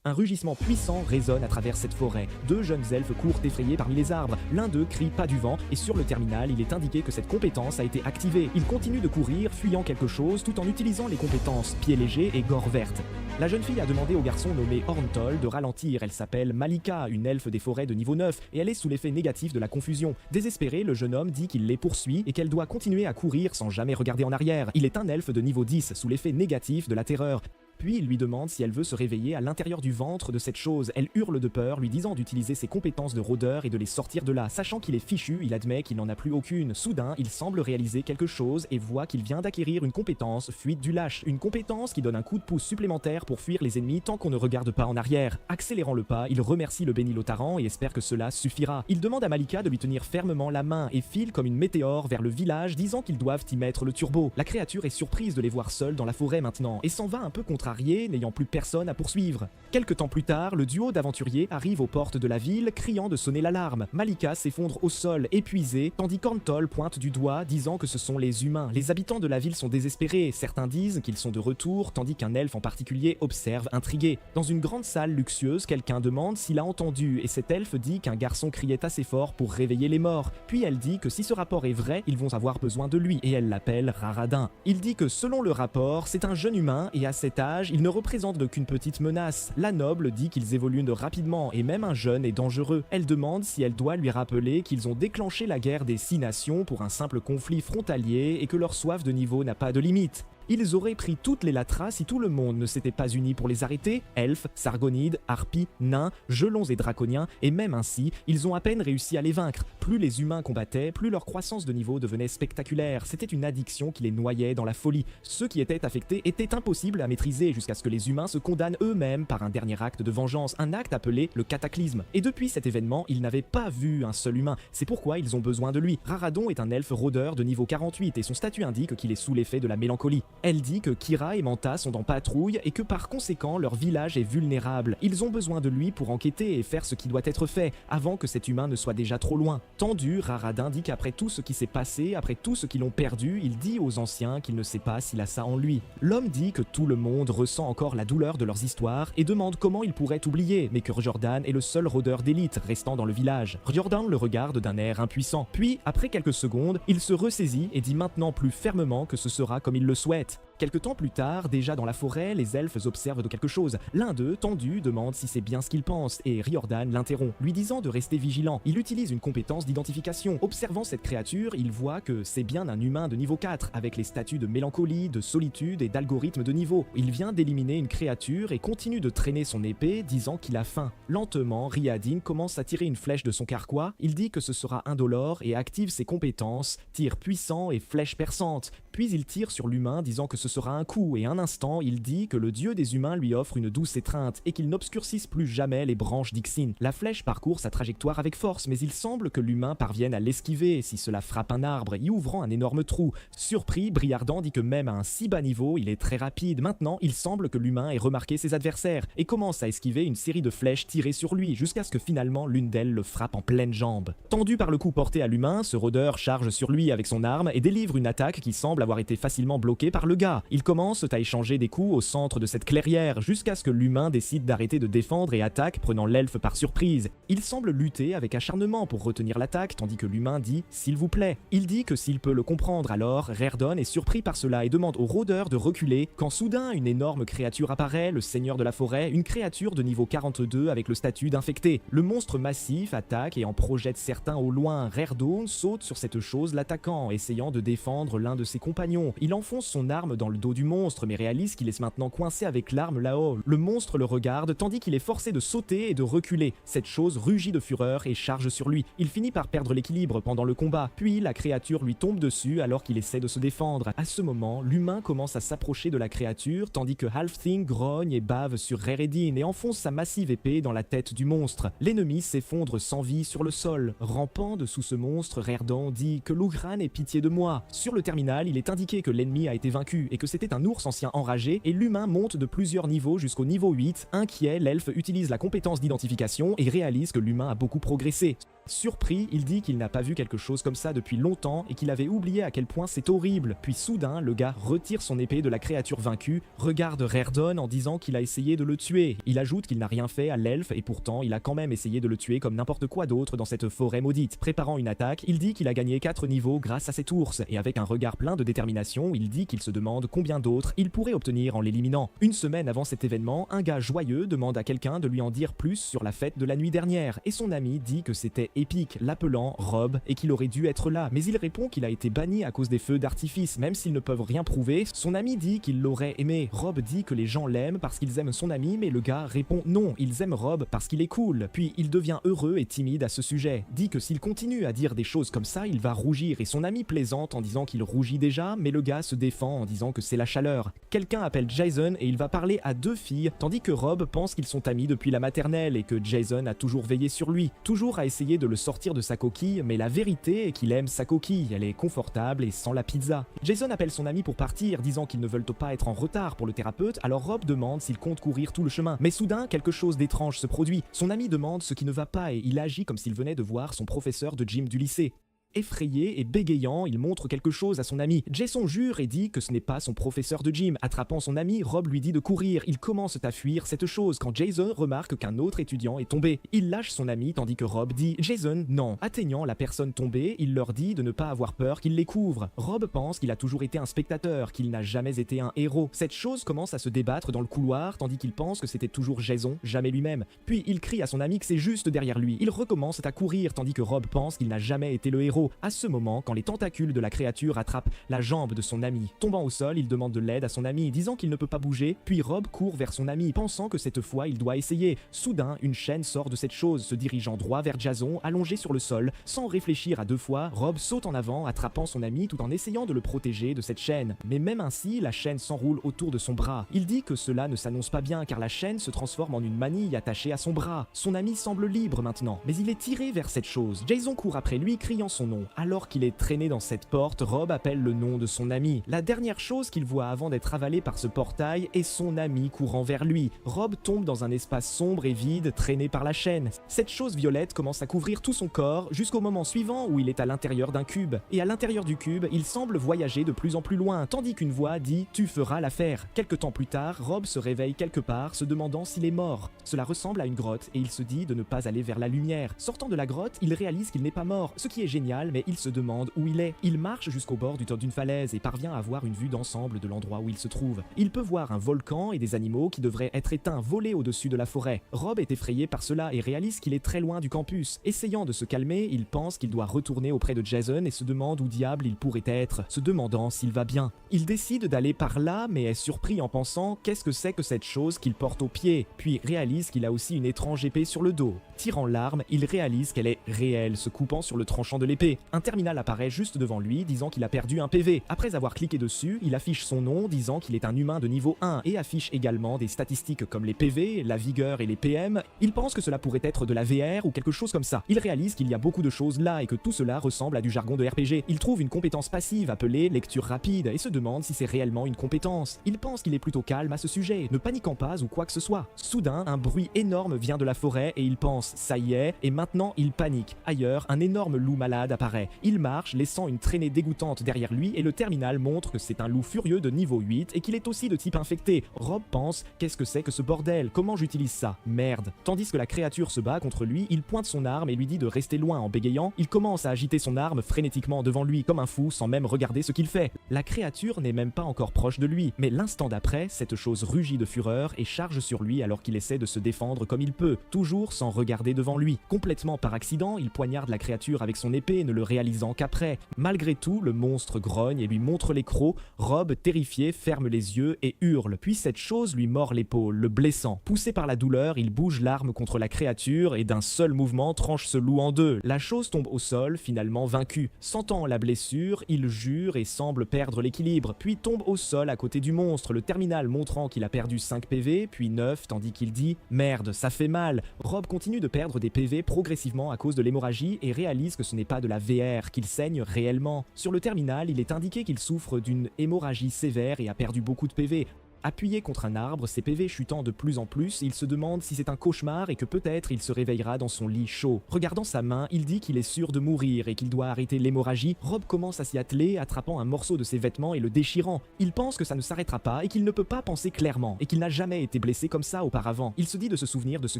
Un rugissement puissant résonne à travers cette forêt. Deux jeunes elfes courent effrayés parmi les arbres. L'un d'eux crie pas du vent et sur le terminal, il est indiqué que cette compétence a été activée. Ils continuent de courir, fuyant quelque chose tout en utilisant les compétences pied léger et gore verte. La jeune fille a demandé au garçon nommé Orntol de ralentir. Elle s'appelle Malika, une elfe des forêts de niveau 9, et elle est sous l'effet négatif de la confusion. Désespéré, le jeune homme dit qu'il les poursuit et qu'elle doit continuer à courir sans jamais regarder en arrière. Il est un elfe de niveau 10, sous l'effet négatif de la terreur. Puis il lui demande si elle veut se réveiller à l'intérieur du ventre de cette chose. Elle hurle de peur, lui disant d'utiliser ses compétences de rôdeur et de les sortir de là. Sachant qu'il est fichu, il admet qu'il n'en a plus aucune. Soudain, il semble réaliser quelque chose et voit qu'il vient d'acquérir une compétence fuite du lâche. Une compétence qui donne un coup de pouce supplémentaire pour fuir les ennemis tant qu'on ne regarde pas en arrière. Accélérant le pas, il remercie le béni Lotaran et espère que cela suffira. Il demande à Malika de lui tenir fermement la main et file comme une météore vers le village, disant qu'ils doivent y mettre le turbo. La créature est surprise de les voir seuls dans la forêt maintenant et s'en va un peu contrariée, n'ayant plus personne à poursuivre. Quelque temps plus tard, le duo d'aventuriers arrive aux portes de la ville, criant de sonner l'alarme. Malika s'effondre au sol, épuisée, tandis qu'Orntol pointe du doigt, disant que ce sont les humains. Les habitants de la ville sont désespérés, certains disent qu'ils sont de retour, tandis qu'un elfe en particulier observe intrigué. Dans une grande salle luxueuse, quelqu'un demande s'il a entendu, et cet elfe dit qu'un garçon criait assez fort pour réveiller les morts. Puis elle dit que si ce rapport est vrai, ils vont avoir besoin de lui, et elle l'appelle Raradin. Il dit que selon le rapport, c'est un jeune humain, et à cet âge, il ne représente qu'une petite menace. La noble dit qu'ils évoluent rapidement et même un jeune est dangereux. Elle demande si elle doit lui rappeler qu'ils ont déclenché la guerre des 6 nations pour un simple conflit frontalier et que leur soif de niveau n'a pas de limite. Ils auraient pris toutes les latras si tout le monde ne s'était pas uni pour les arrêter. Elfes, sargonides, harpies, nains, gelons et draconiens, et même ainsi, ils ont à peine réussi à les vaincre. Plus les humains combattaient, plus leur croissance de niveau devenait spectaculaire. C'était une addiction qui les noyait dans la folie. Ceux qui étaient affectés étaient impossibles à maîtriser jusqu'à ce que les humains se condamnent eux-mêmes par un dernier acte de vengeance, un acte appelé le cataclysme. Et depuis cet événement, ils n'avaient pas vu un seul humain. C'est pourquoi ils ont besoin de lui. Raradon est un elfe rôdeur de niveau 48 et son statut indique qu'il est sous l'effet de la mélancolie. Elle dit que Kira et Manta sont en patrouille et que par conséquent leur village est vulnérable. Ils ont besoin de lui pour enquêter et faire ce qui doit être fait, avant que cet humain ne soit déjà trop loin. Tendu, Raradin dit qu'après tout ce qui s'est passé, après tout ce qu'ils ont perdu, il dit aux anciens qu'il ne sait pas s'il a ça en lui. L'homme dit que tout le monde ressent encore la douleur de leurs histoires et demande comment il pourrait oublier, mais que Riordan est le seul rôdeur d'élite restant dans le village. Riordan le regarde d'un air impuissant. Puis, après quelques secondes, il se ressaisit et dit maintenant plus fermement que ce sera comme il le souhaite. Quelque temps plus tard, déjà dans la forêt, les elfes observent de quelque chose. L'un d'eux, tendu, demande si c'est bien ce qu'il pense, et Riordan l'interrompt, lui disant de rester vigilant. Il utilise une compétence d'identification. Observant cette créature, il voit que c'est bien un humain de niveau 4, avec les statuts de mélancolie, de solitude et d'algorithme de niveau. Il vient d'éliminer une créature et continue de traîner son épée, disant qu'il a faim. Lentement, Riadin commence à tirer une flèche de son carquois. Il dit que ce sera indolore et active ses compétences, tir puissant et flèche perçante. Puis il tire sur l'humain, disant que ce sera un coup, et un instant, il dit que le dieu des humains lui offre une douce étreinte et qu'il n'obscurcisse plus jamais les branches d'Ixin. La flèche parcourt sa trajectoire avec force, mais il semble que l'humain parvienne à l'esquiver si cela frappe un arbre, y ouvrant un énorme trou. Surpris, Briardan dit que même à un si bas niveau, il est très rapide. Maintenant, il semble que l'humain ait remarqué ses adversaires et commence à esquiver une série de flèches tirées sur lui, jusqu'à ce que finalement l'une d'elles le frappe en pleine jambe. Tendu par le coup porté à l'humain, ce rôdeur charge sur lui avec son arme et délivre une attaque qui semble avoir été facilement bloquée par le gars. Ils commencent à échanger des coups au centre de cette clairière, jusqu'à ce que l'humain décide d'arrêter de défendre et attaque, prenant l'elfe par surprise. Il semble lutter avec acharnement pour retenir l'attaque, tandis que l'humain dit « s'il vous plaît ». Il dit que s'il peut le comprendre, alors Raerdon est surpris par cela et demande au rôdeur de reculer, quand soudain une énorme créature apparaît, le seigneur de la forêt, une créature de niveau 42 avec le statut d'infecté. Le monstre massif attaque et en projette certains au loin. Raerdon saute sur cette chose, l'attaquant, essayant de défendre l'un de ses compagnons. Il enfonce son arme dans le dos du monstre, mais réalise qu'il est maintenant coincé avec l'arme là-haut. Le monstre le regarde, tandis qu'il est forcé de sauter et de reculer. Cette chose rugit de fureur et charge sur lui. Il finit par perdre l'équilibre pendant le combat, puis la créature lui tombe dessus alors qu'il essaie de se défendre. À ce moment, l'humain commence à s'approcher de la créature, tandis que Halfthing grogne et bave sur Raeredin et enfonce sa massive épée dans la tête du monstre. L'ennemi s'effondre sans vie sur le sol. Rampant dessous ce monstre, Raerdon dit que Lugran ait pitié de moi. Sur le terminal, il est indiqué que l'ennemi a été vaincu et que c'était un ours ancien enragé, et l'humain monte de plusieurs niveaux jusqu'au niveau 8. Inquiet, l'elfe utilise la compétence d'identification et réalise que l'humain a beaucoup progressé. Surpris, il dit qu'il n'a pas vu quelque chose comme ça depuis longtemps et qu'il avait oublié à quel point c'est horrible. Puis soudain, le gars retire son épée de la créature vaincue, regarde Raredon en disant qu'il a essayé de le tuer. Il ajoute qu'il n'a rien fait à l'elfe et pourtant il a quand même essayé de le tuer comme n'importe quoi d'autre dans cette forêt maudite. Préparant une attaque, il dit qu'il a gagné 4 niveaux grâce à cet ours et avec un regard plein de détermination, il dit qu'il se demande combien d'autres il pourrait obtenir en l'éliminant. Une semaine avant cet événement, un gars joyeux demande à quelqu'un de lui en dire plus sur la fête de la nuit dernière et son ami dit que c'était épique, l'appelant Rob et qu'il aurait dû être là, mais il répond qu'il a été banni à cause des feux d'artifice, même s'ils ne peuvent rien prouver. Son ami dit qu'il l'aurait aimé. Rob dit que les gens l'aiment parce qu'ils aiment son ami, mais le gars répond non, ils aiment Rob parce qu'il est cool. Puis il devient heureux et timide à ce sujet, dit que s'il continue à dire des choses comme ça, il va rougir et son ami plaisante en disant qu'il rougit déjà, mais le gars se défend en disant que c'est la chaleur. Quelqu'un appelle Jason et il va parler à 2 filles, tandis que Rob pense qu'ils sont amis depuis la maternelle et que Jason a toujours veillé sur lui, toujours à essayer de le sortir de sa coquille, mais la vérité est qu'il aime sa coquille, elle est confortable et sans la pizza. Jason appelle son ami pour partir, disant qu'ils ne veulent pas être en retard pour le thérapeute, alors Rob demande s'il compte courir tout le chemin. Mais soudain, quelque chose d'étrange se produit. Son ami demande ce qui ne va pas et il agit comme s'il venait de voir son professeur de gym du lycée. Effrayé et bégayant, il montre quelque chose à son ami. Jason jure et dit que ce n'est pas son professeur de gym. Attrapant son ami, Rob lui dit de courir. Il commence à fuir cette chose quand Jason remarque qu'un autre étudiant est tombé. Il lâche son ami tandis que Rob dit « Jason, non ». Atteignant la personne tombée, il leur dit de ne pas avoir peur qu'il les couvre. Rob pense qu'il a toujours été un spectateur, qu'il n'a jamais été un héros. Cette chose commence à se débattre dans le couloir tandis qu'il pense que c'était toujours Jason, jamais lui-même. Puis il crie à son ami que c'est juste derrière lui. Il recommence à courir tandis que Rob pense qu'il n'a jamais été le héros. À ce moment, quand les tentacules de la créature attrapent la jambe de son ami, tombant au sol, il demande de l'aide à son ami, disant qu'il ne peut pas bouger, puis Rob court vers son ami, pensant que cette fois il doit essayer. Soudain, une chaîne sort de cette chose, se dirigeant droit vers Jason, allongé sur le sol. Sans réfléchir à 2 fois, Rob saute en avant, attrapant son ami tout en essayant de le protéger de cette chaîne. Mais même ainsi, la chaîne s'enroule autour de son bras. Il dit que cela ne s'annonce pas bien car la chaîne se transforme en une manille attachée à son bras. Son ami semble libre maintenant, mais il est tiré vers cette chose. Jason court après lui, criant son nom. Alors qu'il est traîné dans cette porte, Rob appelle le nom de son ami. La dernière chose qu'il voit avant d'être avalé par ce portail est son ami courant vers lui. Rob tombe dans un espace sombre et vide, traîné par la chaîne. Cette chose violette commence à couvrir tout son corps jusqu'au moment suivant où il est à l'intérieur d'un cube. Et à l'intérieur du cube, il semble voyager de plus en plus loin, tandis qu'une voix dit « Tu feras l'affaire ». Quelque temps plus tard, Rob se réveille quelque part, se demandant s'il est mort. Cela ressemble à une grotte et il se dit de ne pas aller vers la lumière. Sortant de la grotte, il réalise qu'il n'est pas mort, ce qui est génial, mais il se demande où il est. Il marche jusqu'au bord d'une falaise et parvient à avoir une vue d'ensemble de l'endroit où il se trouve. Il peut voir un volcan et des animaux qui devraient être éteints voler au-dessus de la forêt. Rob est effrayé par cela et réalise qu'il est très loin du campus. Essayant de se calmer, il pense qu'il doit retourner auprès de Jason et se demande où diable il pourrait être, se demandant s'il va bien. Il décide d'aller par là mais est surpris en pensant qu'est-ce que c'est que cette chose qu'il porte au pied, puis réalise qu'il a aussi une étrange épée sur le dos. Tirant l'arme, il réalise qu'elle est réelle, se coupant sur le tranchant de l'épée. Un terminal apparaît juste devant lui, disant qu'il a perdu un PV. Après avoir cliqué dessus, il affiche son nom, disant qu'il est un humain de niveau 1 et affiche également des statistiques comme les PV, la vigueur et les PM. Il pense que cela pourrait être de la VR ou quelque chose comme ça. Il réalise qu'il y a beaucoup de choses là et que tout cela ressemble à du jargon de RPG. Il trouve une compétence passive appelée lecture rapide et se demande si c'est réellement une compétence. Il pense qu'il est plutôt calme à ce sujet, ne paniquant pas ou quoi que ce soit. Soudain, un bruit énorme vient de la forêt et il pense ça y est, et maintenant il panique. Ailleurs, un énorme loup malade apparaît. Il marche, laissant une traînée dégoûtante derrière lui et le terminal montre que c'est un loup furieux de niveau 8 et qu'il est aussi de type infecté. Rob pense qu'est-ce que c'est que ce bordel, comment j'utilise ça? Merde. Tandis que la créature se bat contre lui, il pointe son arme et lui dit de rester loin en bégayant. Il commence à agiter son arme frénétiquement devant lui comme un fou sans même regarder ce qu'il fait. La créature n'est même pas encore proche de lui, mais l'instant d'après, cette chose rugit de fureur et charge sur lui alors qu'il essaie de se défendre comme il peut, toujours sans regarder devant lui. Complètement par accident, il poignarde la créature avec son épée, ne le réalisant qu'après. Malgré tout, le monstre grogne et lui montre les crocs. Rob, terrifié, ferme les yeux et hurle. Puis cette chose lui mord l'épaule, le blessant. Poussé par la douleur, il bouge l'arme contre la créature et d'un seul mouvement tranche ce loup en deux. La chose tombe au sol, finalement vaincue. Sentant la blessure, il jure et semble perdre l'équilibre, puis tombe au sol à côté du monstre, le terminal montrant qu'il a perdu 5 PV, puis 9, tandis qu'il dit « Merde, ça fait mal ». Rob continue de perdre des PV progressivement à cause de l'hémorragie et réalise que ce n'est pas de la VR, qu'il saigne réellement. Sur le terminal, il est indiqué qu'il souffre d'une hémorragie sévère et a perdu beaucoup de PV. Appuyé contre un arbre, ses PV chutant de plus en plus, il se demande si c'est un cauchemar et que peut-être il se réveillera dans son lit chaud. Regardant sa main, il dit qu'il est sûr de mourir et qu'il doit arrêter l'hémorragie. Rob commence à s'y atteler, attrapant un morceau de ses vêtements et le déchirant. Il pense que ça ne s'arrêtera pas et qu'il ne peut pas penser clairement, et qu'il n'a jamais été blessé comme ça auparavant. Il se dit de se souvenir de ce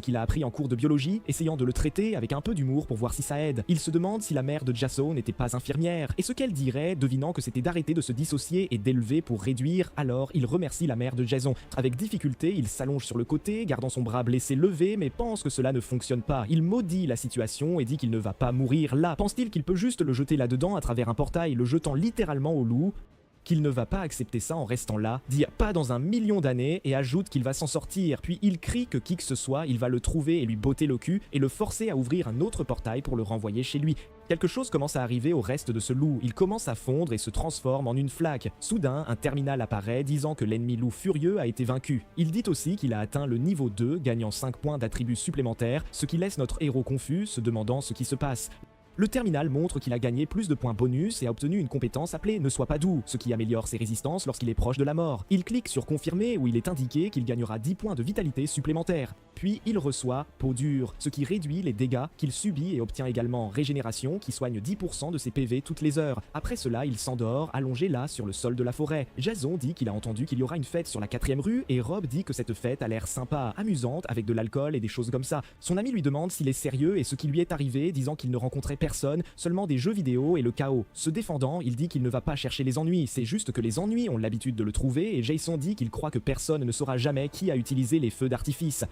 qu'il a appris en cours de biologie, essayant de le traiter avec un peu d'humour pour voir si ça aide. Il se demande si la mère de Jason n'était pas infirmière, et ce qu'elle dirait, devinant que c'était d'arrêter de se dissocier et d'élever pour réduire. Alors il remercie la mère de Jason. Avec difficulté, il s'allonge sur le côté, gardant son bras blessé levé, mais pense que cela ne fonctionne pas. Il maudit la situation et dit qu'il ne va pas mourir là. Pense-t-il qu'il peut juste le jeter là-dedans à travers un portail, le jetant littéralement au loup? Qu'il ne va pas accepter ça en restant là, dit pas dans 1 million d'années et ajoute qu'il va s'en sortir, puis il crie que qui que ce soit, il va le trouver et lui botter le cul et le forcer à ouvrir un autre portail pour le renvoyer chez lui. Quelque chose commence à arriver au reste de ce loup, il commence à fondre et se transforme en une flaque. Soudain, un terminal apparaît disant que l'ennemi loup furieux a été vaincu. Il dit aussi qu'il a atteint le niveau 2, gagnant 5 points d'attributs supplémentaires, ce qui laisse notre héros confus, se demandant ce qui se passe. Le terminal montre qu'il a gagné plus de points bonus et a obtenu une compétence appelée Ne sois pas doux, ce qui améliore ses résistances lorsqu'il est proche de la mort. Il clique sur confirmer où il est indiqué qu'il gagnera 10 points de vitalité supplémentaires. Puis il reçoit peau dure, ce qui réduit les dégâts qu'il subit et obtient également régénération qui soigne 10% de ses PV toutes les heures. Après cela, il s'endort, allongé là sur le sol de la forêt. Jason dit qu'il a entendu qu'il y aura une fête sur la 4e rue et Rob dit que cette fête a l'air sympa, amusante, avec de l'alcool et des choses comme ça. Son ami lui demande s'il est sérieux et ce qui lui est arrivé, disant qu'il ne rencontrait personne, seulement des jeux vidéo et le chaos. Se défendant, il dit qu'il ne va pas chercher les ennuis, c'est juste que les ennuis ont l'habitude de le trouver et Jason dit qu'il croit que personne ne saura jamais qui a utilisé les feux d'artifice.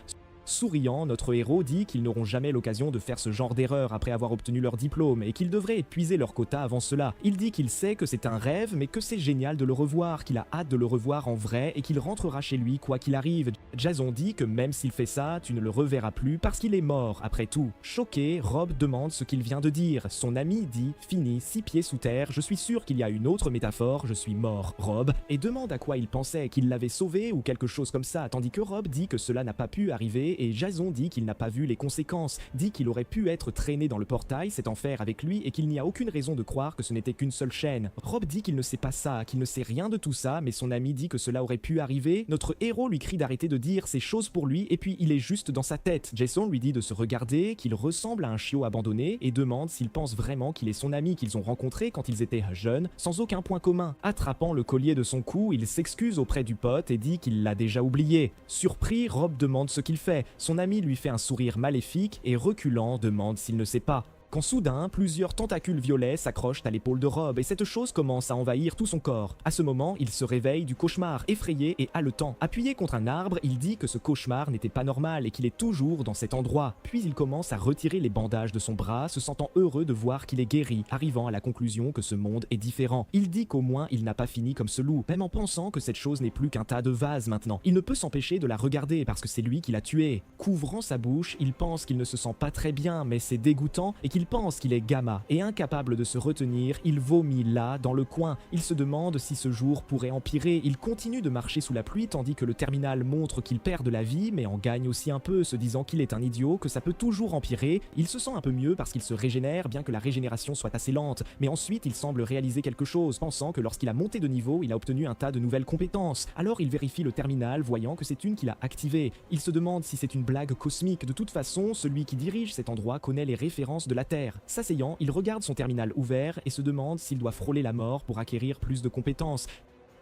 Souriant, notre héros dit qu'ils n'auront jamais l'occasion de faire ce genre d'erreur après avoir obtenu leur diplôme et qu'ils devraient épuiser leur quota avant cela. Il dit qu'il sait que c'est un rêve mais que c'est génial de le revoir, qu'il a hâte de le revoir en vrai et qu'il rentrera chez lui quoi qu'il arrive. Jason dit que même s'il fait ça, tu ne le reverras plus parce qu'il est mort après tout. Choqué, Rob demande ce qu'il vient de dire. Son ami dit « Fini, 6 pieds sous terre, je suis sûr qu'il y a une autre métaphore, je suis mort, Rob » et demande à quoi il pensait, qu'il l'avait sauvé ou quelque chose comme ça, tandis que Rob dit que cela n'a pas pu arriver et Jason dit qu'il n'a pas vu les conséquences, dit qu'il aurait pu être traîné dans le portail, cet enfer avec lui et qu'il n'y a aucune raison de croire que ce n'était qu'une seule chaîne. Rob dit qu'il ne sait pas ça, qu'il ne sait rien de tout ça, mais son ami dit que cela aurait pu arriver. Notre héros lui crie d'arrêter de dire ces choses pour lui et puis il est juste dans sa tête. Jason lui dit de se regarder, qu'il ressemble à un chiot abandonné et demande s'il pense vraiment qu'il est son ami qu'ils ont rencontré quand ils étaient jeunes, sans aucun point commun. Attrapant le collier de son cou, il s'excuse auprès du pote et dit qu'il l'a déjà oublié. Surpris, Rob demande ce qu'il fait. Son ami lui fait un sourire maléfique et reculant demande s'il ne sait pas. Quand soudain, plusieurs tentacules violets s'accrochent à l'épaule de Rob et cette chose commence à envahir tout son corps. À ce moment, il se réveille du cauchemar, effrayé et haletant. Appuyé contre un arbre, il dit que ce cauchemar n'était pas normal et qu'il est toujours dans cet endroit. Puis il commence à retirer les bandages de son bras, se sentant heureux de voir qu'il est guéri, arrivant à la conclusion que ce monde est différent. Il dit qu'au moins il n'a pas fini comme ce loup, même en pensant que cette chose n'est plus qu'un tas de vases maintenant. Il ne peut s'empêcher de la regarder parce que c'est lui qui l'a tué. Couvrant sa bouche, il pense qu'il ne se sent pas très bien, mais c'est dégoûtant et qu'il pense qu'il est Gamma, et incapable de se retenir, il vomit là, dans le coin. Il se demande si ce jour pourrait empirer. Il continue de marcher sous la pluie tandis que le terminal montre qu'il perd de la vie, mais en gagne aussi un peu, se disant qu'il est un idiot, que ça peut toujours empirer. Il se sent un peu mieux parce qu'il se régénère, bien que la régénération soit assez lente. Mais ensuite, il semble réaliser quelque chose, pensant que lorsqu'il a monté de niveau, il a obtenu un tas de nouvelles compétences. Alors il vérifie le terminal, voyant que c'est une qu'il a activée. Il se demande si c'est une blague cosmique. De toute façon, celui qui dirige cet endroit connaît les références de la Terre. S'asseyant, il regarde son terminal ouvert et se demande s'il doit frôler la mort pour acquérir plus de compétences.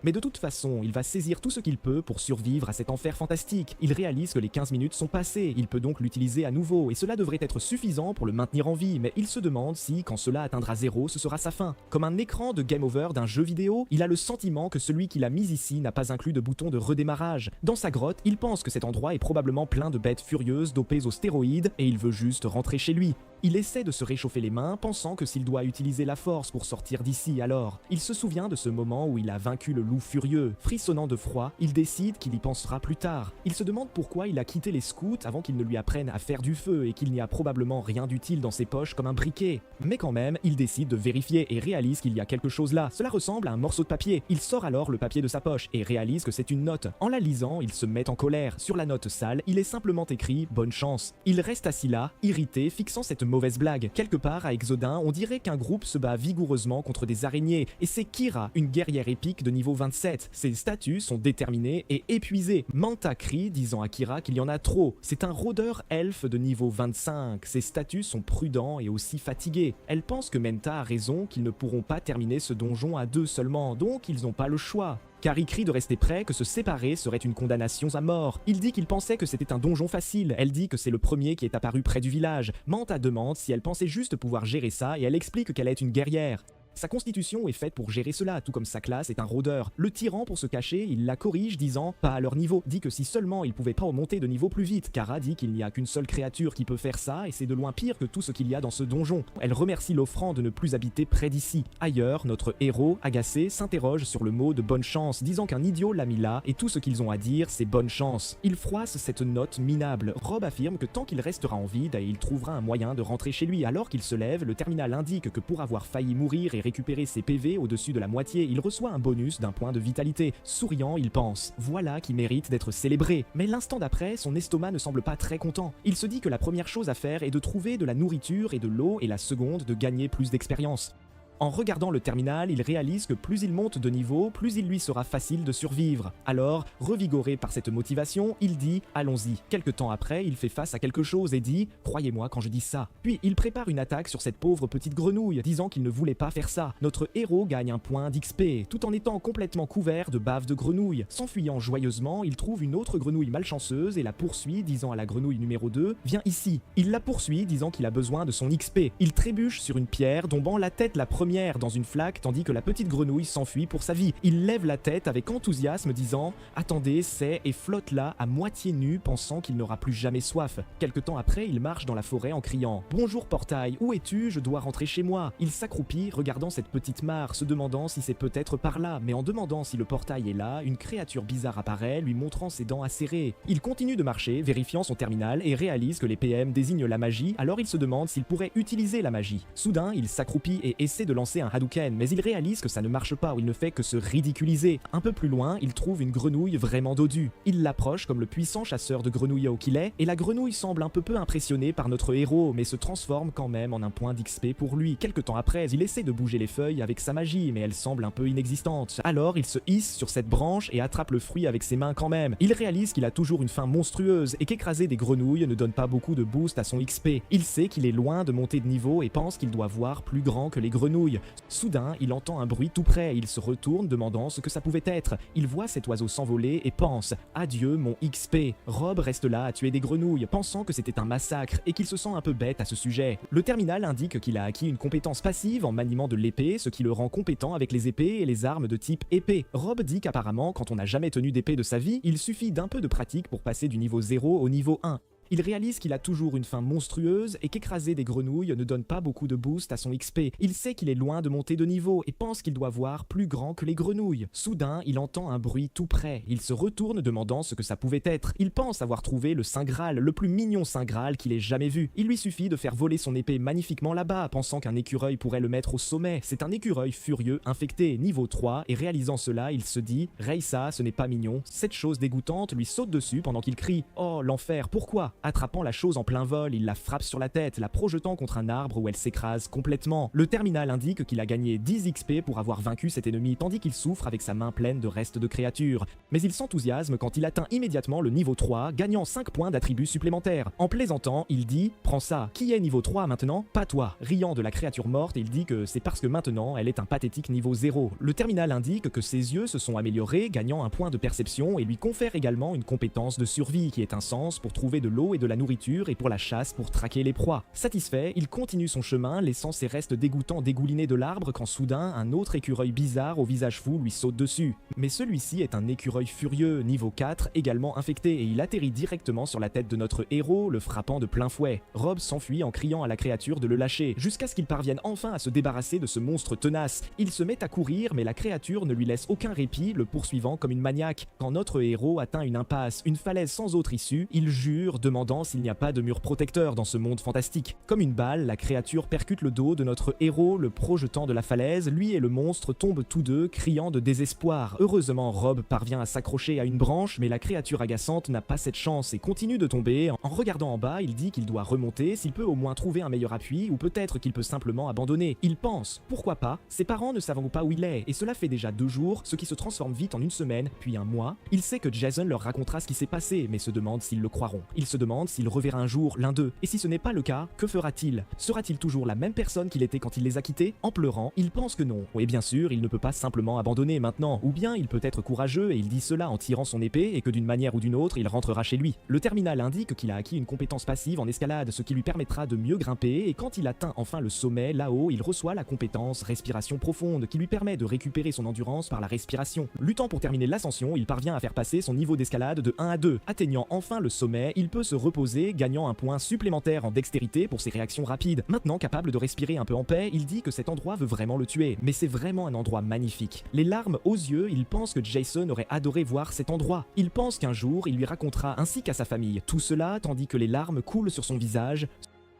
Mais de toute façon, il va saisir tout ce qu'il peut pour survivre à cet enfer fantastique. Il réalise que les 15 minutes sont passées, il peut donc l'utiliser à nouveau, et cela devrait être suffisant pour le maintenir en vie, mais il se demande si, quand cela atteindra 0, ce sera sa fin. Comme un écran de game over d'un jeu vidéo, il a le sentiment que celui qui l'a mis ici n'a pas inclus de bouton de redémarrage. Dans sa grotte, il pense que cet endroit est probablement plein de bêtes furieuses dopées aux stéroïdes, et il veut juste rentrer chez lui. Il essaie de se réchauffer les mains, pensant que s'il doit utiliser la force pour sortir d'ici alors. Il se souvient de ce moment où il a vaincu le loup furieux. Frissonnant de froid, il décide qu'il y pensera plus tard. Il se demande pourquoi il a quitté les scouts avant qu'ils ne lui apprennent à faire du feu et qu'il n'y a probablement rien d'utile dans ses poches comme un briquet. Mais quand même, il décide de vérifier et réalise qu'il y a quelque chose là. Cela ressemble à un morceau de papier. Il sort alors le papier de sa poche et réalise que c'est une note. En la lisant, il se met en colère. Sur la note sale, il est simplement écrit « Bonne chance ». Il reste assis là, irrité, fixant cette mauvaise blague. Quelque part à Exodin, on dirait qu'un groupe se bat vigoureusement contre des araignées, et c'est Kira, une guerrière épique de niveau 27. Ses statuts sont déterminés et épuisés. Manta crie, disant à Kira qu'il y en a trop. C'est un rôdeur elfe de niveau 25. Ses statuts sont prudents et aussi fatigués. Elle pense que Menta a raison, qu'ils ne pourront pas terminer ce donjon à 2 seulement, donc ils n'ont pas le choix. Car crie de rester prêt, que se séparer serait une condamnation à mort. Il dit qu'il pensait que c'était un donjon facile. Elle dit que c'est le premier qui est apparu près du village. Manta demande si elle pensait juste pouvoir gérer ça et elle explique qu'elle est une guerrière. Sa constitution est faite pour gérer cela, tout comme sa classe est un rôdeur. Le tyran, pour se cacher, il la corrige, disant « pas à leur niveau », dit que si seulement il pouvait pas monter de niveau plus vite. Kara dit qu'il n'y a qu'une seule créature qui peut faire ça, et c'est de loin pire que tout ce qu'il y a dans ce donjon. Elle remercie l'offrant de ne plus habiter près d'ici. Ailleurs, notre héros, agacé, s'interroge sur le mot de bonne chance, disant qu'un idiot l'a mis là, et tout ce qu'ils ont à dire, c'est bonne chance. Il froisse cette note minable. Rob affirme que tant qu'il restera en vide, il trouvera un moyen de rentrer chez lui. Alors qu'il se lève, le terminal indique que pour avoir failli mourir et récupérer ses PV au-dessus de la moitié, il reçoit un bonus d'un point de vitalité. Souriant, il pense « voilà qui mérite d'être célébré ». Mais l'instant d'après, son estomac ne semble pas très content. Il se dit que la première chose à faire est de trouver de la nourriture et de l'eau et la seconde de gagner plus d'expérience. En regardant le terminal, il réalise que plus il monte de niveau, plus il lui sera facile de survivre. Alors, revigoré par cette motivation, il dit « allons-y ». Quelque temps après, il fait face à quelque chose et dit « croyez-moi quand je dis ça ». Puis il prépare une attaque sur cette pauvre petite grenouille, disant qu'il ne voulait pas faire ça. Notre héros gagne un point d'XP, tout en étant complètement couvert de bave de grenouille. S'enfuyant joyeusement, il trouve une autre grenouille malchanceuse et la poursuit, disant à la grenouille numéro 2 « viens ici ». Il la poursuit, disant qu'il a besoin de son XP. Il trébuche sur une pierre, tombant la tête la première dans une flaque, tandis que la petite grenouille s'enfuit pour sa vie. Il lève la tête avec enthousiasme, disant « attendez, c'est » et flotte là, à moitié nu, pensant qu'il n'aura plus jamais soif. Quelque temps après, il marche dans la forêt en criant « bonjour portail, où es-tu? Je dois rentrer chez moi ». Il s'accroupit, regardant cette petite mare, se demandant si c'est peut-être par là, mais en demandant si le portail est là, une créature bizarre apparaît, lui montrant ses dents acérées. Il continue de marcher, vérifiant son terminal, et réalise que les PM désignent la magie, alors il se demande s'il pourrait utiliser la magie. Soudain, il s'accroupit et essaie de lancer un Hadouken, mais il réalise que ça ne marche pas, ou il ne fait que se ridiculiser. Un peu plus loin, il trouve une grenouille vraiment dodue. Il l'approche comme le puissant chasseur de grenouilles qu'il est, et la grenouille semble un peu impressionnée par notre héros, mais se transforme quand même en un point d'XP pour lui. Quelque temps après, il essaie de bouger les feuilles avec sa magie, mais elle semble un peu inexistante. Alors, il se hisse sur cette branche et attrape le fruit avec ses mains quand même. Il réalise qu'il a toujours une faim monstrueuse, et qu'écraser des grenouilles ne donne pas beaucoup de boost à son XP. Il sait qu'il est loin de monter de niveau et pense qu'il doit voir plus grand que les grenouilles. Soudain, il entend un bruit tout près, il se retourne demandant ce que ça pouvait être. Il voit cet oiseau s'envoler et pense « adieu mon XP ». Rob reste là à tuer des grenouilles, pensant que c'était un massacre et qu'il se sent un peu bête à ce sujet. Le terminal indique qu'il a acquis une compétence passive en maniement de l'épée, ce qui le rend compétent avec les épées et les armes de type épée. Rob dit qu'apparemment, quand on n'a jamais tenu d'épée de sa vie, il suffit d'un peu de pratique pour passer du niveau 0 au niveau 1. Il réalise qu'il a toujours une faim monstrueuse et qu'écraser des grenouilles ne donne pas beaucoup de boost à son XP. Il sait qu'il est loin de monter de niveau et pense qu'il doit voir plus grand que les grenouilles. Soudain, il entend un bruit tout près. Il se retourne demandant ce que ça pouvait être. Il pense avoir trouvé le Saint Graal, le plus mignon Saint Graal qu'il ait jamais vu. Il lui suffit de faire voler son épée magnifiquement là-bas, pensant qu'un écureuil pourrait le mettre au sommet. C'est un écureuil furieux, infecté, niveau 3, et réalisant cela, il se dit « Reissa, ce n'est pas mignon ». Cette chose dégoûtante lui saute dessus pendant qu'il crie « Oh, l'enfer, pourquoi ?» Attrapant la chose en plein vol, il la frappe sur la tête, la projetant contre un arbre où elle s'écrase complètement. Le terminal indique qu'il a gagné 10 XP pour avoir vaincu cet ennemi, tandis qu'il souffre avec sa main pleine de restes de créatures. Mais il s'enthousiasme quand il atteint immédiatement le niveau 3, gagnant 5 points d'attributs supplémentaires. En plaisantant, il dit « Prends ça, qui est niveau 3 maintenant? Pas toi ». Riant de la créature morte, il dit que c'est parce que maintenant elle est un pathétique niveau 0. Le terminal indique que ses yeux se sont améliorés, gagnant un point de perception et lui confère également une compétence de survie qui est un sens pour trouver de l'eau et de la nourriture et pour la chasse pour traquer les proies. Satisfait, il continue son chemin, laissant ses restes dégoûtants dégouliner de l'arbre quand soudain, un autre écureuil bizarre au visage fou lui saute dessus. Mais celui-ci est un écureuil furieux, niveau 4, également infecté, et il atterrit directement sur la tête de notre héros, le frappant de plein fouet. Rob s'enfuit en criant à la créature de le lâcher, jusqu'à ce qu'il parvienne enfin à se débarrasser de ce monstre tenace. Il se met à courir, mais la créature ne lui laisse aucun répit, le poursuivant comme une maniaque. Quand notre héros atteint une impasse, une falaise sans autre issue, il jure, demandant demandant s'il n'y a pas de mur protecteur dans ce monde fantastique. Comme une balle, la créature percute le dos de notre héros, le projetant de la falaise. Lui et le monstre tombent tous deux, criant de désespoir. Heureusement, Rob parvient à s'accrocher à une branche, mais la créature agaçante n'a pas cette chance et continue de tomber. En regardant en bas, il dit qu'il doit remonter, s'il peut au moins trouver un meilleur appui, ou peut-être qu'il peut simplement abandonner. Il pense, pourquoi pas? Ses parents ne savent pas où il est, et cela fait déjà 2 jours, ce qui se transforme vite en une semaine, puis un mois. Il sait que Jason leur racontera ce qui s'est passé, mais se demande s'ils le croiront. Il se demande s'il reverra un jour l'un d'eux, et si ce n'est pas le cas, que fera-t-il? Sera-t-il toujours la même personne qu'il était quand il les a quittés? En pleurant, il pense que non. Et bien sûr, il ne peut pas simplement abandonner maintenant, ou bien il peut être courageux et il dit cela en tirant son épée et que d'une manière ou d'une autre, il rentrera chez lui. Le terminal indique qu'il a acquis une compétence passive en escalade, ce qui lui permettra de mieux grimper, et quand il atteint enfin le sommet, là-haut, il reçoit la compétence respiration profonde qui lui permet de récupérer son endurance par la respiration. Luttant pour terminer l'ascension, il parvient à faire passer son niveau d'escalade de 1 à 2. Atteignant enfin le sommet, il peut se reposer, gagnant un point supplémentaire en dextérité pour ses réactions rapides. Maintenant capable de respirer un peu en paix, il dit que cet endroit veut vraiment le tuer, mais c'est vraiment un endroit magnifique. Les larmes aux yeux, il pense que Jason aurait adoré voir cet endroit. Il pense qu'un jour, il lui racontera ainsi qu'à sa famille. Tout cela tandis que les larmes coulent sur son visage.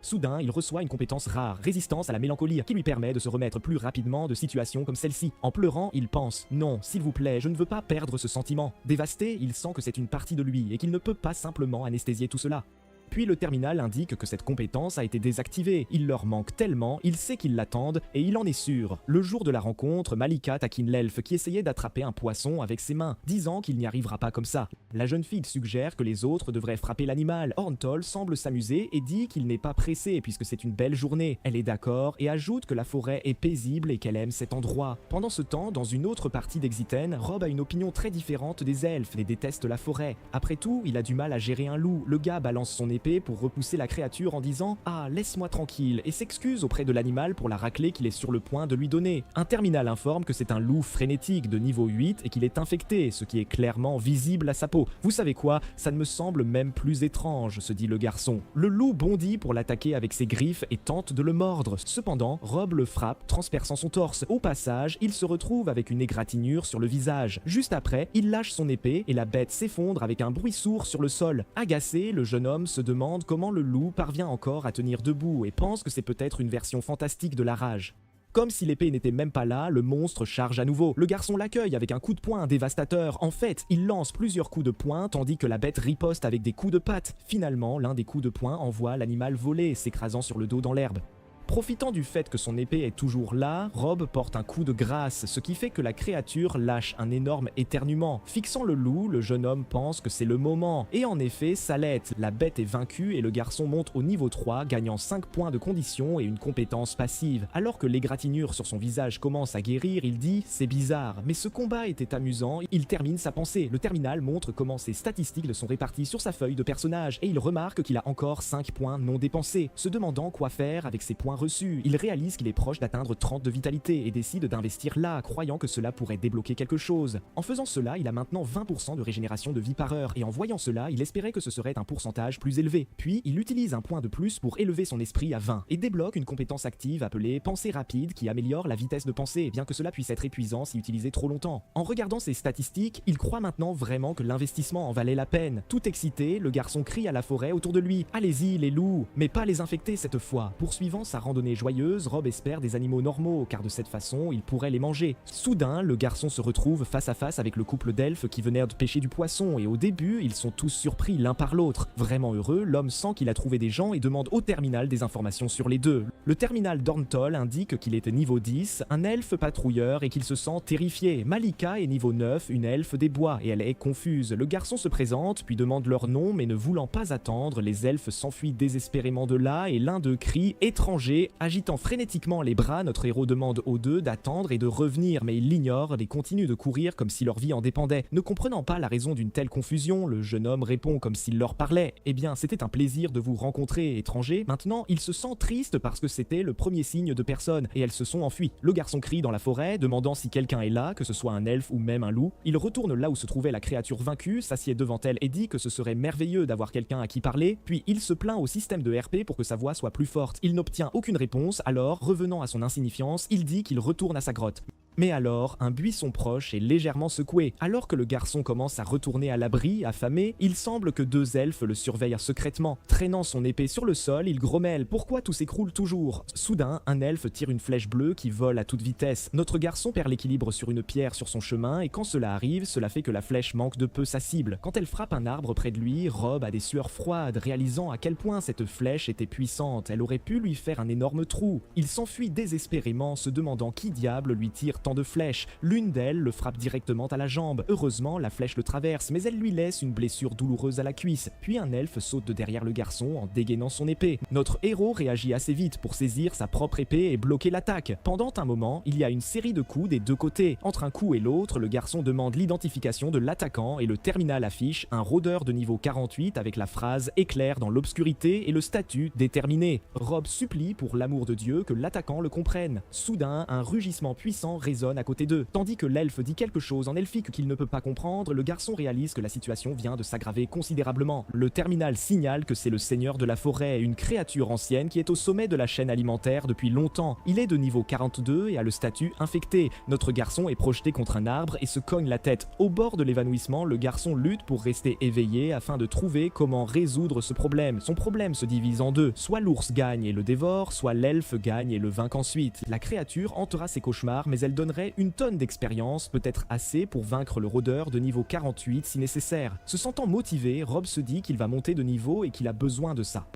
Soudain, il reçoit une compétence rare, résistance à la mélancolie, qui lui permet de se remettre plus rapidement de situations comme celle-ci. En pleurant, il pense « Non, s'il vous plaît, je ne veux pas perdre ce sentiment ». Dévasté, il sent que c'est une partie de lui et qu'il ne peut pas simplement anesthésier tout cela. Puis le terminal indique que cette compétence a été désactivée. Il leur manque tellement, il sait qu'ils l'attendent et il en est sûr. Le jour de la rencontre, Malika taquine l'elfe qui essayait d'attraper un poisson avec ses mains, disant qu'il n'y arrivera pas comme ça. La jeune fille suggère que les autres devraient frapper l'animal. Ornthol semble s'amuser et dit qu'il n'est pas pressé puisque c'est une belle journée. Elle est d'accord et ajoute que la forêt est paisible et qu'elle aime cet endroit. Pendant ce temps, dans une autre partie d'Exiten, Rob a une opinion très différente des elfes et déteste la forêt. Après tout, il a du mal à gérer un loup. Le gars balance son épée pour repousser la créature en disant « Ah, laisse-moi tranquille » et s'excuse auprès de l'animal pour la raclée qu'il est sur le point de lui donner. Un terminal informe que c'est un loup frénétique de niveau 8 et qu'il est infecté, ce qui est clairement visible à sa peau. Vous savez quoi? Ça ne me semble même plus étrange, se dit le garçon. Le loup bondit pour l'attaquer avec ses griffes et tente de le mordre. Cependant, Rob le frappe, transperçant son torse. Au passage, il se retrouve avec une égratignure sur le visage. Juste après, il lâche son épée et la bête s'effondre avec un bruit sourd sur le sol. Agacé, le jeune homme se demande comment le loup parvient encore à tenir debout et pense que c'est peut-être une version fantastique de la rage. Comme si l'épée n'était même pas là, le monstre charge à nouveau. Le garçon l'accueille avec un coup de poing dévastateur. En fait, il lance plusieurs coups de poing tandis que la bête riposte avec des coups de patte. Finalement, l'un des coups de poing envoie l'animal voler, s'écrasant sur le dos dans l'herbe. Profitant du fait que son épée est toujours là, Rob porte un coup de grâce, ce qui fait que la créature lâche un énorme éternuement. Fixant le loup, le jeune homme pense que c'est le moment. Et en effet, ça l'est. La bête est vaincue et le garçon monte au niveau 3, gagnant 5 points de condition et une compétence passive. Alors que l'égratignure sur son visage commence à guérir, il dit « C'est bizarre, mais ce combat était amusant ». Il termine sa pensée. Le terminal montre comment ses statistiques sont réparties sur sa feuille de personnage et il remarque qu'il a encore 5 points non dépensés. Se demandant quoi faire avec ces points reçu. Il réalise qu'il est proche d'atteindre 30 de vitalité et décide d'investir là, croyant que cela pourrait débloquer quelque chose. En faisant cela, il a maintenant 20% de régénération de vie par heure, et en voyant cela, il espérait que ce serait un pourcentage plus élevé. Puis, il utilise un point de plus pour élever son esprit à 20, et débloque une compétence active appelée Pensée rapide qui améliore la vitesse de pensée, bien que cela puisse être épuisant si utilisé trop longtemps. En regardant ses statistiques, il croit maintenant vraiment que l'investissement en valait la peine. Tout excité, le garçon crie à la forêt autour de lui « Allez-y les loups !» mais pas les infecter cette fois. Poursuivant sa randonnée joyeuse, Rob espère des animaux normaux, car de cette façon, il pourrait les manger. Soudain, le garçon se retrouve face à face avec le couple d'elfes qui venaient de pêcher du poisson, et au début, ils sont tous surpris l'un par l'autre. Vraiment heureux, l'homme sent qu'il a trouvé des gens et demande au terminal des informations sur les deux. Le terminal d'Ornthol indique qu'il est niveau 10, un elfe patrouilleur, et qu'il se sent terrifié. Malika est niveau 9, une elfe des bois, et elle est confuse. Le garçon se présente, puis demande leur nom, mais ne voulant pas attendre, les elfes s'enfuient désespérément de là, et l'un d'eux crie « Étranger !» Agitant frénétiquement les bras, notre héros demande aux deux d'attendre et de revenir, mais ils l'ignorent et continuent de courir comme si leur vie en dépendait. Ne comprenant pas la raison d'une telle confusion, le jeune homme répond comme s'il leur parlait. Eh bien, c'était un plaisir de vous rencontrer, étranger. Maintenant, il se sent triste parce que c'était le premier signe de personne, et elles se sont enfuies. Le garçon crie dans la forêt, demandant si quelqu'un est là, que ce soit un elfe ou même un loup. Il retourne là où se trouvait la créature vaincue, s'assied devant elle et dit que ce serait merveilleux d'avoir quelqu'un à qui parler, puis il se plaint au système de RP pour que sa voix soit plus forte. Il n'obtient aucune réponse, alors, revenant à son insignifiance, il dit qu'il retourne à sa grotte. Mais alors, un buisson proche est légèrement secoué. Alors que le garçon commence à retourner à l'abri, affamé, il semble que deux elfes le surveillent secrètement. Traînant son épée sur le sol, il grommelle: pourquoi tout s'écroule toujours? Soudain, un elfe tire une flèche bleue qui vole à toute vitesse. Notre garçon perd l'équilibre sur une pierre sur son chemin et quand cela arrive, cela fait que la flèche manque de peu sa cible. Quand elle frappe un arbre près de lui, Rob a des sueurs froides, réalisant à quel point cette flèche était puissante. Elle aurait pu lui faire un énorme trou. Il s'enfuit désespérément, se demandant qui diable lui tire tant de flèches. L'une d'elles le frappe directement à la jambe. Heureusement, la flèche le traverse, mais elle lui laisse une blessure douloureuse à la cuisse. Puis un elfe saute de derrière le garçon en dégainant son épée. Notre héros réagit assez vite pour saisir sa propre épée et bloquer l'attaque. Pendant un moment, il y a une série de coups des deux côtés. Entre un coup et l'autre, le garçon demande l'identification de l'attaquant et le terminal affiche un rôdeur de niveau 48 avec la phrase « éclair dans l'obscurité » et le statut « déterminé ». Rob supplie pour l'amour de Dieu que l'attaquant le comprenne. Soudain, un rugissement puissant résonne à côté d'eux. Tandis que l'elfe dit quelque chose en elfique qu'il ne peut pas comprendre, le garçon réalise que la situation vient de s'aggraver considérablement. Le terminal signale que c'est le seigneur de la forêt, une créature ancienne qui est au sommet de la chaîne alimentaire depuis longtemps. Il est de niveau 42 et a le statut infecté. Notre garçon est projeté contre un arbre et se cogne la tête. Au bord de l'évanouissement, le garçon lutte pour rester éveillé afin de trouver comment résoudre ce problème. Son problème se divise en deux. Soit l'ours gagne et le dévore, soit l'elfe gagne et le vainque ensuite. La créature hantera ses cauchemars, mais elle donnerait une tonne d'expérience, peut-être assez pour vaincre le rôdeur de niveau 48 si nécessaire. Se sentant motivé, Rob se dit qu'il va monter de niveau et qu'il a besoin de ça.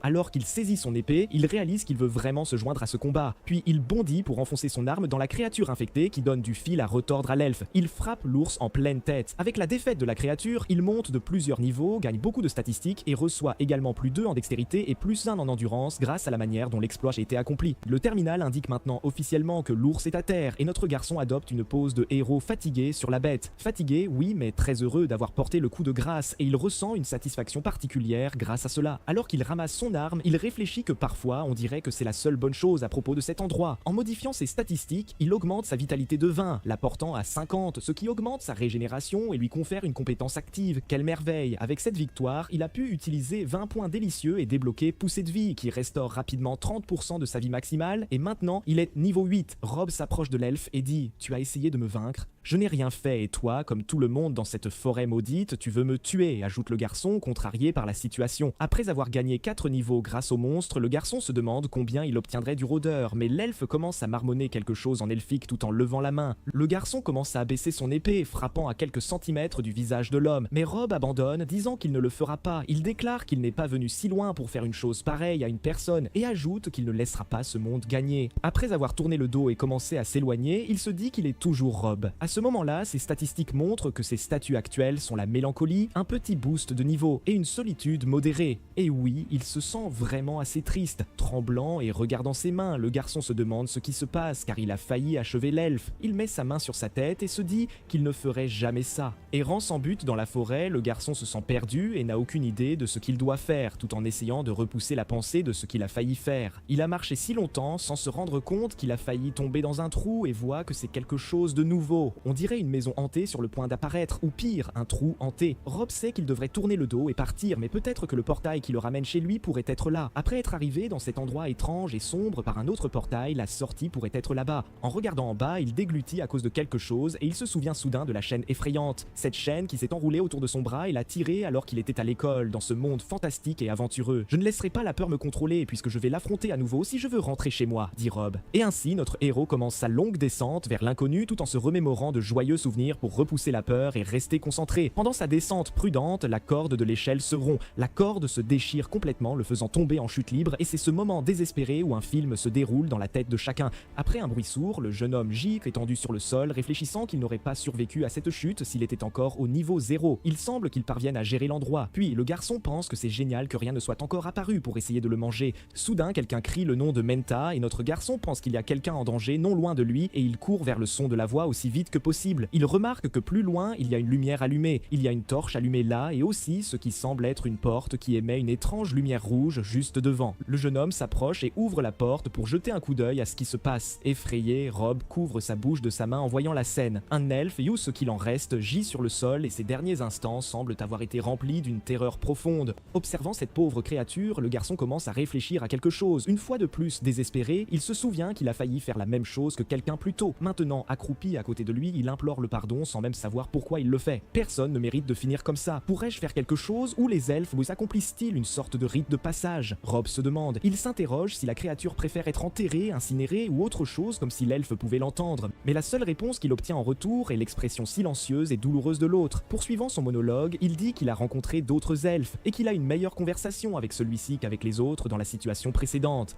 Alors qu'il saisit son épée, il réalise qu'il veut vraiment se joindre à ce combat. Puis il bondit pour enfoncer son arme dans la créature infectée qui donne du fil à retordre à l'elfe. Il frappe l'ours en pleine tête. Avec la défaite de la créature, il monte de plusieurs niveaux, gagne beaucoup de statistiques et reçoit également plus 2 en dextérité et plus 1 en endurance grâce à la manière dont l'exploit a été accompli. Le terminal indique maintenant officiellement que l'ours est à terre et notre garçon adopte une pose de héros fatigué sur la bête. Fatigué, oui, mais très heureux d'avoir porté le coup de grâce et il ressent une satisfaction particulière grâce à cela. Alors qu'il ramasse son arme, il réfléchit que parfois on dirait que c'est la seule bonne chose à propos de cet endroit. En modifiant ses statistiques, il augmente sa vitalité de 20, la portant à 50, ce qui augmente sa régénération et lui confère une compétence active. Quelle merveille! Avec cette victoire, il a pu utiliser 20 points délicieux et débloquer Poussée de vie, qui restaure rapidement 30% de sa vie maximale, et maintenant il est niveau 8. Rob s'approche de l'elfe et dit: « Tu as essayé de me vaincre ? Je n'ai rien fait et toi, comme tout le monde dans cette forêt maudite, tu veux me tuer, » ajoute le garçon, contrarié par la situation. Après avoir gagné 4 niveaux grâce au monstre, le garçon se demande combien il obtiendrait du rôdeur, mais l'elfe commence à marmonner quelque chose en elfique tout en levant la main. Le garçon commence à abaisser son épée, frappant à quelques centimètres du visage de l'homme, mais Rob abandonne, disant qu'il ne le fera pas. Il déclare qu'il n'est pas venu si loin pour faire une chose pareille à une personne, et ajoute qu'il ne laissera pas ce monde gagner. Après avoir tourné le dos et commencé à s'éloigner, il se dit qu'il est toujours Rob. À ce moment-là, ses statistiques montrent que ses statuts actuels sont la mélancolie, un petit boost de niveau et une solitude modérée. Et oui, il se sent vraiment assez triste. Tremblant et regardant ses mains, le garçon se demande ce qui se passe car il a failli achever l'elfe. Il met sa main sur sa tête et se dit qu'il ne ferait jamais ça. Errant sans but dans la forêt, le garçon se sent perdu et n'a aucune idée de ce qu'il doit faire, tout en essayant de repousser la pensée de ce qu'il a failli faire. Il a marché si longtemps sans se rendre compte qu'il a failli tomber dans un trou et voit que c'est quelque chose de nouveau. On dirait une maison hantée sur le point d'apparaître, ou pire, un trou hanté. Rob sait qu'il devrait tourner le dos et partir, mais peut-être que le portail qui le ramène chez lui pourrait être là. Après être arrivé dans cet endroit étrange et sombre par un autre portail, la sortie pourrait être là-bas. En regardant en bas, il déglutit à cause de quelque chose et il se souvient soudain de la chaîne effrayante. Cette chaîne qui s'est enroulée autour de son bras et l'a tiré alors qu'il était à l'école, dans ce monde fantastique et aventureux. « Je ne laisserai pas la peur me contrôler puisque je vais l'affronter à nouveau si je veux rentrer chez moi », dit Rob. Et ainsi, notre héros commence sa longue descente vers l'inconnu tout en se remémorant de joyeux souvenirs pour repousser la peur et rester concentré. Pendant sa descente prudente, la corde de l'échelle se rompt. La corde se déchire complètement, le faisant tomber en chute libre, et c'est ce moment désespéré où un film se déroule dans la tête de chacun. Après un bruit sourd, le jeune homme gît étendu sur le sol, réfléchissant qu'il n'aurait pas survécu à cette chute s'il était encore au niveau 0. Il semble qu'il parvienne à gérer l'endroit. Puis, le garçon pense que c'est génial que rien ne soit encore apparu pour essayer de le manger. Soudain, quelqu'un crie le nom de Menta, et notre garçon pense qu'il y a quelqu'un en danger non loin de lui, et il court vers le son de la voix aussi vite que possible. Il remarque que plus loin, il y a une lumière allumée. Il y a une torche allumée là et aussi ce qui semble être une porte qui émet une étrange lumière rouge juste devant. Le jeune homme s'approche et ouvre la porte pour jeter un coup d'œil à ce qui se passe. Effrayé, Rob couvre sa bouche de sa main en voyant la scène. Un elfe, ou ce qu'il en reste, gît sur le sol et ses derniers instants semblent avoir été remplis d'une terreur profonde. Observant cette pauvre créature, le garçon commence à réfléchir à quelque chose. Une fois de plus désespéré, il se souvient qu'il a failli faire la même chose que quelqu'un plus tôt. Maintenant, accroupi à côté de lui, il implore le pardon sans même savoir pourquoi il le fait. Personne ne mérite de finir comme ça. Pourrais-je faire quelque chose ou les elfes vous accomplissent-ils une sorte de rite de passage? Rob se demande. Il s'interroge si la créature préfère être enterrée, incinérée ou autre chose comme si l'elfe pouvait l'entendre. Mais la seule réponse qu'il obtient en retour est l'expression silencieuse et douloureuse de l'autre. Poursuivant son monologue, il dit qu'il a rencontré d'autres elfes et qu'il a une meilleure conversation avec celui-ci qu'avec les autres dans la situation précédente.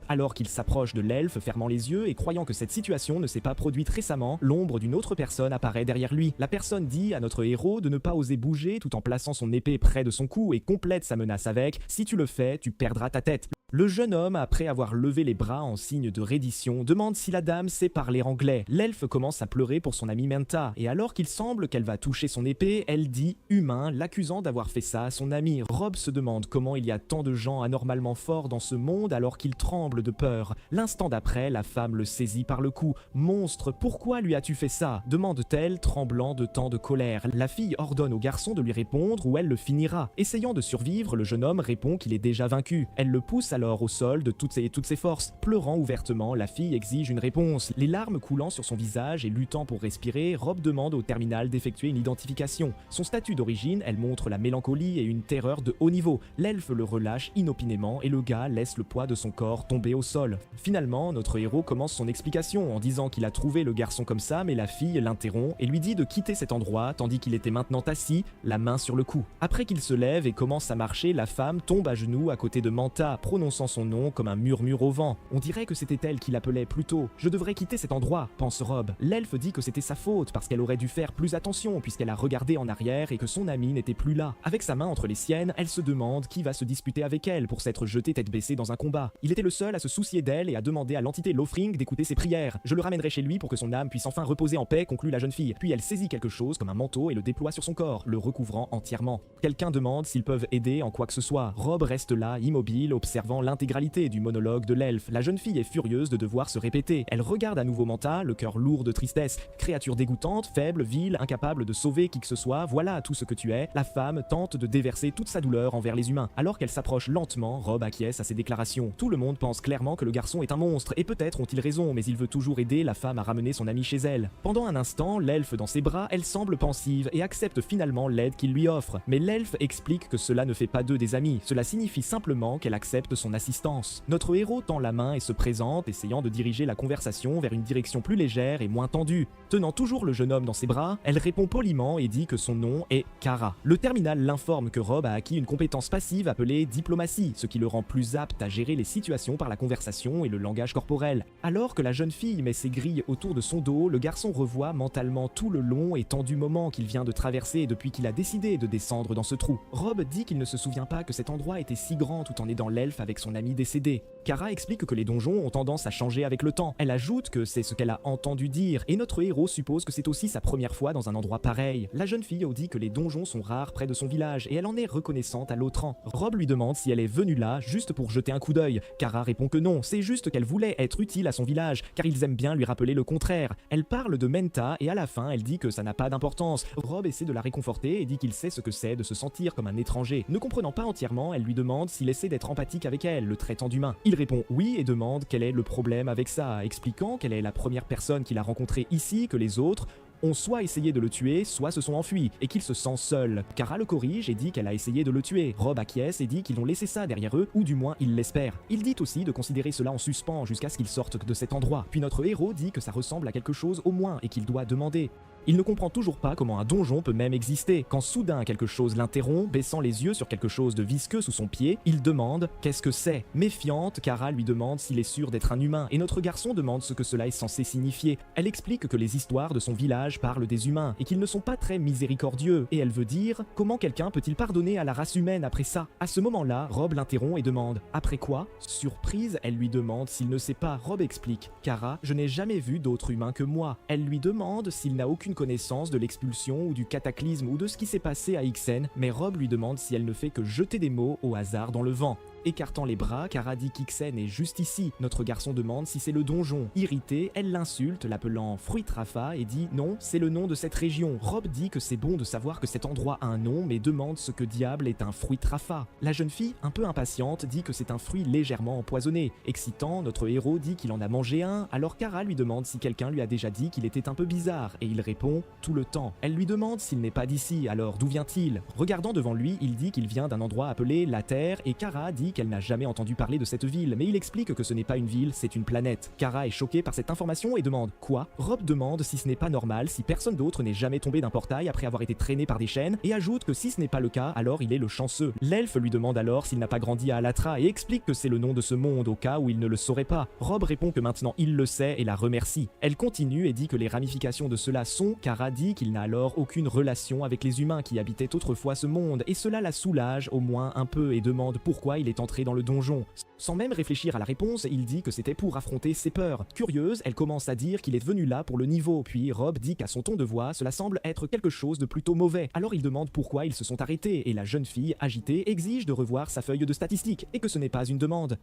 Alors qu'il s'approche de l'elfe, fermant les yeux et croyant que cette situation ne s'est pas produite récemment, l'ombre d'une autre personne apparaît derrière lui. La personne dit à notre héros de ne pas oser bouger tout en plaçant son épée près de son cou et complète sa menace avec « Si tu le fais, tu perdras ta tête ». Le jeune homme, après avoir levé les bras en signe de reddition, demande si la dame sait parler anglais. L'elfe commence à pleurer pour son amie Menta, et alors qu'il semble qu'elle va toucher son épée, elle dit « humain », l'accusant d'avoir fait ça à son ami. Rob se demande comment il y a tant de gens anormalement forts dans ce monde alors qu'il tremble de peur. L'instant d'après, la femme le saisit par le cou. « Monstre, pourquoi lui as-tu fait ça ?» demande-t-elle, tremblant de tant de colère. La fille ordonne au garçon de lui répondre ou elle le finira. Essayant de survivre, le jeune homme répond qu'il est déjà vaincu. Elle le pousse alors au sol de toutes ses forces. Pleurant ouvertement, la fille exige une réponse. Les larmes coulant sur son visage et luttant pour respirer, Rob demande au terminal d'effectuer une identification. Son statut d'origine, elle montre la mélancolie et une terreur de haut niveau. L'elfe le relâche inopinément et le gars laisse le poids de son corps tomber au sol. Finalement, notre héros commence son explication en disant qu'il a trouvé le garçon comme ça, mais la fille l'interrompt et lui dit de quitter cet endroit tandis qu'il était maintenant assis, la main sur le cou. Après qu'il se lève et commence à marcher, la femme tombe à genoux à côté de Manta, prononçant son nom comme un murmure au vent. On dirait que c'était elle qui l'appelait plus tôt. Je devrais quitter cet endroit, pense Rob. L'elfe dit que c'était sa faute parce qu'elle aurait dû faire plus attention puisqu'elle a regardé en arrière et que son ami n'était plus là. Avec sa main entre les siennes, elle se demande qui va se disputer avec elle pour s'être jeté tête baissée dans un combat. Il était le seul à se soucier d'elle et à demander à l'entité Lothring d'écouter ses prières. Je le ramènerai chez lui pour que son âme puisse enfin reposer en paix, conclut la jeune fille. Puis elle saisit quelque chose comme un manteau et le déploie sur son corps, le recouvrant entièrement. Quelqu'un demande s'ils peuvent aider en quoi que ce soit. Rob reste là, immobile, observant l'intégralité du monologue de l'elfe. La jeune fille est furieuse de devoir se répéter. Elle regarde à nouveau Manta, le cœur lourd de tristesse. Créature dégoûtante, faible, vile, incapable de sauver qui que ce soit, voilà tout ce que tu es. La femme tente de déverser toute sa douleur envers les humains. Alors qu'elle s'approche lentement, Rob acquiesce à ses déclarations. Tout le monde pense clairement que le garçon est un monstre, et peut-être ont-ils raison, mais il veut toujours aider la femme à ramener son ami chez elle. Pendant un instant, l'elfe dans ses bras, elle semble pensive et accepte finalement l'aide qu'il lui offre. Mais l'elfe explique que cela ne fait pas d'eux des amis, cela signifie simplement qu'elle accepte son assistance. Notre héros tend la main et se présente, essayant de diriger la conversation vers une direction plus légère et moins tendue. Tenant toujours le jeune homme dans ses bras, elle répond poliment et dit que son nom est Kara. Le terminal l'informe que Rob a acquis une compétence passive appelée diplomatie, ce qui le rend plus apte à gérer les situations par la conversation et le langage corporel. Alors que la jeune fille met ses grilles autour de son dos, le garçon revoit mentalement tout le long et tendu moment qu'il vient de traverser depuis qu'il a décidé de descendre dans ce trou. Rob dit qu'il ne se souvient pas que cet endroit était si grand tout en aidant l'elfe avec son ami décédé. Kara explique que les donjons ont tendance à changer avec le temps. Elle ajoute que c'est ce qu'elle a entendu dire, et notre héros suppose que c'est aussi sa première fois dans un endroit pareil. La jeune fille dit que les donjons sont rares près de son village, et elle en est reconnaissante à l'Autran. Rob lui demande si elle est venue là juste pour jeter un coup d'œil. Kara répond que non, c'est juste qu'elle voulait être utile à son village, car ils aiment bien lui rappeler le contraire. Elle parle de Menta, et à la fin, elle dit que ça n'a pas d'importance. Rob essaie de la réconforter et dit qu'il sait ce que c'est de se sentir comme un étranger. Ne comprenant pas entièrement, elle lui demande s'il essaie d'être empathique avec elle, le traitant d'humain. Il répond oui et demande quel est le problème avec ça, expliquant qu'elle est la première personne qu'il a rencontrée ici, que les autres ont soit essayé de le tuer, soit se sont enfuis, et qu'il se sent seul. Kara le corrige et dit qu'elle a essayé de le tuer. Rob acquiesce et dit qu'ils ont laissé ça derrière eux, ou du moins il l'espère. Il dit aussi de considérer cela en suspens jusqu'à ce qu'ils sortent de cet endroit. Puis notre héros dit que ça ressemble à quelque chose au moins et qu'il doit demander. Il ne comprend toujours pas comment un donjon peut même exister. Quand soudain quelque chose l'interrompt, baissant les yeux sur quelque chose de visqueux sous son pied, il demande « Qu'est-ce que c'est ?» Méfiante, Kara lui demande s'il est sûr d'être un humain, et notre garçon demande ce que cela est censé signifier. Elle explique que les histoires de son village parlent des humains, et qu'ils ne sont pas très miséricordieux, et elle veut dire « Comment quelqu'un peut-il pardonner à la race humaine après ça ?» À ce moment-là, Rob l'interrompt et demande « Après quoi ?» Surprise, elle lui demande s'il ne sait pas. Rob explique « Kara, je n'ai jamais vu d'autre humain que moi. » Elle lui demande s'il n'a aucune connaissance de l'expulsion ou du cataclysme ou de ce qui s'est passé à Ixen, mais Rob lui demande si elle ne fait que jeter des mots au hasard dans le vent. Écartant les bras, Kara dit qu'Ixen est juste ici. Notre garçon demande si c'est le donjon. Irritée, elle l'insulte, l'appelant Fruitrafa et dit non, c'est le nom de cette région. Rob dit que c'est bon de savoir que cet endroit a un nom, mais demande ce que diable est un Fruitrafa. La jeune fille, un peu impatiente, dit que c'est un fruit légèrement empoisonné. Excitant, notre héros dit qu'il en a mangé un, alors Kara lui demande si quelqu'un lui a déjà dit qu'il était un peu bizarre, et il répond tout le temps. Elle lui demande s'il n'est pas d'ici, alors d'où vient-il? Regardant devant lui, il dit qu'il vient d'un endroit appelé la Terre, et Kara dit qu'elle n'a jamais entendu parler de cette ville, mais il explique que ce n'est pas une ville, c'est une planète. Kara est choquée par cette information et demande « Quoi ?» Rob demande si ce n'est pas normal, si personne d'autre n'est jamais tombé d'un portail après avoir été traîné par des chaînes, et ajoute que si ce n'est pas le cas, alors il est le chanceux. L'elfe lui demande alors s'il n'a pas grandi à Alatra et explique que c'est le nom de ce monde au cas où il ne le saurait pas. Rob répond que maintenant il le sait et la remercie. Elle continue et dit que les ramifications de cela sont, Kara dit qu'il n'a alors aucune relation avec les humains qui habitaient autrefois ce monde, et cela la soulage au moins un peu et demande pourquoi il est entré dans le donjon. Sans même réfléchir à la réponse, il dit que c'était pour affronter ses peurs. Curieuse, elle commence à dire qu'il est venu là pour le niveau, puis Rob dit qu'à son ton de voix, cela semble être quelque chose de plutôt mauvais. Alors il demande pourquoi ils se sont arrêtés, et la jeune fille, agitée, exige de revoir sa feuille de statistiques, et que ce n'est pas une demande.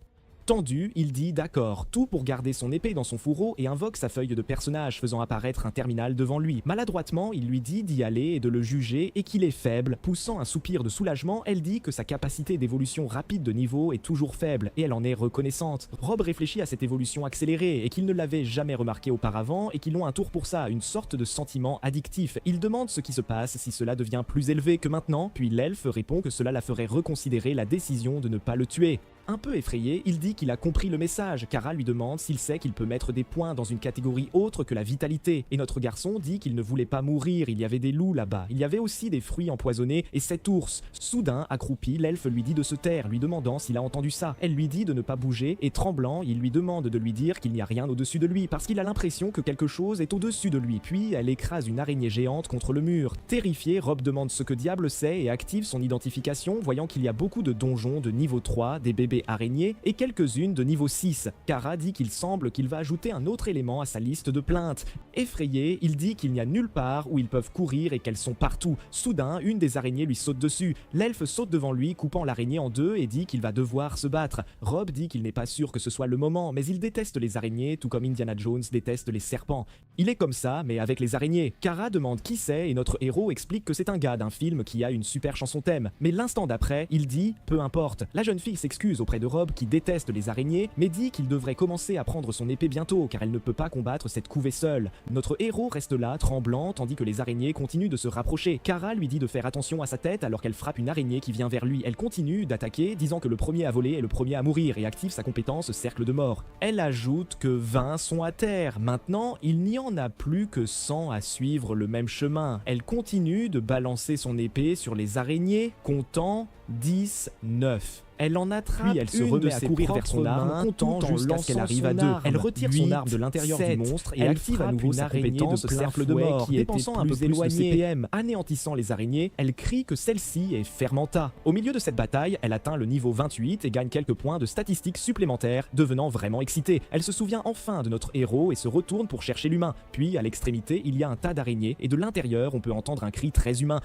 Tendu, il dit d'accord, tout pour garder son épée dans son fourreau et invoque sa feuille de personnage, faisant apparaître un terminal devant lui. Maladroitement, il lui dit d'y aller et de le juger et qu'il est faible. Poussant un soupir de soulagement, elle dit que sa capacité d'évolution rapide de niveau est toujours faible et elle en est reconnaissante. Rob réfléchit à cette évolution accélérée et qu'il ne l'avait jamais remarqué auparavant et qu'ils ont un tour pour ça, une sorte de sentiment addictif. Il demande ce qui se passe si cela devient plus élevé que maintenant, puis l'elfe répond que cela la ferait reconsidérer la décision de ne pas le tuer. Un peu effrayé, il dit qu'il a compris le message. Kara lui demande s'il sait qu'il peut mettre des points dans une catégorie autre que la vitalité. Et notre garçon dit qu'il ne voulait pas mourir, il y avait des loups là-bas. Il y avait aussi des fruits empoisonnés et 7 ours. Soudain, accroupi, l'elfe lui dit de se taire, lui demandant s'il a entendu ça. Elle lui dit de ne pas bouger et tremblant, il lui demande de lui dire qu'il n'y a rien au-dessus de lui parce qu'il a l'impression que quelque chose est au-dessus de lui. Puis elle écrase une araignée géante contre le mur. Terrifié, Rob demande ce que diable c'est et active son identification, voyant qu'il y a beaucoup de donjons de niveau 3, des bébés araignées et quelques-unes de niveau 6. Kara dit qu'il semble qu'il va ajouter un autre élément à sa liste de plaintes. Effrayé, il dit qu'il n'y a nulle part où ils peuvent courir et qu'elles sont partout. Soudain, une des araignées lui saute dessus. L'elfe saute devant lui, coupant l'araignée en deux et dit qu'il va devoir se battre. Rob dit qu'il n'est pas sûr que ce soit le moment, mais il déteste les araignées, tout comme Indiana Jones déteste les serpents. Il est comme ça, mais avec les araignées. Kara demande qui c'est et notre héros explique que c'est un gars d'un film qui a une super chanson thème. Mais l'instant d'après, il dit « peu importe ». La jeune fille s'excuse auprès de Rob qui déteste les araignées, mais dit qu'il devrait commencer à prendre son épée bientôt car elle ne peut pas combattre cette couvée seule. Notre héros reste là, tremblant, tandis que les araignées continuent de se rapprocher. Kara lui dit de faire attention à sa tête alors qu'elle frappe une araignée qui vient vers lui. Elle continue d'attaquer, disant que le premier à voler est le premier à mourir et active sa compétence cercle de mort. Elle ajoute que 20 sont à terre. Maintenant, il n'y en a plus que 100 à suivre le même chemin. Elle continue de balancer son épée sur les araignées, comptant 10, 9. Elle en attrape puis elle se remet à courir vers son arme, comptant jusqu'à ce qu'elle arrive à 2. Elle retire son arme de l'intérieur du monstre et active à nouveau sa compétence cercle de mort, qui dépensant un peu plus de CPM. Anéantissant les araignées, elle crie que celle-ci est Fermenta. Au milieu de cette bataille, elle atteint le niveau 28 et gagne quelques points de statistiques supplémentaires, devenant vraiment excitée. Elle se souvient enfin de notre héros et se retourne pour chercher l'humain. Puis, à l'extrémité, il y a un tas d'araignées et de l'intérieur, on peut entendre un cri très humain.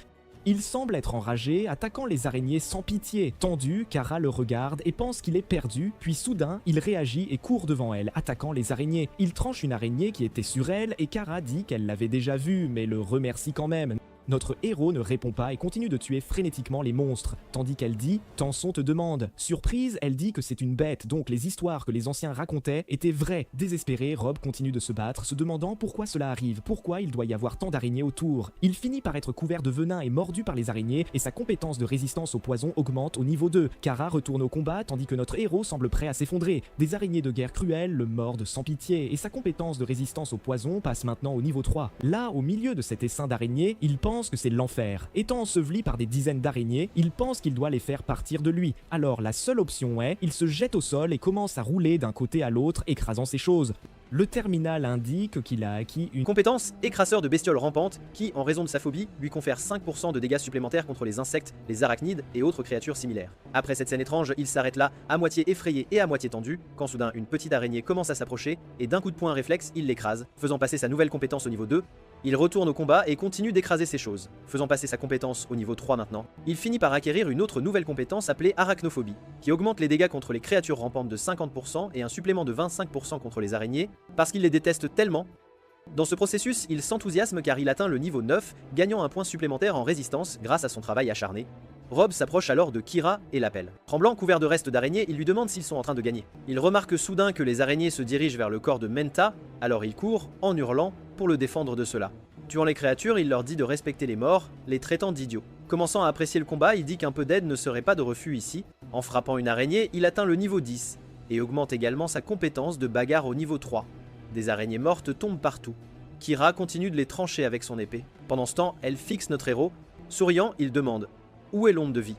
Il semble être enragé, attaquant les araignées sans pitié. Tendu, Kara le regarde et pense qu'il est perdu, puis soudain, il réagit et court devant elle, attaquant les araignées. Il tranche une araignée qui était sur elle et Kara dit qu'elle l'avait déjà vue, mais le remercie quand même. Notre héros ne répond pas et continue de tuer frénétiquement les monstres, tandis qu'elle dit « Tanson te demande ». Surprise, elle dit que c'est une bête, donc les histoires que les anciens racontaient étaient vraies. Désespéré, Rob continue de se battre, se demandant pourquoi cela arrive, pourquoi il doit y avoir tant d'araignées autour. Il finit par être couvert de venin et mordu par les araignées, et sa compétence de résistance au poison augmente au niveau 2. Kara retourne au combat, tandis que notre héros semble prêt à s'effondrer. Des araignées de guerre cruelles le mordent sans pitié, et sa compétence de résistance au poison passe maintenant au niveau 3. Là, au milieu de cet essaim d'araignées, il pense que c'est l'enfer. Étant enseveli par des dizaines d'araignées, il pense qu'il doit les faire partir de lui. Alors la seule option est, il se jette au sol et commence à rouler d'un côté à l'autre, écrasant ses choses. Le terminal indique qu'il a acquis une compétence écraseur de bestioles rampantes qui, en raison de sa phobie, lui confère 5% de dégâts supplémentaires contre les insectes, les arachnides et autres créatures similaires. Après cette scène étrange, il s'arrête là, à moitié effrayé et à moitié tendu, quand soudain une petite araignée commence à s'approcher et d'un coup de poing réflexe, il l'écrase, faisant passer sa nouvelle compétence au niveau 2. Il retourne au combat et continue d'écraser ses choses, faisant passer sa compétence au niveau 3 maintenant. Il finit par acquérir une autre nouvelle compétence appelée Arachnophobie, qui augmente les dégâts contre les créatures rampantes de 50% et un supplément de 25% contre les araignées, parce qu'il les déteste tellement. Dans ce processus, il s'enthousiasme car il atteint le niveau 9, gagnant un point supplémentaire en résistance grâce à son travail acharné. Rob s'approche alors de Kira et l'appelle. Tremblant, couvert de restes d'araignées, il lui demande s'ils sont en train de gagner. Il remarque soudain que les araignées se dirigent vers le corps de Menta, alors il court, en hurlant, pour le défendre de cela. Tuant les créatures, il leur dit de respecter les morts, les traitant d'idiots. Commençant à apprécier le combat, il dit qu'un peu d'aide ne serait pas de refus ici. En frappant une araignée, il atteint le niveau 10, et augmente également sa compétence de bagarre au niveau 3. Des araignées mortes tombent partout. Kira continue de les trancher avec son épée. Pendant ce temps, elle fixe notre héros. Souriant, il demande « Où est l'onde de vie ?»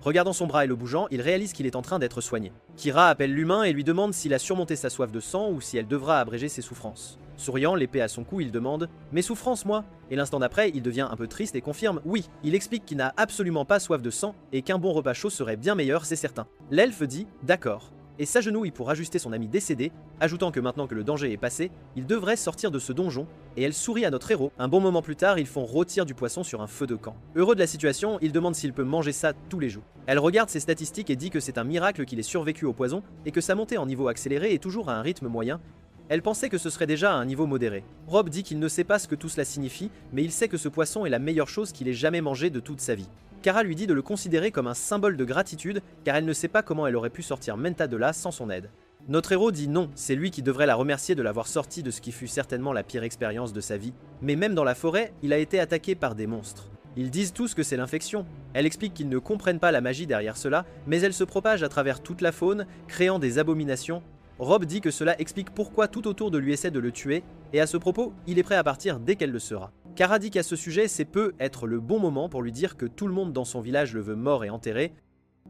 Regardant son bras et le bougeant, il réalise qu'il est en train d'être soigné. Kira appelle l'humain et lui demande s'il a surmonté sa soif de sang ou si elle devra abréger ses souffrances. Souriant, l'épée à son cou, il demande « Mes souffrances, moi ?» Et l'instant d'après, il devient un peu triste et confirme « Oui ». Il explique qu'il n'a absolument pas soif de sang et qu'un bon repas chaud serait bien meilleur, c'est certain. L'elfe dit « D'accord » et s'agenouille pour ajuster son ami décédé, ajoutant que maintenant que le danger est passé, il devrait sortir de ce donjon, et elle sourit à notre héros. Un bon moment plus tard, ils font rôtir du poisson sur un feu de camp. Heureux de la situation, il demande s'il peut manger ça tous les jours. Elle regarde ses statistiques et dit que c'est un miracle qu'il ait survécu au poison, et que sa montée en niveau accéléré est toujours à un rythme moyen. Elle pensait que ce serait déjà à un niveau modéré. Rob dit qu'il ne sait pas ce que tout cela signifie, mais il sait que ce poisson est la meilleure chose qu'il ait jamais mangée de toute sa vie. Kara lui dit de le considérer comme un symbole de gratitude, car elle ne sait pas comment elle aurait pu sortir Menta de là sans son aide. Notre héros dit non, c'est lui qui devrait la remercier de l'avoir sorti de ce qui fut certainement la pire expérience de sa vie. Mais même dans la forêt, il a été attaqué par des monstres. Ils disent tous que c'est l'infection. Elle explique qu'ils ne comprennent pas la magie derrière cela, mais elle se propage à travers toute la faune, créant des abominations. Rob dit que cela explique pourquoi tout autour de lui essaie de le tuer, et à ce propos, il est prêt à partir dès qu'elle le sera. Kara dit qu'à ce sujet, c'est peut être le bon moment pour lui dire que tout le monde dans son village le veut mort et enterré.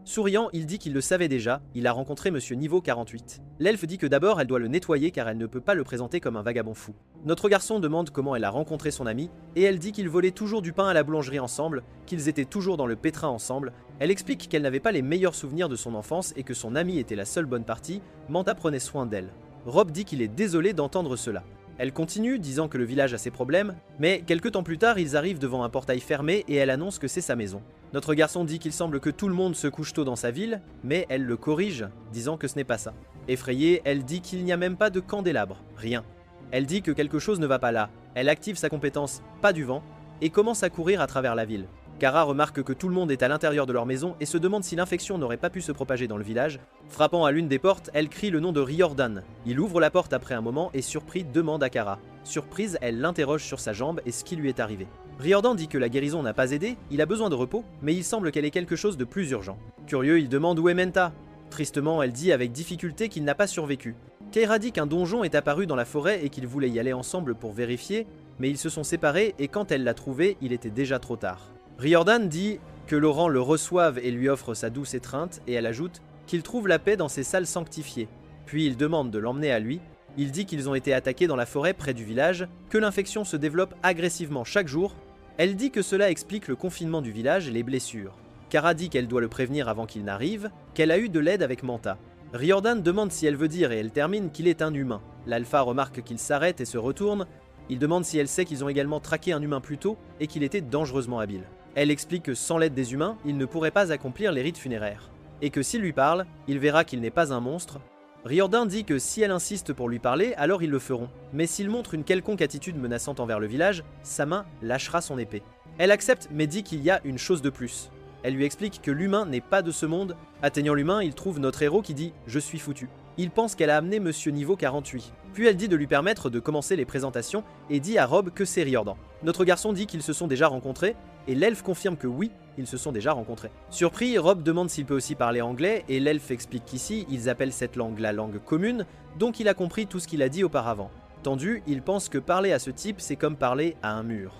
Souriant, il dit qu'il le savait déjà, il a rencontré Monsieur Niveau 48. L'elfe dit que d'abord elle doit le nettoyer car elle ne peut pas le présenter comme un vagabond fou. Notre garçon demande comment elle a rencontré son ami, et elle dit qu'ils volaient toujours du pain à la boulangerie ensemble, qu'ils étaient toujours dans le pétrin ensemble. Elle explique qu'elle n'avait pas les meilleurs souvenirs de son enfance et que son ami était la seule bonne partie, Manta prenait soin d'elle. Rob dit qu'il est désolé d'entendre cela. Elle continue, disant que le village a ses problèmes, mais quelques temps plus tard, ils arrivent devant un portail fermé et elle annonce que c'est sa maison. Notre garçon dit qu'il semble que tout le monde se couche tôt dans sa ville, mais elle le corrige, disant que ce n'est pas ça. Effrayée, elle dit qu'il n'y a même pas de candélabre, rien. Elle dit que quelque chose ne va pas là. Elle active sa compétence « Pas du vent » et commence à courir à travers la ville. Kara remarque que tout le monde est à l'intérieur de leur maison et se demande si l'infection n'aurait pas pu se propager dans le village. Frappant à l'une des portes, elle crie le nom de Riordan. Il ouvre la porte après un moment et surpris demande à Kara. Surprise, elle l'interroge sur sa jambe et ce qui lui est arrivé. Riordan dit que la guérison n'a pas aidé, il a besoin de repos, mais il semble qu'elle ait quelque chose de plus urgent. Curieux, il demande où est Menta. Tristement, elle dit avec difficulté qu'il n'a pas survécu. Keira dit qu'un donjon est apparu dans la forêt et qu'ils voulaient y aller ensemble pour vérifier, mais ils se sont séparés et quand elle l'a trouvé, il était déjà trop tard. Riordan dit que Laurent le reçoive et lui offre sa douce étreinte, et elle ajoute qu'il trouve la paix dans ses salles sanctifiées. Puis il demande de l'emmener à lui. Il dit qu'ils ont été attaqués dans la forêt près du village, que l'infection se développe agressivement chaque jour. Elle dit que cela explique le confinement du village et les blessures. Kara dit qu'elle doit le prévenir avant qu'il n'arrive, qu'elle a eu de l'aide avec Manta. Riordan demande si elle veut dire et elle termine qu'il est un humain. L'alpha remarque qu'il s'arrête et se retourne. Il demande si elle sait qu'ils ont également traqué un humain plus tôt et qu'il était dangereusement habile. Elle explique que sans l'aide des humains, il ne pourrait pas accomplir les rites funéraires. Et que s'il lui parle, il verra qu'il n'est pas un monstre. Riordan dit que si elle insiste pour lui parler, alors ils le feront. Mais s'il montre une quelconque attitude menaçante envers le village, sa main lâchera son épée. Elle accepte mais dit qu'il y a une chose de plus. Elle lui explique que l'humain n'est pas de ce monde. Atteignant l'humain, il trouve notre héros qui dit « Je suis foutu ». Il pense qu'elle a amené Monsieur Niveau 48. Puis elle dit de lui permettre de commencer les présentations et dit à Rob que c'est Riordan. Notre garçon dit qu'ils se sont déjà rencontrés et l'elfe confirme que oui, ils se sont déjà rencontrés. Surpris, Rob demande s'il peut aussi parler anglais et l'elfe explique qu'ici, ils appellent cette langue la langue commune, donc il a compris tout ce qu'il a dit auparavant. Tendu, il pense que parler à ce type, c'est comme parler à un mur.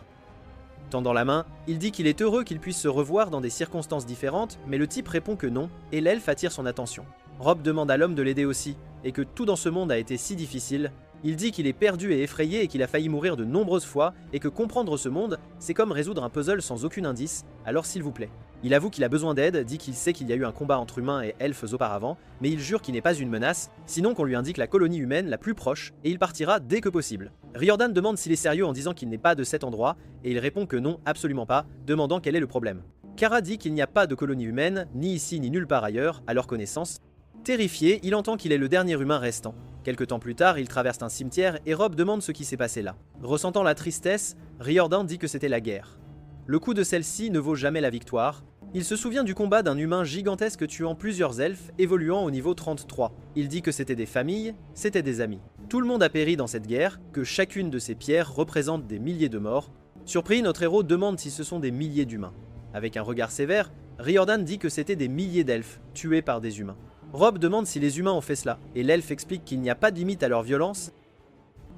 Tendant la main, il dit qu'il est heureux qu'ils puissent se revoir dans des circonstances différentes, mais le type répond que non, et l'elfe attire son attention. Rob demande à l'homme de l'aider aussi, et que tout dans ce monde a été si difficile. Il dit qu'il est perdu et effrayé et qu'il a failli mourir de nombreuses fois, et que comprendre ce monde, c'est comme résoudre un puzzle sans aucun indice, alors s'il vous plaît. Il avoue qu'il a besoin d'aide, dit qu'il sait qu'il y a eu un combat entre humains et elfes auparavant, mais il jure qu'il n'est pas une menace, sinon qu'on lui indique la colonie humaine la plus proche, et il partira dès que possible. Riordan demande s'il est sérieux en disant qu'il n'est pas de cet endroit, et il répond que non, absolument pas, demandant quel est le problème. Kara dit qu'il n'y a pas de colonie humaine, ni ici ni nulle part ailleurs, à leur connaissance. Terrifié, il entend qu'il est le dernier humain restant. Quelque temps plus tard, il traverse un cimetière et Rob demande ce qui s'est passé là. Ressentant la tristesse, Riordan dit que c'était la guerre. Le coup de celle-ci ne vaut jamais la victoire. Il se souvient du combat d'un humain gigantesque tuant plusieurs elfes, évoluant au niveau 33. Il dit que c'était des familles, c'était des amis. Tout le monde a péri dans cette guerre, que chacune de ces pierres représente des milliers de morts. Surpris, notre héros demande si ce sont des milliers d'humains. Avec un regard sévère, Riordan dit que c'était des milliers d'elfes, tués par des humains. Rob demande si les humains ont fait cela, et l'elfe explique qu'il n'y a pas de limite à leur violence.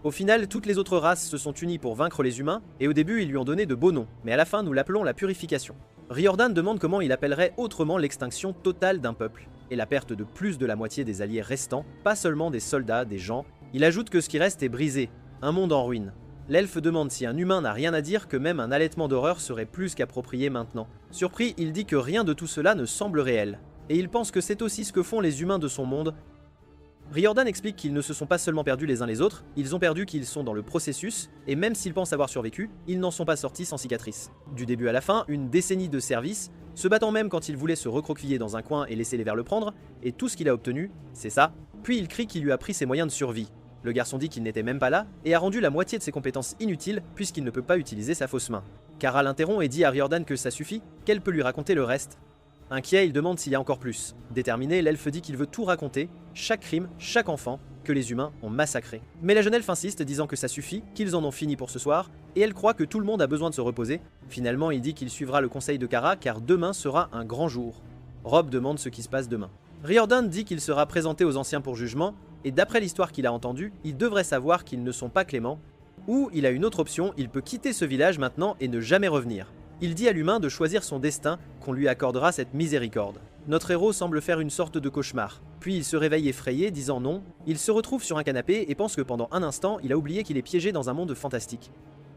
Au final, toutes les autres races se sont unies pour vaincre les humains, et au début ils lui ont donné de beaux noms, mais à la fin nous l'appelons la purification. Riordan demande comment il appellerait autrement l'extinction totale d'un peuple, et la perte de plus de la moitié des alliés restants, pas seulement des soldats, des gens. Il ajoute que ce qui reste est brisé, un monde en ruine. L'elfe demande si un humain n'a rien à dire que même un allaitement d'horreur serait plus qu'approprié maintenant. Surpris, il dit que rien de tout cela ne semble réel. Et il pense que c'est aussi ce que font les humains de son monde. Riordan explique qu'ils ne se sont pas seulement perdus les uns les autres, ils ont perdu qu'ils sont dans le processus, et même s'ils pensent avoir survécu, ils n'en sont pas sortis sans cicatrices. Du début à la fin, une décennie de service, se battant même quand il voulait se recroqueviller dans un coin et laisser les vers le prendre, et tout ce qu'il a obtenu, c'est ça. Puis il crie qu'il lui a pris ses moyens de survie. Le garçon dit qu'il n'était même pas là, et a rendu la moitié de ses compétences inutiles, puisqu'il ne peut pas utiliser sa fausse main. Kara l'interrompt et dit à Riordan que ça suffit, qu'elle peut lui raconter le reste. Inquiet, il demande s'il y a encore plus. Déterminé, l'elfe dit qu'il veut tout raconter, chaque crime, chaque enfant, que les humains ont massacré. Mais la jeune elfe insiste, disant que ça suffit, qu'ils en ont fini pour ce soir, et elle croit que tout le monde a besoin de se reposer. Finalement, il dit qu'il suivra le conseil de Kara, car demain sera un grand jour. Rob demande ce qui se passe demain. Riordan dit qu'il sera présenté aux anciens pour jugement, et d'après l'histoire qu'il a entendue, il devrait savoir qu'ils ne sont pas cléments, ou il a une autre option, il peut quitter ce village maintenant et ne jamais revenir. Il dit à l'humain de choisir son destin, qu'on lui accordera cette miséricorde. Notre héros semble faire une sorte de cauchemar. Puis il se réveille effrayé, disant non. Il se retrouve sur un canapé et pense que pendant un instant, il a oublié qu'il est piégé dans un monde fantastique.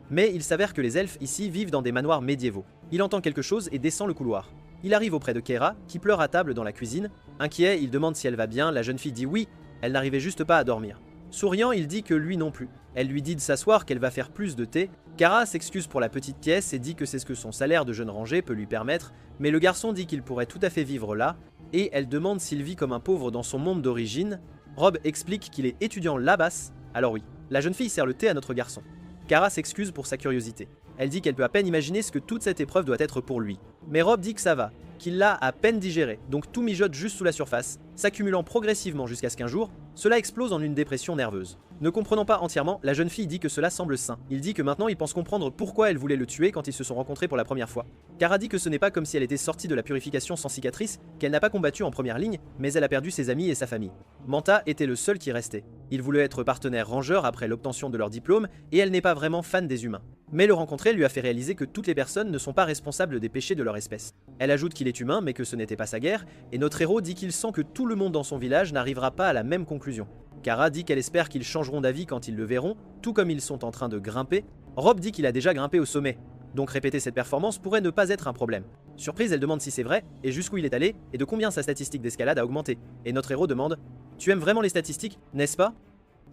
Mais il s'avère que les elfes ici vivent dans des manoirs médiévaux. Il entend quelque chose et descend le couloir. Il arrive auprès de Kera, qui pleure à table dans la cuisine. Inquiet, il demande si elle va bien, la jeune fille dit oui, elle n'arrivait juste pas à dormir. Souriant, il dit que lui non plus. Elle lui dit de s'asseoir, qu'elle va faire plus de thé. Kara s'excuse pour la petite pièce et dit que c'est ce que son salaire de jeune rangé peut lui permettre, mais le garçon dit qu'il pourrait tout à fait vivre là, et elle demande s'il vit comme un pauvre dans son monde d'origine. Rob explique qu'il est étudiant là-bas, alors oui. La jeune fille sert le thé à notre garçon. Kara s'excuse pour sa curiosité. Elle dit qu'elle peut à peine imaginer ce que toute cette épreuve doit être pour lui. Mais Rob dit que ça va, qu'il l'a à peine digéré, donc tout mijote juste sous la surface, s'accumulant progressivement jusqu'à ce qu'un jour, cela explose en une dépression nerveuse. Ne comprenant pas entièrement, la jeune fille dit que cela semble sain. Il dit que maintenant il pense comprendre pourquoi elle voulait le tuer quand ils se sont rencontrés pour la première fois. Kara dit que ce n'est pas comme si elle était sortie de la purification sans cicatrice, qu'elle n'a pas combattu en première ligne, mais elle a perdu ses amis et sa famille. Manta était le seul qui restait. Il voulait être partenaire rangeur après l'obtention de leur diplôme, et elle n'est pas vraiment fan des humains. Mais le rencontrer lui a fait réaliser que toutes les personnes ne sont pas responsables des péchés de leur espèce. Elle ajoute qu'il est humain mais que ce n'était pas sa guerre, et notre héros dit qu'il sent que tout le monde dans son village n'arrivera pas à la même conclusion. Kara dit qu'elle espère qu'ils changeront d'avis quand ils le verront, tout comme ils sont en train de grimper. Rob dit qu'il a déjà grimpé au sommet, donc répéter cette performance pourrait ne pas être un problème. Surprise, elle demande si c'est vrai, et jusqu'où il est allé, et de combien sa statistique d'escalade a augmenté. Et notre héros demande « Tu aimes vraiment les statistiques, n'est-ce pas ?»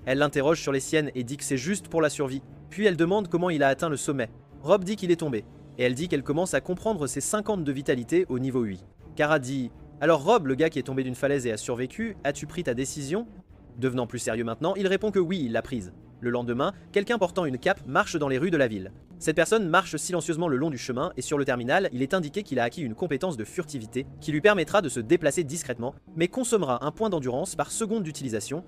Elle l'interroge sur les siennes et dit que c'est juste pour la survie. Puis elle demande comment il a atteint le sommet. Rob dit qu'il est tombé, et elle dit qu'elle commence à comprendre ses 50 de vitalité au niveau 8. Kara dit « Alors Rob, le gars qui est tombé d'une falaise et a survécu, as-tu pris ta décision ?» Devenant plus sérieux maintenant, il répond que oui, il l'a prise. Le lendemain, quelqu'un portant une cape marche dans les rues de la ville. Cette personne marche silencieusement le long du chemin et sur le terminal, il est indiqué qu'il a acquis une compétence de furtivité qui lui permettra de se déplacer discrètement, mais consommera un point d'endurance par seconde d'utilisation.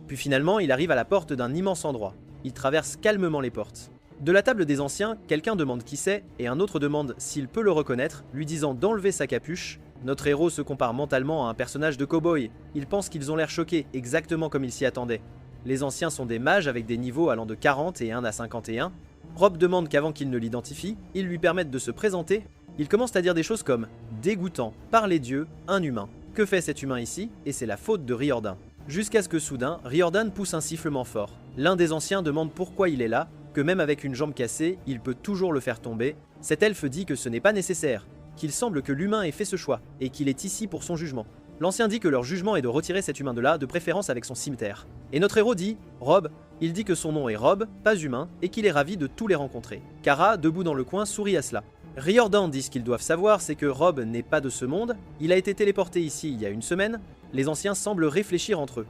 Puis finalement, il arrive à la porte d'un immense endroit. Il traverse calmement les portes. De la table des anciens, quelqu'un demande qui c'est et un autre demande s'il peut le reconnaître, lui disant d'enlever sa capuche. Notre héros se compare mentalement à un personnage de cow-boy. Il pense qu'ils ont l'air choqués, exactement comme il s'y attendait. Les anciens sont des mages avec des niveaux allant de 41 à 51. Rob demande qu'avant qu'il ne l'identifie, ils lui permettent de se présenter. Il commence à dire des choses comme « dégoûtant, par les dieux, un humain. Que fait cet humain ici ?» Et c'est la faute de Riordan. Jusqu'à ce que soudain, Riordan pousse un sifflement fort. L'un des anciens demande pourquoi il est là, que même avec une jambe cassée, il peut toujours le faire tomber. Cet elfe dit que ce n'est pas nécessaire, qu'il semble que l'humain ait fait ce choix, et qu'il est ici pour son jugement. L'ancien dit que leur jugement est de retirer cet humain de là, de préférence avec son cimetière. Et notre héros dit « Rob », il dit que son nom est Rob, pas humain, et qu'il est ravi de tous les rencontrer. Kara, debout dans le coin, sourit à cela. Riordan dit ce qu'ils doivent savoir, c'est que Rob n'est pas de ce monde, il a été téléporté ici il y a une semaine, les anciens semblent réfléchir entre eux.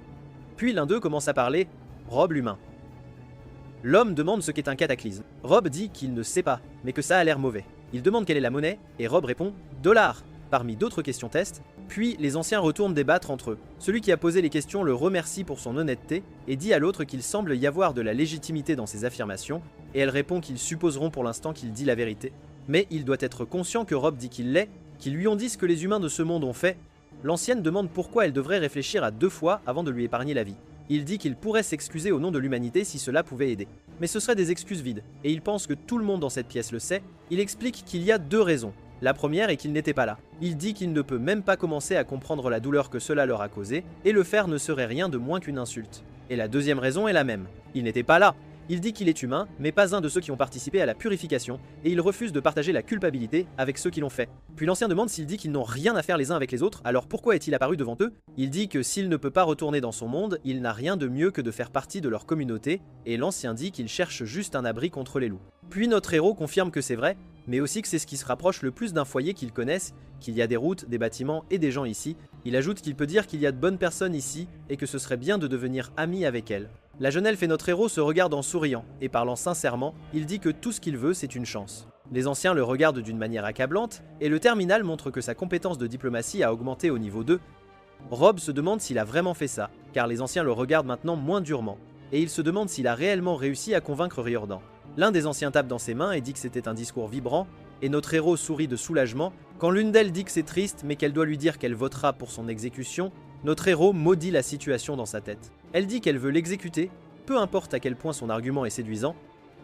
Puis l'un d'eux commence à parler « Rob l'humain ». L'homme demande ce qu'est un cataclysme. Rob dit qu'il ne sait pas, mais que ça a l'air mauvais. Il demande quelle est la monnaie, et Rob répond « Dollar », parmi d'autres questions test. Puis les anciens retournent débattre entre eux. Celui qui a posé les questions le remercie pour son honnêteté, et dit à l'autre qu'il semble y avoir de la légitimité dans ses affirmations, et elle répond qu'ils supposeront pour l'instant qu'il dit la vérité. Mais il doit être conscient que Rob dit qu'il l'est, qu'ils lui ont dit ce que les humains de ce monde ont fait. L'ancienne demande pourquoi elle devrait réfléchir à 2 fois avant de lui épargner la vie. Il dit qu'il pourrait s'excuser au nom de l'humanité si cela pouvait aider. Mais ce seraient des excuses vides, et il pense que tout le monde dans cette pièce le sait. Il explique qu'il y a 2 raisons. La première est qu'il n'était pas là. Il dit qu'il ne peut même pas commencer à comprendre la douleur que cela leur a causée, et le faire ne serait rien de moins qu'une insulte. Et la deuxième raison est la même. Il n'était pas là. Il dit qu'il est humain, mais pas un de ceux qui ont participé à la purification, et il refuse de partager la culpabilité avec ceux qui l'ont fait. Puis l'ancien demande s'il dit qu'ils n'ont rien à faire les uns avec les autres, alors pourquoi est-il apparu devant eux? Il dit que s'il ne peut pas retourner dans son monde, il n'a rien de mieux que de faire partie de leur communauté, et l'ancien dit qu'il cherche juste un abri contre les loups. Puis notre héros confirme que c'est vrai, mais aussi que c'est ce qui se rapproche le plus d'un foyer qu'ils connaissent, qu'il y a des routes, des bâtiments et des gens ici. Il ajoute qu'il peut dire qu'il y a de bonnes personnes ici, et que ce serait bien de devenir ami avec elles. La jeune elfe et notre héros se regardent en souriant, et parlant sincèrement, il dit que tout ce qu'il veut c'est une chance. Les anciens le regardent d'une manière accablante, et le terminal montre que sa compétence de diplomatie a augmenté au niveau 2. Rob se demande s'il a vraiment fait ça, car les anciens le regardent maintenant moins durement, et il se demande s'il a réellement réussi à convaincre Riordan. L'un des anciens tape dans ses mains et dit que c'était un discours vibrant, et notre héros sourit de soulagement. Quand l'une d'elles dit que c'est triste mais qu'elle doit lui dire qu'elle votera pour son exécution, notre héros maudit la situation dans sa tête. Elle dit qu'elle veut l'exécuter, peu importe à quel point son argument est séduisant.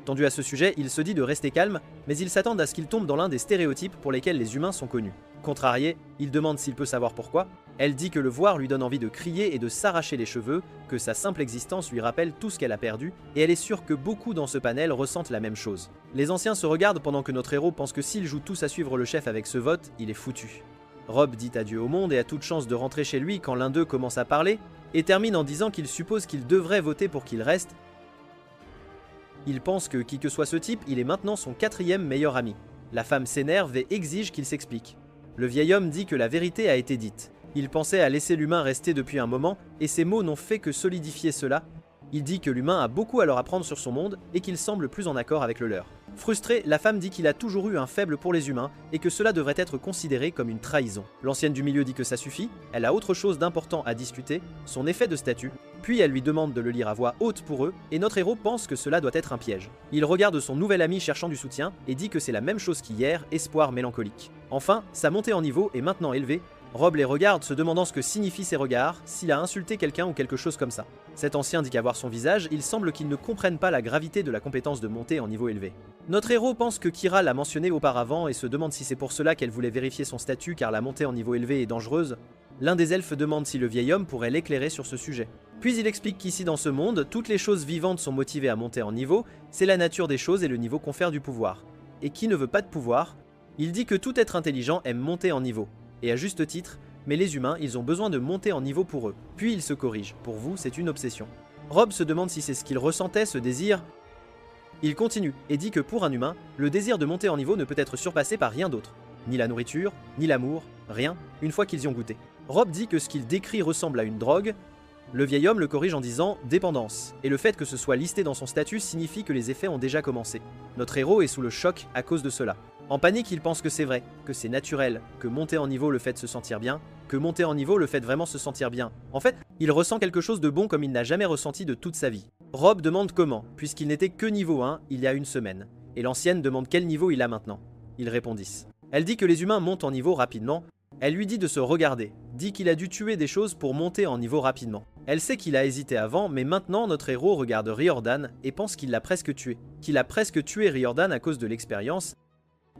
Tendu à ce sujet, il se dit de rester calme, mais il s'attend à ce qu'il tombe dans l'un des stéréotypes pour lesquels les humains sont connus. Contrarié, il demande s'il peut savoir pourquoi. Elle dit que le voir lui donne envie de crier et de s'arracher les cheveux, que sa simple existence lui rappelle tout ce qu'elle a perdu, et elle est sûre que beaucoup dans ce panel ressentent la même chose. Les anciens se regardent pendant que notre héros pense que s'ils jouent tous à suivre le chef avec ce vote, il est foutu. Rob dit adieu au monde et a toute chance de rentrer chez lui quand l'un d'eux commence à parler, et termine en disant qu'il suppose qu'il devrait voter pour qu'il reste. Il pense que, qui que soit ce type, il est maintenant son 4e meilleur ami. La femme s'énerve et exige qu'il s'explique. Le vieil homme dit que la vérité a été dite. Il pensait à laisser l'humain rester depuis un moment, et ces mots n'ont fait que solidifier cela. Il dit que l'humain a beaucoup à leur apprendre sur son monde, et qu'il semble plus en accord avec le leur. Frustré, la femme dit qu'il a toujours eu un faible pour les humains, et que cela devrait être considéré comme une trahison. L'ancienne du milieu dit que ça suffit, elle a autre chose d'important à discuter, son effet de statut, puis elle lui demande de le lire à voix haute pour eux, et notre héros pense que cela doit être un piège. Il regarde son nouvel ami cherchant du soutien, et dit que c'est la même chose qu'hier, espoir mélancolique. Enfin, sa montée en niveau est maintenant élevée. Rob les regarde, se demandant ce que signifient ces regards, s'il a insulté quelqu'un ou quelque chose comme ça. Cet ancien dit qu'à voir son visage, il semble qu'il ne comprenne pas la gravité de la compétence de monter en niveau élevé. Notre héros pense que Kira l'a mentionné auparavant et se demande si c'est pour cela qu'elle voulait vérifier son statut car la montée en niveau élevé est dangereuse. L'un des elfes demande si le vieil homme pourrait l'éclairer sur ce sujet. Puis il explique qu'ici dans ce monde, toutes les choses vivantes sont motivées à monter en niveau, c'est la nature des choses et le niveau confère du pouvoir. Et qui ne veut pas de pouvoir? Il dit que tout être intelligent aime monter en niveau. Et à juste titre, mais les humains, ils ont besoin de monter en niveau pour eux. Puis il se corrige, pour vous, c'est une obsession. Rob se demande si c'est ce qu'il ressentait, ce désir. Il continue, et dit que pour un humain, le désir de monter en niveau ne peut être surpassé par rien d'autre. Ni la nourriture, ni l'amour, rien, une fois qu'ils y ont goûté. Rob dit que ce qu'il décrit ressemble à une drogue. Le vieil homme le corrige en disant « dépendance », et le fait que ce soit listé dans son statut signifie que les effets ont déjà commencé. Notre héros est sous le choc à cause de cela. En panique, il pense que c'est vrai, que c'est naturel, que monter en niveau le fait de se sentir bien, que monter en niveau le fait vraiment se sentir bien. En fait, il ressent quelque chose de bon comme il n'a jamais ressenti de toute sa vie. Rob demande comment, puisqu'il n'était que niveau 1 il y a une semaine, et l'ancienne demande quel niveau il a maintenant. Il répond 10. Elle dit que les humains montent en niveau rapidement, elle lui dit de se regarder, dit qu'il a dû tuer des choses pour monter en niveau rapidement. Elle sait qu'il a hésité avant, mais maintenant notre héros regarde Riordan et pense qu'il l'a presque tué. Qu'il a presque tué Riordan à cause de l'expérience.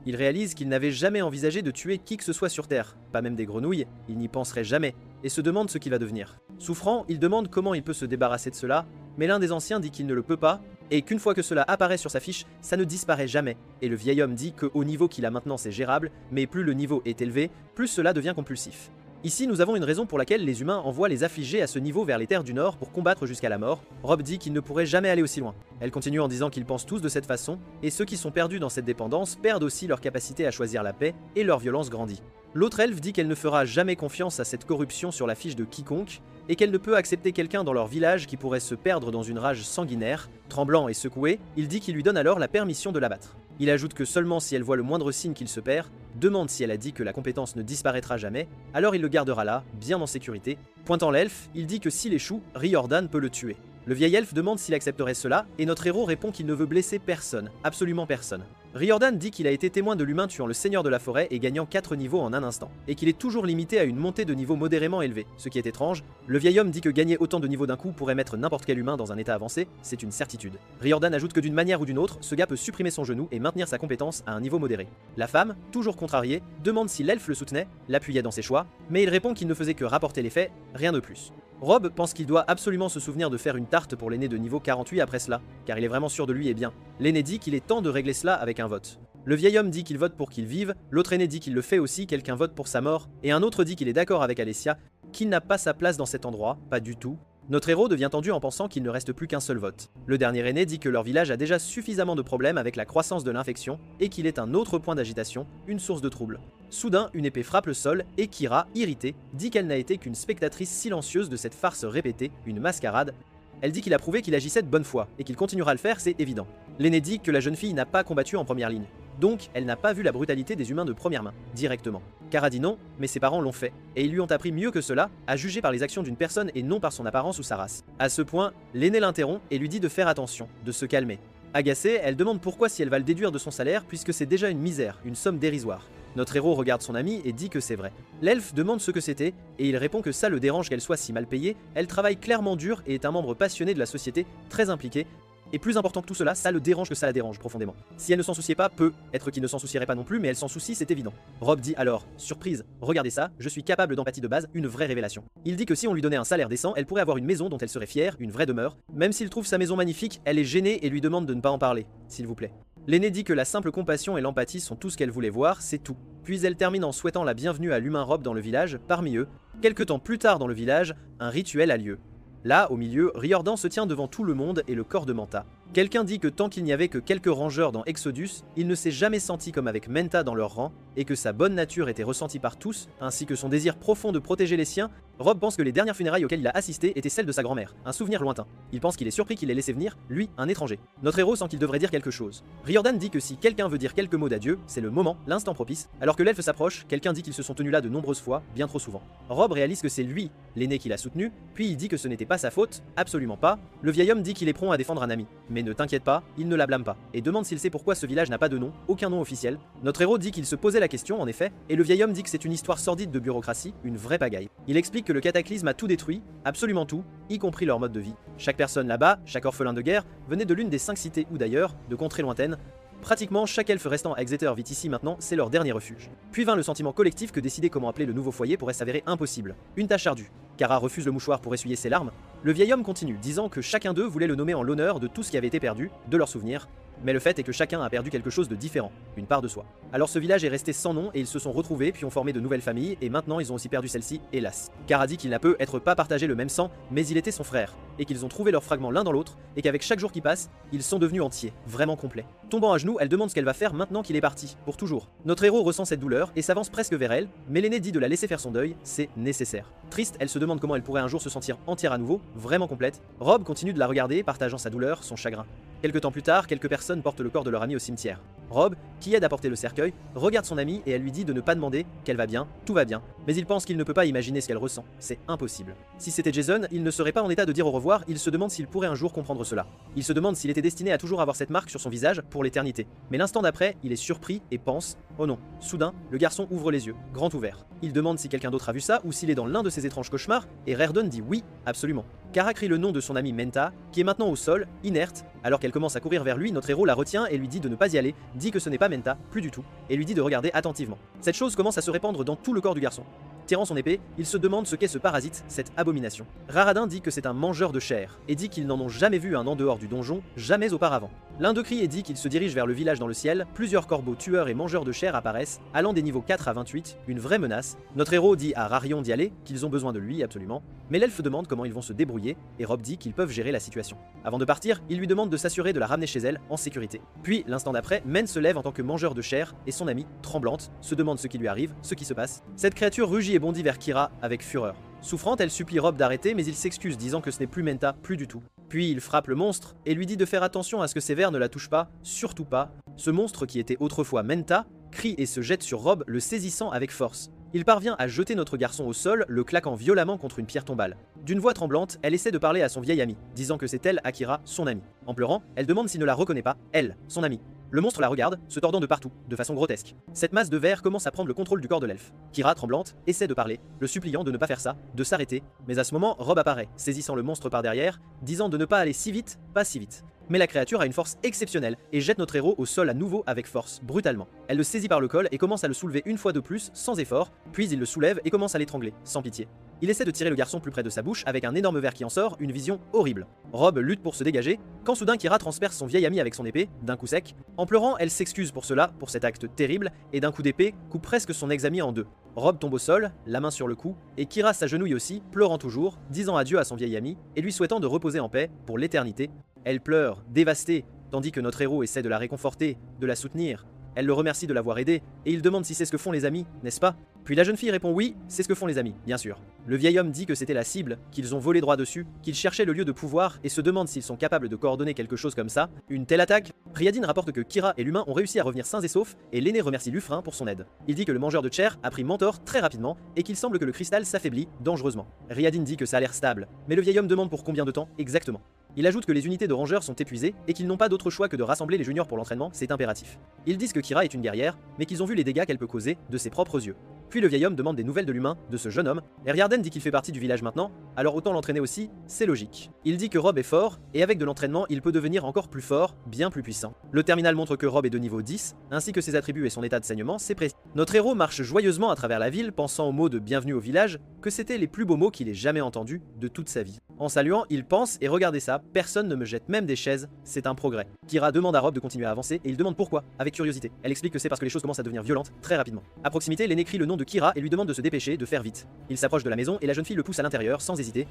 Il réalise qu'il n'avait jamais envisagé de tuer qui que ce soit sur Terre, pas même des grenouilles, il n'y penserait jamais, et se demande ce qu'il va devenir. Souffrant, il demande comment il peut se débarrasser de cela, mais l'un des anciens dit qu'il ne le peut pas, et qu'une fois que cela apparaît sur sa fiche, ça ne disparaît jamais. Et le vieil homme dit qu'au niveau qu'il a maintenant c'est gérable, mais plus le niveau est élevé, plus cela devient compulsif. Ici, nous avons une raison pour laquelle les humains envoient les affligés à ce niveau vers les terres du Nord pour combattre jusqu'à la mort. Rob dit qu'il ne pourrait jamais aller aussi loin. Elle continue en disant qu'ils pensent tous de cette façon, et ceux qui sont perdus dans cette dépendance perdent aussi leur capacité à choisir la paix, et leur violence grandit. L'autre elfe dit qu'elle ne fera jamais confiance à cette corruption sur la fiche de quiconque, et qu'elle ne peut accepter quelqu'un dans leur village qui pourrait se perdre dans une rage sanguinaire. Tremblant et secoué, il dit qu'il lui donne alors la permission de l'abattre. Il ajoute que seulement si elle voit le moindre signe qu'il se perd, demande si elle a dit que la compétence ne disparaîtra jamais, alors il le gardera là, bien en sécurité. Pointant l'elfe, il dit que s'il échoue, Riordan peut le tuer. Le vieil elfe demande s'il accepterait cela, et notre héros répond qu'il ne veut blesser personne, absolument personne. Riordan dit qu'il a été témoin de l'humain tuant le seigneur de la forêt et gagnant 4 niveaux en un instant, et qu'il est toujours limité à une montée de niveau modérément élevée, ce qui est étrange. Le vieil homme dit que gagner autant de niveaux d'un coup pourrait mettre n'importe quel humain dans un état avancé, c'est une certitude. Riordan ajoute que d'une manière ou d'une autre, ce gars peut supprimer son genou et maintenir sa compétence à un niveau modéré. La femme, toujours contrariée, demande si l'elfe le soutenait, l'appuyait dans ses choix, mais il répond qu'il ne faisait que rapporter les faits, rien de plus. Rob pense qu'il doit absolument se souvenir de faire une tarte pour l'aîné de niveau 48 après cela, car il est vraiment sûr de lui et bien. L'aîné dit qu'il est temps de régler cela avec un vote. Le vieil homme dit qu'il vote pour qu'il vive, l'autre aîné dit qu'il le fait aussi, quelqu'un vote pour sa mort, et un autre dit qu'il est d'accord avec Alessia, qu'il n'a pas sa place dans cet endroit, pas du tout. Notre héros devient tendu en pensant qu'il ne reste plus qu'un seul vote. Le dernier aîné dit que leur village a déjà suffisamment de problèmes avec la croissance de l'infection, et qu'il est un autre point d'agitation, une source de trouble. Soudain, une épée frappe le sol, et Kira, irritée, dit qu'elle n'a été qu'une spectatrice silencieuse de cette farce répétée, une mascarade. Elle dit qu'il a prouvé qu'il agissait de bonne foi, et qu'il continuera à le faire, c'est évident. L'aîné dit que la jeune fille n'a pas combattu en première ligne. Donc, elle n'a pas vu la brutalité des humains de première main, directement. Kara dit non, mais ses parents l'ont fait, et ils lui ont appris mieux que cela, à juger par les actions d'une personne et non par son apparence ou sa race. À ce point, l'aîné l'interrompt et lui dit de faire attention, de se calmer. Agacée, elle demande pourquoi si elle va le déduire de son salaire puisque c'est déjà une misère, une somme dérisoire. Notre héros regarde son ami et dit que c'est vrai. L'elfe demande ce que c'était, et il répond que ça le dérange qu'elle soit si mal payée, elle travaille clairement dur et est un membre passionné de la société, très impliqué, et plus important que tout cela, ça le dérange que ça la dérange profondément. Si elle ne s'en souciait pas, être qu'il ne s'en soucierait pas non plus, mais elle s'en soucie, c'est évident. Rob dit alors, surprise, regardez ça, je suis capable d'empathie de base, une vraie révélation. Il dit que si on lui donnait un salaire décent, elle pourrait avoir une maison dont elle serait fière, une vraie demeure. Même s'il trouve sa maison magnifique, elle est gênée et lui demande de ne pas en parler, s'il vous plaît. L'aîné dit que la simple compassion et l'empathie sont tout ce qu'elle voulait voir, c'est tout. Puis elle termine en souhaitant la bienvenue à l'humain Rob dans le village, parmi eux. Quelque temps plus tard dans le village, un rituel a lieu. Là, au milieu, Riordan se tient devant tout le monde et le corps de Manta. Quelqu'un dit que tant qu'il n'y avait que quelques rangeurs dans Exodus, il ne s'est jamais senti comme avec Menta dans leur rang, et que sa bonne nature était ressentie par tous, ainsi que son désir profond de protéger les siens. Rob pense que les dernières funérailles auxquelles il a assisté étaient celles de sa grand-mère, un souvenir lointain. Il pense qu'il est surpris qu'il ait laissé venir, lui, un étranger. Notre héros sent qu'il devrait dire quelque chose. Riordan dit que si quelqu'un veut dire quelques mots d'adieu, c'est le moment, l'instant propice. Alors que l'elfe s'approche, quelqu'un dit qu'ils se sont tenus là de nombreuses fois, bien trop souvent. Rob réalise que c'est lui, l'aîné qui l'a soutenu, puis il dit que ce n'était pas sa faute, absolument pas. Le vieil homme dit qu'il est prompt à défendre un ami. Mais ne t'inquiète pas, il ne la blâme pas, et demande s'il sait pourquoi ce village n'a pas de nom, aucun nom officiel. Notre héros dit qu'il se posait la question, en effet, et le vieil homme dit que c'est une histoire sordide de bureaucratie, une vraie pagaille. Il explique que le cataclysme a tout détruit, absolument tout, y compris leur mode de vie. Chaque personne là-bas, chaque orphelin de guerre, venait de l'une des 5 cités ou d'ailleurs, de contrées lointaines. Pratiquement chaque elfe restant à Exeter vit ici maintenant, c'est leur dernier refuge. Puis vint le sentiment collectif que décider comment appeler le nouveau foyer pourrait s'avérer impossible. Une tâche ardue. Kara refuse le mouchoir pour essuyer ses larmes. Le vieil homme continue, disant que chacun d'eux voulait le nommer en l'honneur de tout ce qui avait été perdu, de leurs souvenirs. Mais le fait est que chacun a perdu quelque chose de différent, une part de soi. Alors ce village est resté sans nom et ils se sont retrouvés puis ont formé de nouvelles familles et maintenant ils ont aussi perdu celle-ci, hélas. Car a dit qu'il n'a peut être pas partagé le même sang, mais il était son frère, et qu'ils ont trouvé leurs fragments l'un dans l'autre, et qu'avec chaque jour qui passe, ils sont devenus entiers, vraiment complets. Tombant à genoux, elle demande ce qu'elle va faire maintenant qu'il est parti, pour toujours. Notre héros ressent cette douleur et s'avance presque vers elle, mais l'aîné dit de la laisser faire son deuil, c'est nécessaire. Triste, elle se demande comment elle pourrait un jour se sentir entière à nouveau, vraiment complète. Rob continue de la regarder, partageant sa douleur, son chagrin. Quelque temps plus tard, quelques personnes portent le corps de leur ami au cimetière. Rob, qui aide à porter le cercueil, regarde son amie et elle lui dit de ne pas demander qu'elle va bien, tout va bien, mais il pense qu'il ne peut pas imaginer ce qu'elle ressent, c'est impossible. Si c'était Jason, il ne serait pas en état de dire au revoir, il se demande s'il pourrait un jour comprendre cela. Il se demande s'il était destiné à toujours avoir cette marque sur son visage pour l'éternité. Mais l'instant d'après, il est surpris et pense « Oh non ». Soudain, le garçon ouvre les yeux, grand ouverts. Il demande si quelqu'un d'autre a vu ça ou s'il est dans l'un de ses étranges cauchemars, et Reardon dit oui, absolument. Kara crie le nom de son ami Menta, qui est maintenant au sol, inerte. Alors qu'elle commence à courir vers lui, notre héros la retient et lui dit de ne pas y aller, dit que ce n'est pas Menta, plus du tout, et lui dit de regarder attentivement. Cette chose commence à se répandre dans tout le corps du garçon. Tirant son épée, il se demande ce qu'est ce parasite, cette abomination. Raradin dit que c'est un mangeur de chair, et dit qu'ils n'en ont jamais vu un en dehors du donjon, jamais auparavant. L'un d'eux crie et dit qu'il se dirige vers le village dans le ciel, plusieurs corbeaux tueurs et mangeurs de chair apparaissent, allant des niveaux 4 à 28, une vraie menace. Notre héros dit à Rarion d'y aller, qu'ils ont besoin de lui absolument, mais l'elfe demande comment ils vont se débrouiller, et Rob dit qu'ils peuvent gérer la situation. Avant de partir, il lui demande de s'assurer de la ramener chez elle, en sécurité. Puis, l'instant d'après, Men se lève en tant que mangeur de chair, et son amie, tremblante, se demande ce qui lui arrive, ce qui se passe. Cette créature rugit et bondit vers Kira, avec fureur. Souffrante, elle supplie Rob d'arrêter, mais il s'excuse, disant que ce n'est plus Menta, plus du tout. Puis il frappe le monstre, et lui dit de faire attention à ce que ses vers ne la touchent pas, surtout pas. Ce monstre, qui était autrefois Menta, crie et se jette sur Rob, le saisissant avec force. Il parvient à jeter notre garçon au sol, le claquant violemment contre une pierre tombale. D'une voix tremblante, elle essaie de parler à son vieil ami, disant que c'est elle, Akira, son ami. En pleurant, elle demande s'il ne la reconnaît pas, elle, son ami. Le monstre la regarde, se tordant de partout, de façon grotesque. Cette masse de verre commence à prendre le contrôle du corps de l'elfe. Kira, tremblante, essaie de parler, le suppliant de ne pas faire ça, de s'arrêter, mais à ce moment, Rob apparaît, saisissant le monstre par derrière, disant de ne pas aller si vite, pas si vite. Mais la créature a une force exceptionnelle et jette notre héros au sol à nouveau avec force, brutalement. Elle le saisit par le col et commence à le soulever une fois de plus, sans effort, puis il le soulève et commence à l'étrangler, sans pitié. Il essaie de tirer le garçon plus près de sa bouche avec un énorme verre qui en sort, une vision horrible. Rob lutte pour se dégager, quand soudain Kira transperce son vieil ami avec son épée, d'un coup sec. En pleurant, elle s'excuse pour cela, pour cet acte terrible, et d'un coup d'épée, coupe presque son ex-ami en deux. Rob tombe au sol, la main sur le cou, et Kira s'agenouille aussi, pleurant toujours, disant adieu à son vieil ami, et lui souhaitant de reposer en paix, pour l'éternité. Elle pleure, dévastée, tandis que notre héros essaie de la réconforter, de la soutenir. Elle le remercie de l'avoir aidé, et il demande si c'est ce que font les amis, n'est-ce pas? Puis la jeune fille répond oui, c'est ce que font les amis, bien sûr. Le vieil homme dit que c'était la cible, qu'ils ont volé droit dessus, qu'ils cherchaient le lieu de pouvoir et se demande s'ils sont capables de coordonner quelque chose comme ça. Une telle attaque? Riadin rapporte que Kira et l'humain ont réussi à revenir sains et saufs, et l'aîné remercie Lufrin pour son aide. Il dit que le mangeur de chair a pris Mentor très rapidement, et qu'il semble que le cristal s'affaiblit dangereusement. Riadin dit que ça a l'air stable, mais le vieil homme demande pour combien de temps exactement. Il ajoute que les unités de rangeurs sont épuisées et qu'ils n'ont pas d'autre choix que de rassembler les juniors pour l'entraînement, c'est impératif. Ils disent que Kira est une guerrière, mais qu'ils ont vu les dégâts qu'elle peut causer de ses propres yeux. Puis le vieil homme demande des nouvelles de l'humain, de ce jeune homme, et Riarden dit qu'il fait partie du village maintenant, alors autant l'entraîner aussi, c'est logique. Il dit que Rob est fort, et avec de l'entraînement, il peut devenir encore plus fort, bien plus puissant. Le terminal montre que Rob est de niveau 10, ainsi que ses attributs et son état de saignement, c'est précis. Notre héros marche joyeusement à travers la ville, pensant aux mots de bienvenue au village, que c'était les plus beaux mots qu'il ait jamais entendus de toute sa vie. En saluant, il pense, et regardez ça, personne ne me jette même des chaises, c'est un progrès. Kira demande à Rob de continuer à avancer, et il demande pourquoi, avec curiosité. Elle explique que c'est parce que les choses commencent à devenir violentes, très rapidement. À proximité, l'aîné crie le nom de Kira et lui demande de se dépêcher, de faire vite. Il s'approche de la maison, et la jeune fille le pousse à l'intérieur, sans hésiter.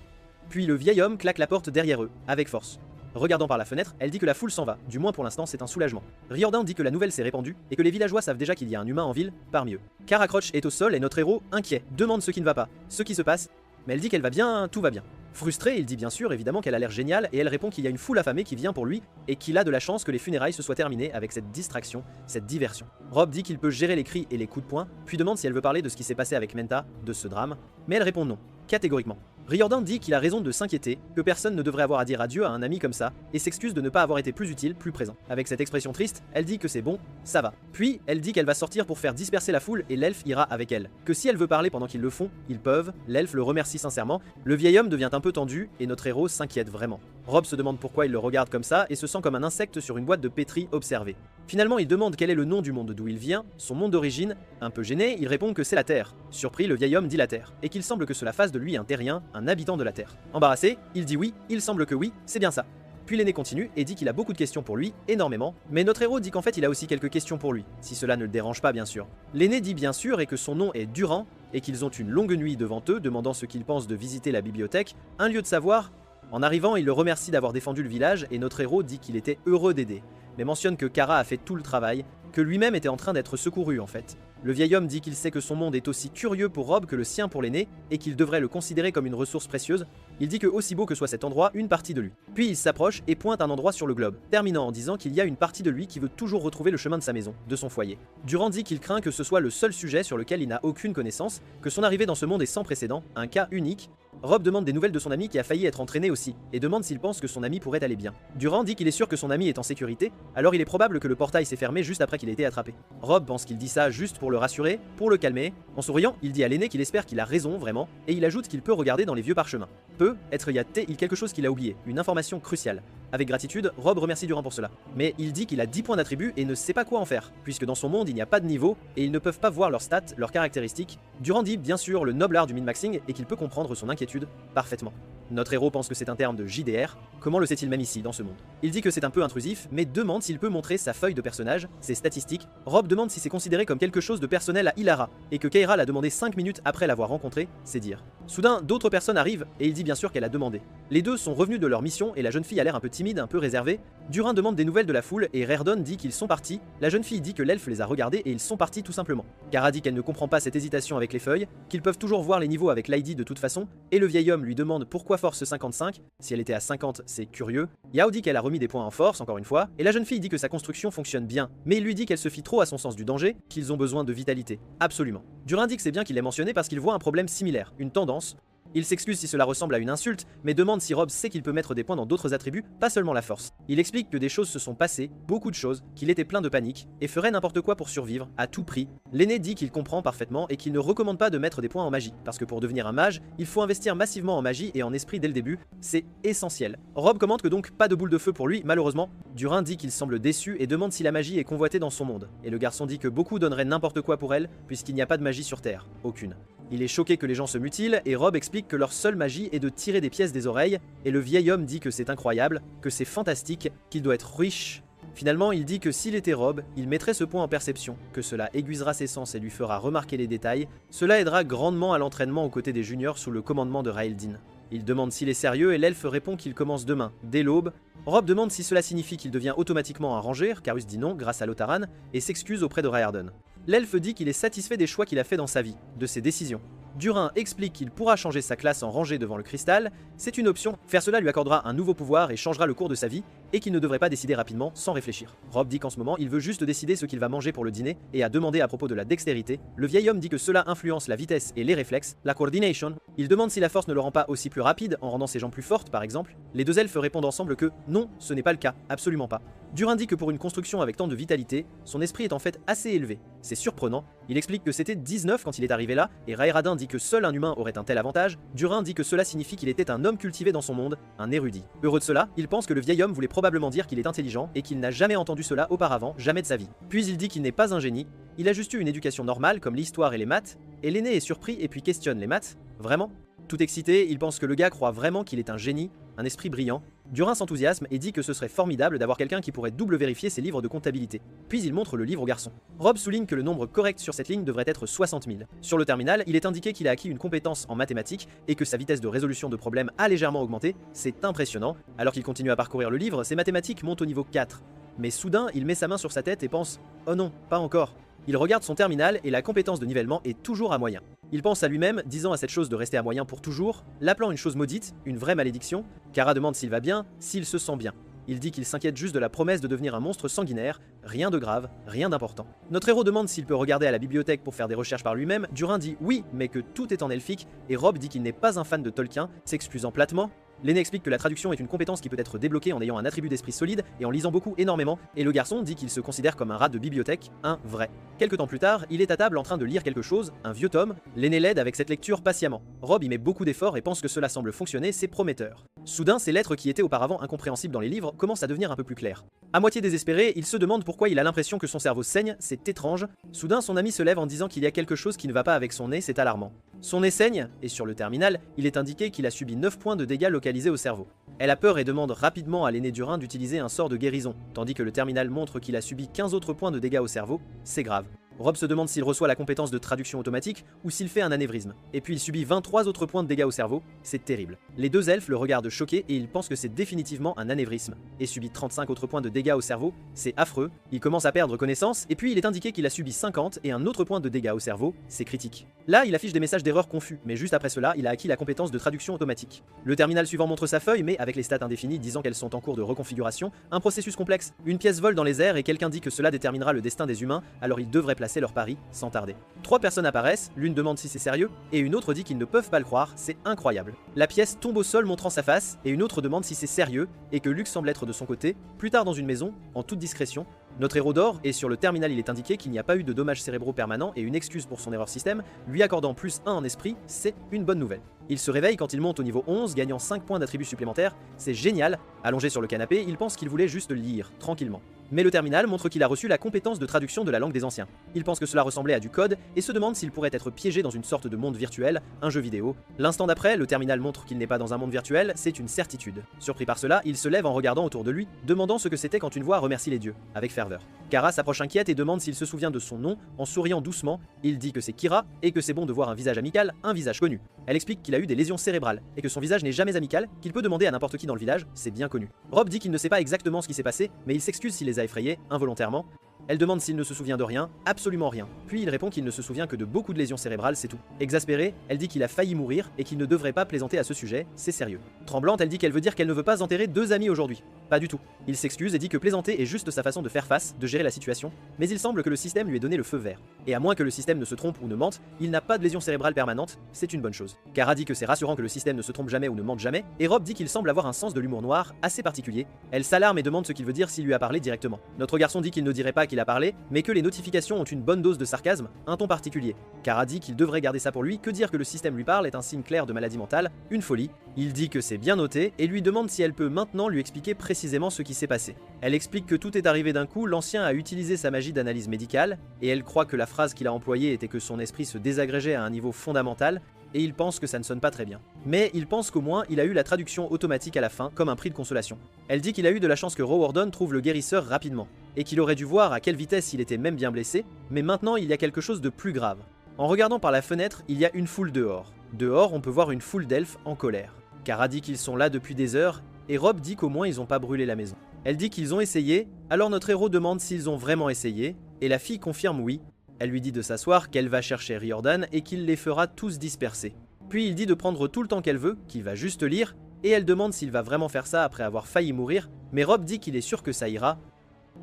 Puis le vieil homme claque la porte derrière eux, avec force. Regardant par la fenêtre, elle dit que la foule s'en va, du moins pour l'instant c'est un soulagement. Riordan dit que la nouvelle s'est répandue, et que les villageois savent déjà qu'il y a un humain en ville, parmi eux. Kara Croch est au sol et notre héros, inquiet, demande ce qui ne va pas, ce qui se passe, mais elle dit qu'elle va bien, tout va bien. Frustré, il dit bien sûr évidemment qu'elle a l'air géniale et elle répond qu'il y a une foule affamée qui vient pour lui et qu'il a de la chance que les funérailles se soient terminées avec cette distraction, cette diversion. Rob dit qu'il peut gérer les cris et les coups de poing, puis demande si elle veut parler de ce qui s'est passé avec Menta, de ce drame, mais elle répond non, catégoriquement. Riordan dit qu'il a raison de s'inquiéter, que personne ne devrait avoir à dire adieu à un ami comme ça, et s'excuse de ne pas avoir été plus utile, plus présent. Avec cette expression triste, elle dit que c'est bon, ça va. Puis, elle dit qu'elle va sortir pour faire disperser la foule et l'elfe ira avec elle. Que si elle veut parler pendant qu'ils le font, ils peuvent, l'elfe le remercie sincèrement, le vieil homme devient un peu tendu et notre héros s'inquiète vraiment. Rob se demande pourquoi il le regarde comme ça et se sent comme un insecte sur une boîte de pétri observée. Finalement, il demande quel est le nom du monde d'où il vient, son monde d'origine. Un peu gêné, il répond que c'est la Terre. Surpris, le vieil homme dit la Terre, et qu'il semble que cela fasse de lui un terrien, un habitant de la Terre. Embarrassé, il dit oui, il semble que oui, c'est bien ça. Puis l'aîné continue et dit qu'il a beaucoup de questions pour lui, énormément, mais notre héros dit qu'en fait il a aussi quelques questions pour lui, si cela ne le dérange pas bien sûr. L'aîné dit bien sûr et que son nom est Durand, et qu'ils ont une longue nuit devant eux, demandant ce qu'ils pensent de visiter la bibliothèque, un lieu de savoir. En arrivant, il le remercie d'avoir défendu le village et notre héros dit qu'il était heureux d'aider, mais mentionne que Kara a fait tout le travail, que lui-même était en train d'être secouru en fait. Le vieil homme dit qu'il sait que son monde est aussi curieux pour Rob que le sien pour l'aîné et qu'il devrait le considérer comme une ressource précieuse. Il dit que aussi beau que soit cet endroit, une partie de lui. Puis il s'approche et pointe un endroit sur le globe, terminant en disant qu'il y a une partie de lui qui veut toujours retrouver le chemin de sa maison, de son foyer. Durand dit qu'il craint que ce soit le seul sujet sur lequel il n'a aucune connaissance, que son arrivée dans ce monde est sans précédent, un cas unique. Rob demande des nouvelles de son ami qui a failli être entraîné aussi, et demande s'il pense que son ami pourrait aller bien. Durand dit qu'il est sûr que son ami est en sécurité, alors il est probable que le portail s'est fermé juste après qu'il ait été attrapé. Rob pense qu'il dit ça juste pour le rassurer, pour le calmer. En souriant, il dit à l'aîné qu'il espère qu'il a raison vraiment, et il ajoute qu'il peut regarder dans les vieux parchemins. Il y a quelque chose qu'il a oublié, une information cruciale. Avec gratitude, Rob remercie Durand pour cela. Mais il dit qu'il a 10 points d'attribut et ne sait pas quoi en faire, puisque dans son monde il n'y a pas de niveau et ils ne peuvent pas voir leurs stats, leurs caractéristiques. Durand dit bien sûr le noble art du min-maxing et qu'il peut comprendre son inquiétude parfaitement. Notre héros pense que c'est un terme de JDR, comment le sait-il même ici, dans ce monde? Il dit que c'est un peu intrusif, mais demande s'il peut montrer sa feuille de personnage, ses statistiques. Rob demande si c'est considéré comme quelque chose de personnel à Ilara, et que Keira l'a demandé 5 minutes après l'avoir rencontré, c'est dire. Soudain, d'autres personnes arrivent, et il dit bien sûr qu'elle a demandé. Les deux sont revenus de leur mission, et la jeune fille a l'air un peu timide, un peu réservée. Durand demande des nouvelles de la foule, et Raredon dit qu'ils sont partis. La jeune fille dit que l'elfe les a regardés, et ils sont partis tout simplement. Kara dit qu'elle ne comprend pas cette hésitation avec les feuilles, qu'ils peuvent toujours voir les niveaux avec l'ID de toute façon, et le vieil homme lui demande pourquoi force 55. Si elle était à 50, c'est curieux. Yao dit qu'elle a remis des points en force, encore une fois, et la jeune fille dit que sa construction fonctionne bien, mais il lui dit qu'elle se fie trop à son sens du danger, qu'ils ont besoin de vitalité. Absolument. Durand dit que c'est bien qu'il l'ait mentionné parce qu'il voit un problème similaire, une tendance. Il s'excuse si cela ressemble à une insulte, mais demande si Rob sait qu'il peut mettre des points dans d'autres attributs, pas seulement la force. Il explique que des choses se sont passées, beaucoup de choses, qu'il était plein de panique, et ferait n'importe quoi pour survivre, à tout prix. L'aîné dit qu'il comprend parfaitement et qu'il ne recommande pas de mettre des points en magie, parce que pour devenir un mage, il faut investir massivement en magie et en esprit dès le début, c'est essentiel. Rob commente que donc pas de boule de feu pour lui, malheureusement. Durand dit qu'il semble déçu et demande si la magie est convoitée dans son monde, et le garçon dit que beaucoup donneraient n'importe quoi pour elle, puisqu'il n'y a pas de magie sur Terre, aucune. Il est choqué que les gens se mutilent, et Rob explique que leur seule magie est de tirer des pièces des oreilles, et le vieil homme dit que c'est incroyable, que c'est fantastique, qu'il doit être riche. Finalement, il dit que s'il était Rob, il mettrait ce point en perception, que cela aiguisera ses sens et lui fera remarquer les détails, cela aidera grandement à l'entraînement aux côtés des juniors sous le commandement de Raeldin. Il demande s'il est sérieux et l'elfe répond qu'il commence demain, dès l'aube. Rob demande si cela signifie qu'il devient automatiquement un ranger, Carus dit non grâce à Lotaran, et s'excuse auprès de Raeldin. L'elfe dit qu'il est satisfait des choix qu'il a fait dans sa vie, de ses décisions. Durand explique qu'il pourra changer sa classe en rangée devant le cristal, c'est une option, faire cela lui accordera un nouveau pouvoir et changera le cours de sa vie, et qu'il ne devrait pas décider rapidement sans réfléchir. Rob dit qu'en ce moment il veut juste décider ce qu'il va manger pour le dîner, et a demandé à propos de la dextérité. Le vieil homme dit que cela influence la vitesse et les réflexes, la coordination. Il demande si la force ne le rend pas aussi plus rapide, en rendant ses jambes plus fortes par exemple. Les deux elfes répondent ensemble que non, ce n'est pas le cas, absolument pas. Durand dit que pour une construction avec tant de vitalité, son esprit est en fait assez élevé. C'est surprenant, il explique que c'était 19 quand il est arrivé là, et Raeradin dit que seul un humain aurait un tel avantage. Durand dit que cela signifie qu'il était un homme cultivé dans son monde, un érudit. Heureux de cela, il pense que le vieil homme voulait probablement dire qu'il est intelligent et qu'il n'a jamais entendu cela auparavant, jamais de sa vie. Puis il dit qu'il n'est pas un génie, il a juste eu une éducation normale comme l'histoire et les maths, et l'aîné est surpris et puis questionne les maths. Vraiment? Tout excité, il pense que le gars croit vraiment qu'il est un génie, un esprit brillant. Durand s'enthousiasme et dit que ce serait formidable d'avoir quelqu'un qui pourrait double vérifier ses livres de comptabilité. Puis il montre le livre au garçon. Rob souligne que le nombre correct sur cette ligne devrait être 60 000. Sur le terminal, il est indiqué qu'il a acquis une compétence en mathématiques et que sa vitesse de résolution de problèmes a légèrement augmenté. C'est impressionnant. Alors qu'il continue à parcourir le livre, ses mathématiques montent au niveau 4. Mais soudain, il met sa main sur sa tête et pense « Oh non, pas encore ». Il regarde son terminal et la compétence de nivellement est toujours à moyen. Il pense à lui-même, disant à cette chose de rester à moyen pour toujours, l'appelant une chose maudite, une vraie malédiction. Kara demande s'il va bien, s'il se sent bien. Il dit qu'il s'inquiète juste de la promesse de devenir un monstre sanguinaire, rien de grave, rien d'important. Notre héros demande s'il peut regarder à la bibliothèque pour faire des recherches par lui-même. Durand dit oui, mais que tout est en elfique, et Rob dit qu'il n'est pas un fan de Tolkien, s'excusant platement. L'aîné explique que la traduction est une compétence qui peut être débloquée en ayant un attribut d'esprit solide et en lisant beaucoup énormément, et le garçon dit qu'il se considère comme un rat de bibliothèque, un vrai. Quelque temps plus tard, il est à table en train de lire quelque chose, un vieux tome. L'aîné l'aide avec cette lecture patiemment. Rob y met beaucoup d'efforts et pense que cela semble fonctionner, c'est prometteur. Soudain, ces lettres qui étaient auparavant incompréhensibles dans les livres commencent à devenir un peu plus claires. À moitié désespéré, il se demande pourquoi il a l'impression que son cerveau saigne, c'est étrange. Soudain, son ami se lève en disant qu'il y a quelque chose qui ne va pas avec son nez, c'est alarmant. Son nez saigne, et sur le terminal, il est indiqué qu'il a subi 9 points de dégâts localisés au cerveau. Elle a peur et demande rapidement à l'aîné Durin d'utiliser un sort de guérison, tandis que le terminal montre qu'il a subi 15 autres points de dégâts au cerveau, c'est grave. Rob se demande s'il reçoit la compétence de traduction automatique ou s'il fait un anévrisme. Et puis il subit 23 autres points de dégâts au cerveau, c'est terrible. Les deux elfes le regardent choqués et ils pensent que c'est définitivement un anévrisme. Et subit 35 autres points de dégâts au cerveau, c'est affreux. Il commence à perdre connaissance et puis il est indiqué qu'il a subi 50 et un autre point de dégâts au cerveau, c'est critique. Là, il affiche des messages d'erreur confus, mais juste après cela, il a acquis la compétence de traduction automatique. Le terminal suivant montre sa feuille, mais avec les stats indéfinies disant qu'elles sont en cours de reconfiguration, un processus complexe. Une pièce vole dans les airs et quelqu'un dit que cela déterminera le destin des humains, alors ils devraient placer leur pari sans tarder. 3 personnes apparaissent, l'une demande si c'est sérieux, et une autre dit qu'ils ne peuvent pas le croire, c'est incroyable. La pièce tombe au sol montrant sa face, et une autre demande si c'est sérieux, et que Luke semble être de son côté. Plus tard dans une maison, en toute discrétion, notre héros dort, et sur le terminal il est indiqué qu'il n'y a pas eu de dommages cérébraux permanents et une excuse pour son erreur système, lui accordant plus 1 en esprit, c'est une bonne nouvelle. Il se réveille quand il monte au niveau 11, gagnant 5 points d'attributs supplémentaires, c'est génial. Allongé sur le canapé, il pense qu'il voulait juste lire, tranquillement. Mais le terminal montre qu'il a reçu la compétence de traduction de la langue des anciens. Il pense que cela ressemblait à du code et se demande s'il pourrait être piégé dans une sorte de monde virtuel, un jeu vidéo. L'instant d'après, le terminal montre qu'il n'est pas dans un monde virtuel, c'est une certitude. Surpris par cela, il se lève en regardant autour de lui, demandant ce que c'était quand une voix remercie les dieux, avec ferveur. Kara s'approche inquiète et demande s'il se souvient de son nom, en souriant doucement. Il dit que c'est Kira et que c'est bon de voir un visage amical, un visage connu. Elle explique qu'il a eu des lésions cérébrales et que son visage n'est jamais amical, qu'il peut demander à n'importe qui dans le village, c'est bien connu. Rob dit qu'il ne sait pas exactement ce qui s'est passé, mais il s'excuse s'il les a effrayés, involontairement. Elle demande s'il ne se souvient de rien, absolument rien. Puis il répond qu'il ne se souvient que de beaucoup de lésions cérébrales, c'est tout. Exaspérée, elle dit qu'il a failli mourir et qu'il ne devrait pas plaisanter à ce sujet, c'est sérieux. Tremblante, elle dit qu'elle veut dire qu'elle ne veut pas enterrer 2 amis aujourd'hui. Pas du tout. Il s'excuse et dit que plaisanter est juste sa façon de faire face, de gérer la situation, mais il semble que le système lui ait donné le feu vert. Et à moins que le système ne se trompe ou ne mente, il n'a pas de lésions cérébrales permanentes, c'est une bonne chose. Kara dit que c'est rassurant que le système ne se trompe jamais ou ne mente jamais, et Rob dit qu'il semble avoir un sens de l'humour noir assez particulier. Elle s'alarme et demande ce qu'il veut dire s'il lui a parlé directement. Notre garçon dit qu'il ne dirait pas qu'il a parlé, mais que les notifications ont une bonne dose de sarcasme, un ton particulier. Kara dit qu'il devrait garder ça pour lui, que dire que le système lui parle est un signe clair de maladie mentale, une folie. Il dit que c'est bien noté et lui demande si elle peut maintenant lui expliquer précisément ce qui s'est passé. Elle explique que tout est arrivé d'un coup, l'ancien a utilisé sa magie d'analyse médicale, et elle croit que la phrase qu'il a employée était que son esprit se désagrégeait à un niveau fondamental, et il pense que ça ne sonne pas très bien. Mais il pense qu'au moins il a eu la traduction automatique à la fin, comme un prix de consolation. Elle dit qu'il a eu de la chance que Rowardon trouve le guérisseur rapidement, et qu'il aurait dû voir à quelle vitesse il était même bien blessé, mais maintenant il y a quelque chose de plus grave. En regardant par la fenêtre, il y a une foule dehors. Dehors, on peut voir une foule d'elfes en colère. Kara dit qu'ils sont là depuis des heures, et Rob dit qu'au moins ils n'ont pas brûlé la maison. Elle dit qu'ils ont essayé, alors notre héros demande s'ils ont vraiment essayé, et la fille confirme oui. Elle lui dit de s'asseoir, qu'elle va chercher Riordan et qu'il les fera tous disperser. Puis il dit de prendre tout le temps qu'elle veut, qu'il va juste lire, et elle demande s'il va vraiment faire ça après avoir failli mourir, mais Rob dit qu'il est sûr que ça ira.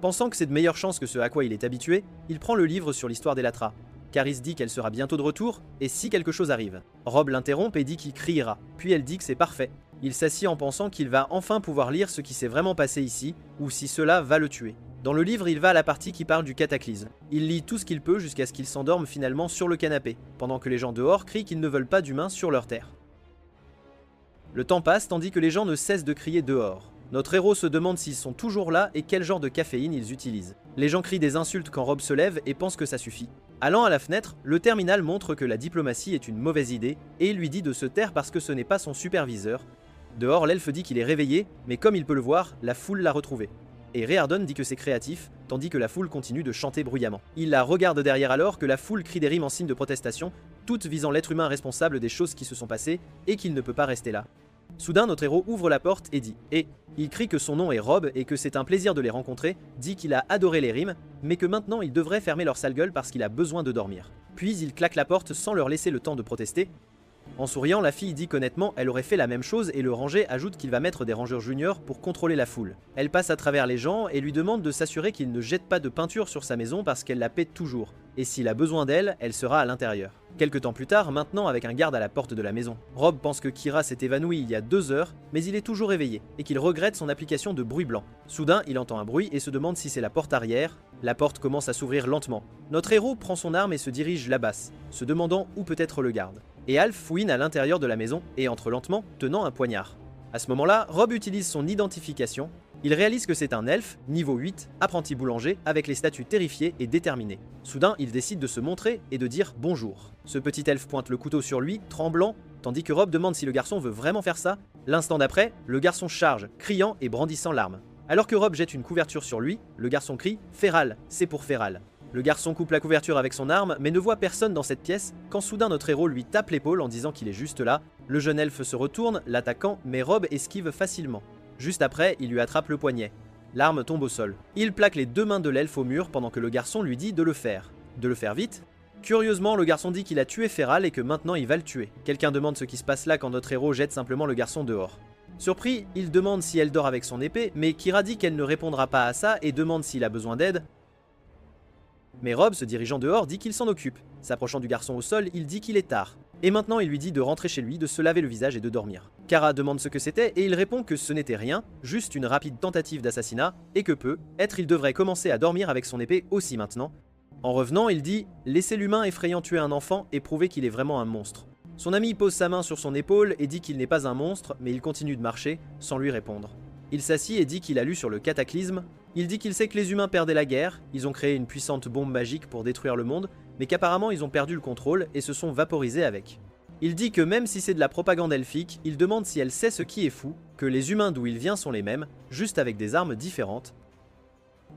Pensant que c'est de meilleures chances que ce à quoi il est habitué, il prend le livre sur l'histoire d'Elatra. Caris dit qu'elle sera bientôt de retour, et si quelque chose arrive. Rob l'interrompt et dit qu'il criera, puis elle dit que c'est parfait. Il s'assied en pensant qu'il va enfin pouvoir lire ce qui s'est vraiment passé ici, ou si cela va le tuer. Dans le livre, il va à la partie qui parle du cataclysme. Il lit tout ce qu'il peut jusqu'à ce qu'il s'endorme finalement sur le canapé, pendant que les gens dehors crient qu'ils ne veulent pas d'humains sur leur terre. Le temps passe tandis que les gens ne cessent de crier dehors. Notre héros se demande s'ils sont toujours là et quel genre de caféine ils utilisent. Les gens crient des insultes quand Rob se lève et pense que ça suffit. Allant à la fenêtre, le terminal montre que la diplomatie est une mauvaise idée et il lui dit de se taire parce que ce n'est pas son superviseur. Dehors, l'elfe dit qu'il est réveillé, mais comme il peut le voir, la foule l'a retrouvé. Et Riordan dit que c'est créatif, tandis que la foule continue de chanter bruyamment. Il la regarde derrière alors que la foule crie des rimes en signe de protestation, toutes visant l'être humain responsable des choses qui se sont passées et qu'il ne peut pas rester là. Soudain, notre héros ouvre la porte et dit « Et ». Il crie que son nom est Rob et que c'est un plaisir de les rencontrer, dit qu'il a adoré les rimes, mais que maintenant il devrait fermer leur sale gueule parce qu'il a besoin de dormir. Puis il claque la porte sans leur laisser le temps de protester. En souriant, la fille dit qu'honnêtement, elle aurait fait la même chose et le ranger ajoute qu'il va mettre des rangeurs juniors pour contrôler la foule. Elle passe à travers les gens et lui demande de s'assurer qu'il ne jette pas de peinture sur sa maison parce qu'elle la pète toujours. Et s'il a besoin d'elle, elle sera à l'intérieur. Quelque temps plus tard, maintenant avec un garde à la porte de la maison. Rob pense que Kira s'est évanouie il y a 2 heures, mais il est toujours éveillé et qu'il regrette son application de bruit blanc. Soudain, il entend un bruit et se demande si c'est la porte arrière. La porte commence à s'ouvrir lentement. Notre héros prend son arme et se dirige là-bas, se demandant où peut être le garde. Et Alf fouine à l'intérieur de la maison et entre lentement, tenant un poignard. À ce moment-là, Rob utilise son identification Il réalise que c'est un elfe, niveau 8, apprenti boulanger, avec les statuts terrifiés et déterminés. Soudain, il décide de se montrer et de dire bonjour. Ce petit elfe pointe le couteau sur lui, tremblant, tandis que Rob demande si le garçon veut vraiment faire ça. L'instant d'après, le garçon charge, criant et brandissant l'arme. Alors que Rob jette une couverture sur lui, le garçon crie « Feral, c'est pour Feral ». Le garçon coupe la couverture avec son arme, mais ne voit personne dans cette pièce, quand soudain notre héros lui tape l'épaule en disant qu'il est juste là. Le jeune elfe se retourne, l'attaquant, mais Rob esquive facilement. Juste après, il lui attrape le poignet. L'arme tombe au sol. Il plaque les deux mains de l'elfe au mur pendant que le garçon lui dit de le faire. De le faire vite. Curieusement, le garçon dit qu'il a tué Feral et que maintenant il va le tuer. Quelqu'un demande ce qui se passe là quand notre héros jette simplement le garçon dehors. Surpris, il demande si elle dort avec son épée, mais Kira dit qu'elle ne répondra pas à ça et demande s'il a besoin d'aide. Mais Rob, se dirigeant dehors, dit qu'il s'en occupe. S'approchant du garçon au sol, il dit qu'il est tard. Et maintenant il lui dit de rentrer chez lui, de se laver le visage et de dormir. Kara demande ce que c'était et il répond que ce n'était rien, juste une rapide tentative d'assassinat, et que peut-être il devrait commencer à dormir avec son épée aussi maintenant. En revenant, il dit « Laissez l'humain effrayant tuer un enfant et prouver qu'il est vraiment un monstre ». Son ami pose sa main sur son épaule et dit qu'il n'est pas un monstre, mais il continue de marcher, sans lui répondre. Il s'assit et dit qu'il a lu sur le cataclysme. Il dit qu'il sait que les humains perdaient la guerre, ils ont créé une puissante bombe magique pour détruire le monde, mais qu'apparemment ils ont perdu le contrôle et se sont vaporisés avec. Il dit que même si c'est de la propagande elfique, il demande si elle sait ce qui est fou, que les humains d'où il vient sont les mêmes, juste avec des armes différentes.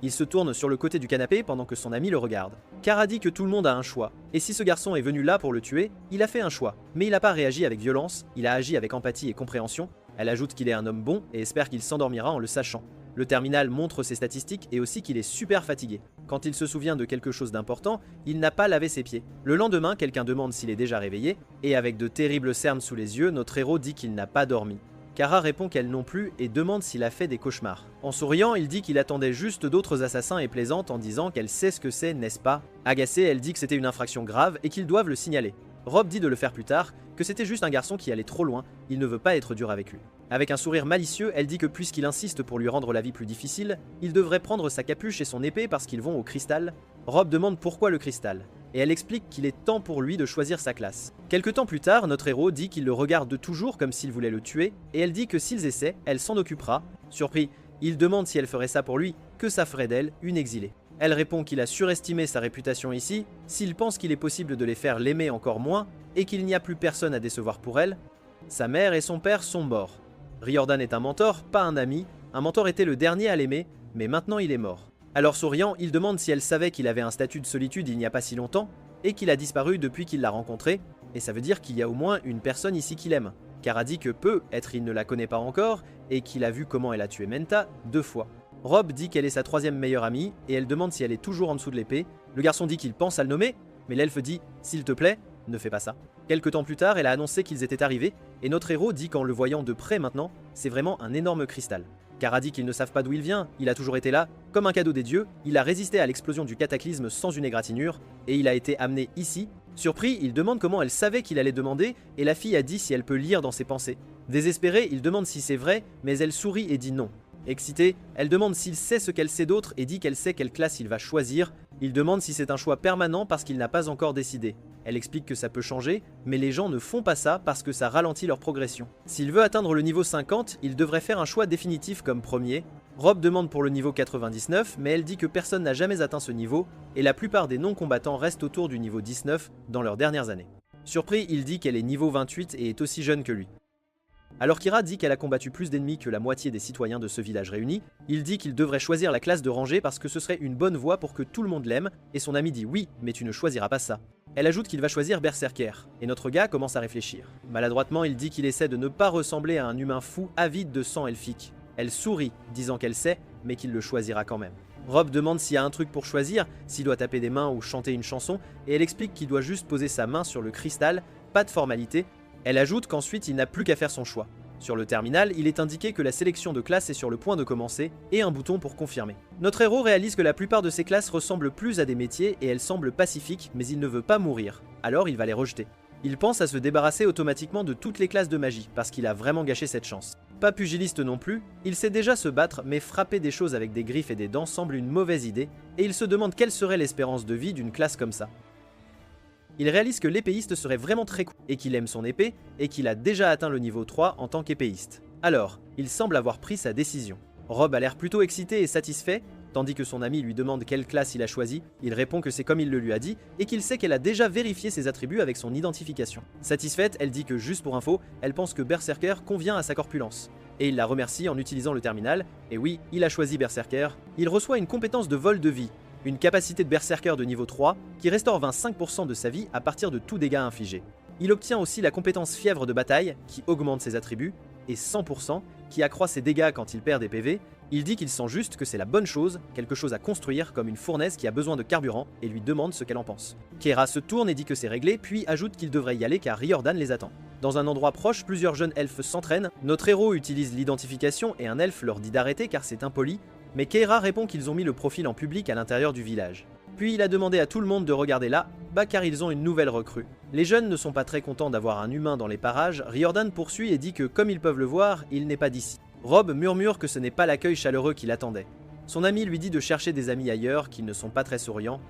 Il se tourne sur le côté du canapé pendant que son ami le regarde. Kara dit que tout le monde a un choix, et si ce garçon est venu là pour le tuer, il a fait un choix. Mais il n'a pas réagi avec violence, il a agi avec empathie et compréhension. Elle ajoute qu'il est un homme bon et espère qu'il s'endormira en le sachant. Le terminal montre ses statistiques et aussi qu'il est super fatigué. Quand il se souvient de quelque chose d'important, il n'a pas lavé ses pieds. Le lendemain, quelqu'un demande s'il est déjà réveillé, et avec de terribles cernes sous les yeux, notre héros dit qu'il n'a pas dormi. Kara répond qu'elle non plus et demande s'il a fait des cauchemars. En souriant, il dit qu'il attendait juste d'autres assassins et plaisante en disant qu'elle sait ce que c'est, n'est-ce pas? Agacée, elle dit que c'était une infraction grave et qu'ils doivent le signaler. Rob dit de le faire plus tard, que c'était juste un garçon qui allait trop loin, il ne veut pas être dur avec lui. Avec un sourire malicieux, elle dit que puisqu'il insiste pour lui rendre la vie plus difficile, il devrait prendre sa capuche et son épée parce qu'ils vont au cristal. Rob demande pourquoi le cristal, et elle explique qu'il est temps pour lui de choisir sa classe. Quelque temps plus tard, notre héros dit qu'il le regarde toujours comme s'il voulait le tuer, et elle dit que s'ils essaient, elle s'en occupera. Surpris, il demande si elle ferait ça pour lui, que ça ferait d'elle une exilée. Elle répond qu'il a surestimé sa réputation ici, s'il pense qu'il est possible de les faire l'aimer encore moins, et qu'il n'y a plus personne à décevoir pour elle. Sa mère et son père sont morts. Riordan est un mentor, pas un ami. Un mentor était le dernier à l'aimer, mais maintenant il est mort. Alors souriant, il demande si elle savait qu'il avait un statut de solitude il n'y a pas si longtemps, et qu'il a disparu depuis qu'il l'a rencontré, et ça veut dire qu'il y a au moins une personne ici qu'il aime. Kara dit que peut-être il ne la connaît pas encore, et qu'il a vu comment elle a tué Menta 2 fois. Rob dit qu'elle est sa 3e meilleure amie, et elle demande si elle est toujours en dessous de l'épée. Le garçon dit qu'il pense à le nommer, mais l'elfe dit « S'il te plaît, ne fais pas ça ». Quelque temps plus tard, elle a annoncé qu'ils étaient arrivés, et notre héros dit qu'en le voyant de près maintenant, c'est vraiment un énorme cristal. Kara dit qu'ils ne savent pas d'où il vient, il a toujours été là, comme un cadeau des dieux, il a résisté à l'explosion du cataclysme sans une égratignure, et il a été amené ici. Surpris, il demande comment elle savait qu'il allait demander, et la fille a dit si elle peut lire dans ses pensées. Désespéré, il demande si c'est vrai, mais elle sourit et dit non. Excitée, elle demande s'il sait ce qu'elle sait d'autre et dit qu'elle sait quelle classe il va choisir. Il demande si c'est un choix permanent parce qu'il n'a pas encore décidé. Elle explique que ça peut changer, mais les gens ne font pas ça parce que ça ralentit leur progression. S'il veut atteindre le niveau 50, il devrait faire un choix définitif comme premier. Rob demande pour le niveau 99, mais elle dit que personne n'a jamais atteint ce niveau, et la plupart des non-combattants restent autour du niveau 19 dans leurs dernières années. Surpris, il dit qu'elle est niveau 28 et est aussi jeune que lui. Alors Kira dit qu'elle a combattu plus d'ennemis que la moitié des citoyens de ce village réunis, il dit qu'il devrait choisir la classe de rangée parce que ce serait une bonne voie pour que tout le monde l'aime, et son ami dit oui, mais tu ne choisiras pas ça. Elle ajoute qu'il va choisir Berserker, et notre gars commence à réfléchir. Maladroitement, il dit qu'il essaie de ne pas ressembler à un humain fou avide de sang elfique. Elle sourit, disant qu'elle sait, mais qu'il le choisira quand même. Rob demande s'il y a un truc pour choisir, s'il doit taper des mains ou chanter une chanson, et elle explique qu'il doit juste poser sa main sur le cristal, pas de formalité. Elle ajoute qu'ensuite il n'a plus qu'à faire son choix. Sur le terminal, il est indiqué que la sélection de classes est sur le point de commencer, et un bouton pour confirmer. Notre héros réalise que la plupart de ces classes ressemblent plus à des métiers et elles semblent pacifiques, mais il ne veut pas mourir, alors il va les rejeter. Il pense à se débarrasser automatiquement de toutes les classes de magie, parce qu'il a vraiment gâché cette chance. Pas pugiliste non plus, il sait déjà se battre, mais frapper des choses avec des griffes et des dents semble une mauvaise idée, et il se demande quelle serait l'espérance de vie d'une classe comme ça. Il réalise que l'épéiste serait vraiment très cool, et qu'il aime son épée, et qu'il a déjà atteint le niveau 3 en tant qu'épéiste. Alors, il semble avoir pris sa décision. Rob a l'air plutôt excité et satisfait, tandis que son ami lui demande quelle classe il a choisi. Il répond que c'est comme il le lui a dit et qu'il sait qu'elle a déjà vérifié ses attributs avec son identification. Satisfaite, elle dit que juste pour info, elle pense que Berserker convient à sa corpulence. Et il la remercie en utilisant le terminal, et oui, il a choisi Berserker. Il reçoit une compétence de vol de vie, une capacité de Berserker de niveau 3 qui restaure 25% de sa vie à partir de tout dégât infligé. Il obtient aussi la compétence fièvre de bataille qui augmente ses attributs, et 100% qui accroît ses dégâts quand il perd des PV. Il dit qu'il sent juste que c'est la bonne chose, quelque chose à construire comme une fournaise qui a besoin de carburant et lui demande ce qu'elle en pense. Keira se tourne et dit que c'est réglé, puis ajoute qu'il devrait y aller car Riordan les attend. Dans un endroit proche, plusieurs jeunes elfes s'entraînent. Notre héros utilise l'identification et un elfe leur dit d'arrêter car c'est impoli, mais Keira répond qu'ils ont mis le profil en public à l'intérieur du village. Puis il a demandé à tout le monde de regarder là, car ils ont une nouvelle recrue. Les jeunes ne sont pas très contents d'avoir un humain dans les parages. Riordan poursuit et dit que comme ils peuvent le voir, il n'est pas d'ici. Rob murmure que ce n'est pas l'accueil chaleureux qu'il attendait. Son ami lui dit de chercher des amis ailleurs, qu'ils ne sont pas très souriants.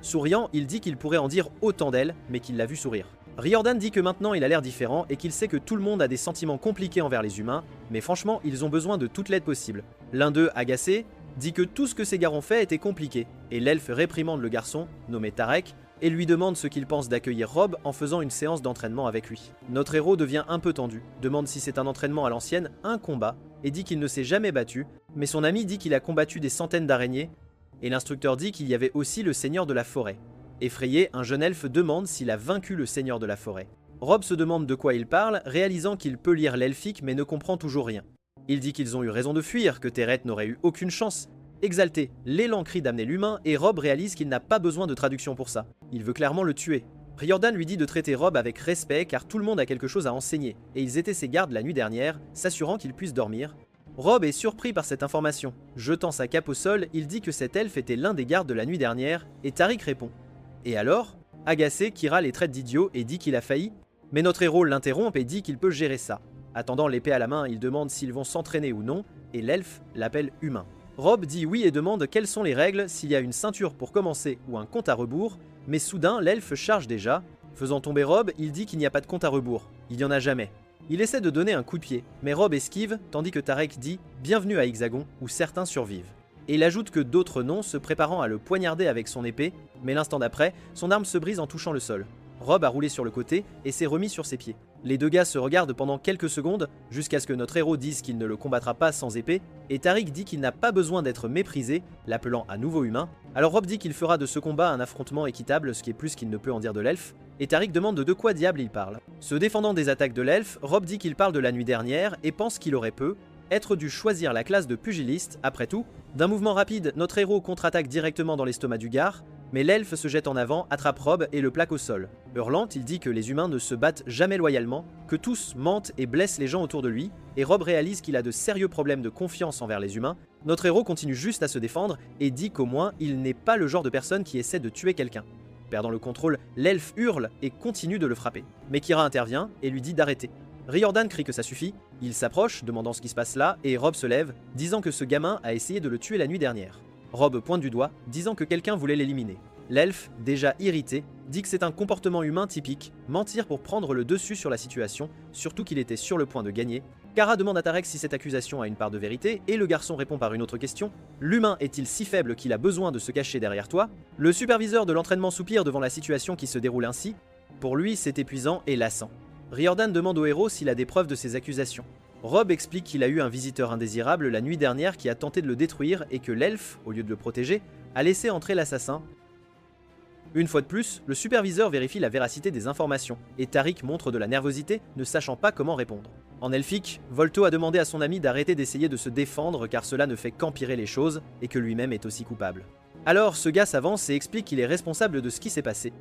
Souriant, il dit qu'il pourrait en dire autant d'elle, mais qu'il l'a vu sourire. Riordan dit que maintenant il a l'air différent et qu'il sait que tout le monde a des sentiments compliqués envers les humains, mais franchement, ils ont besoin de toute l'aide possible. L'un d'eux, agacé, dit que tout ce que ces gars ont fait était compliqué, et l'elfe réprimande le garçon, nommé Tarek, et lui demande ce qu'il pense d'accueillir Rob en faisant une séance d'entraînement avec lui. Notre héros devient un peu tendu, demande si c'est un entraînement à l'ancienne, un combat, et dit qu'il ne s'est jamais battu, mais son ami dit qu'il a combattu des centaines d'araignées, et l'instructeur dit qu'il y avait aussi le seigneur de la forêt. Effrayé, un jeune elfe demande s'il a vaincu le seigneur de la forêt. Rob se demande de quoi il parle, réalisant qu'il peut lire l'elfique mais ne comprend toujours rien. Il dit qu'ils ont eu raison de fuir, que Teret n'aurait eu aucune chance. Exalté, l'élan crie d'amener l'humain et Rob réalise qu'il n'a pas besoin de traduction pour ça. Il veut clairement le tuer. Riordan lui dit de traiter Rob avec respect car tout le monde a quelque chose à enseigner, et ils étaient ses gardes la nuit dernière, s'assurant qu'il puisse dormir. Rob est surpris par cette information. Jetant sa cape au sol, il dit que cet elfe était l'un des gardes de la nuit dernière, et Tariq répond. Et alors? Agacé, Kira les traite d'idiot et dit qu'il a failli, mais notre héros l'interrompt et dit qu'il peut gérer ça. Attendant l'épée à la main, il demande s'ils vont s'entraîner ou non, et l'elfe l'appelle humain. Rob dit oui et demande quelles sont les règles, s'il y a une ceinture pour commencer ou un compte à rebours, mais soudain l'elfe charge déjà. Faisant tomber Rob, il dit qu'il n'y a pas de compte à rebours, il n'y en a jamais. Il essaie de donner un coup de pied, mais Rob esquive, tandis que Tarek dit « Bienvenue à Hexagon, où certains survivent ». Et il ajoute que d'autres non, se préparant à le poignarder avec son épée, mais l'instant d'après, son arme se brise en touchant le sol. Rob a roulé sur le côté et s'est remis sur ses pieds. Les deux gars se regardent pendant quelques secondes, jusqu'à ce que notre héros dise qu'il ne le combattra pas sans épée, et Tariq dit qu'il n'a pas besoin d'être méprisé, l'appelant à nouveau humain. Alors Rob dit qu'il fera de ce combat un affrontement équitable, ce qui est plus qu'il ne peut en dire de l'elfe, et Tariq demande de quoi diable il parle. Se défendant des attaques de l'elfe, Rob dit qu'il parle de la nuit dernière et pense qu'il aurait être dû choisir la classe de pugiliste. Après tout, d'un mouvement rapide, notre héros contre-attaque directement dans l'estomac du gars, mais l'elfe se jette en avant, attrape Rob et le plaque au sol. Hurlant, il dit que les humains ne se battent jamais loyalement, que tous mentent et blessent les gens autour de lui, et Rob réalise qu'il a de sérieux problèmes de confiance envers les humains. Notre héros continue juste à se défendre et dit qu'au moins il n'est pas le genre de personne qui essaie de tuer quelqu'un. Perdant le contrôle, l'elfe hurle et continue de le frapper. Mais Kira intervient et lui dit d'arrêter. Riordan crie que ça suffit, il s'approche, demandant ce qui se passe là, et Rob se lève, disant que ce gamin a essayé de le tuer la nuit dernière. Rob pointe du doigt, disant que quelqu'un voulait l'éliminer. L'elfe, déjà irrité, dit que c'est un comportement humain typique, mentir pour prendre le dessus sur la situation, surtout qu'il était sur le point de gagner. Kara demande à Tarek si cette accusation a une part de vérité, et le garçon répond par une autre question. L'humain est-il si faible qu'il a besoin de se cacher derrière toi? Le superviseur de l'entraînement soupire devant la situation qui se déroule ainsi. Pour lui, c'est épuisant et lassant. Riordan demande au héros s'il a des preuves de ces accusations. Rob explique qu'il a eu un visiteur indésirable la nuit dernière qui a tenté de le détruire et que l'elfe, au lieu de le protéger, a laissé entrer l'assassin. Une fois de plus, le superviseur vérifie la véracité des informations, et Tariq montre de la nervosité, ne sachant pas comment répondre. En elfique, Volto a demandé à son ami d'arrêter d'essayer de se défendre car cela ne fait qu'empirer les choses, et que lui-même est aussi coupable. Alors ce gars s'avance et explique qu'il est responsable de ce qui s'est passé.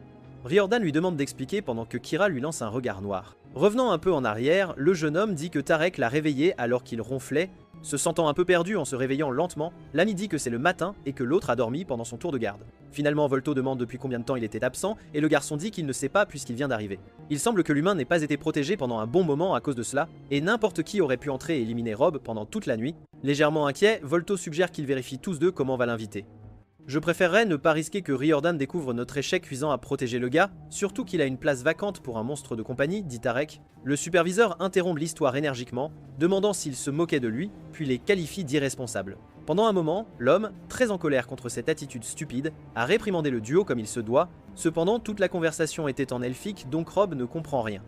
Riordan lui demande d'expliquer pendant que Kira lui lance un regard noir. Revenant un peu en arrière, le jeune homme dit que Tarek l'a réveillé alors qu'il ronflait. Se sentant un peu perdu en se réveillant lentement, l'ami dit que c'est le matin et que l'autre a dormi pendant son tour de garde. Finalement, Volto demande depuis combien de temps il était absent et le garçon dit qu'il ne sait pas puisqu'il vient d'arriver. Il semble que l'humain n'ait pas été protégé pendant un bon moment à cause de cela, et n'importe qui aurait pu entrer et éliminer Rob pendant toute la nuit. Légèrement inquiet, Volto suggère qu'ils vérifient tous deux comment va l'inviter. Je préférerais ne pas risquer que Riordan découvre notre échec visant à protéger le gars, surtout qu'il a une place vacante pour un monstre de compagnie, dit Tarek. Le superviseur interrompt l'histoire énergiquement, demandant s'il se moquait de lui, puis les qualifie d'irresponsables. Pendant un moment, l'homme, très en colère contre cette attitude stupide, a réprimandé le duo comme il se doit, cependant toute la conversation était en elfique donc Rob ne comprend rien.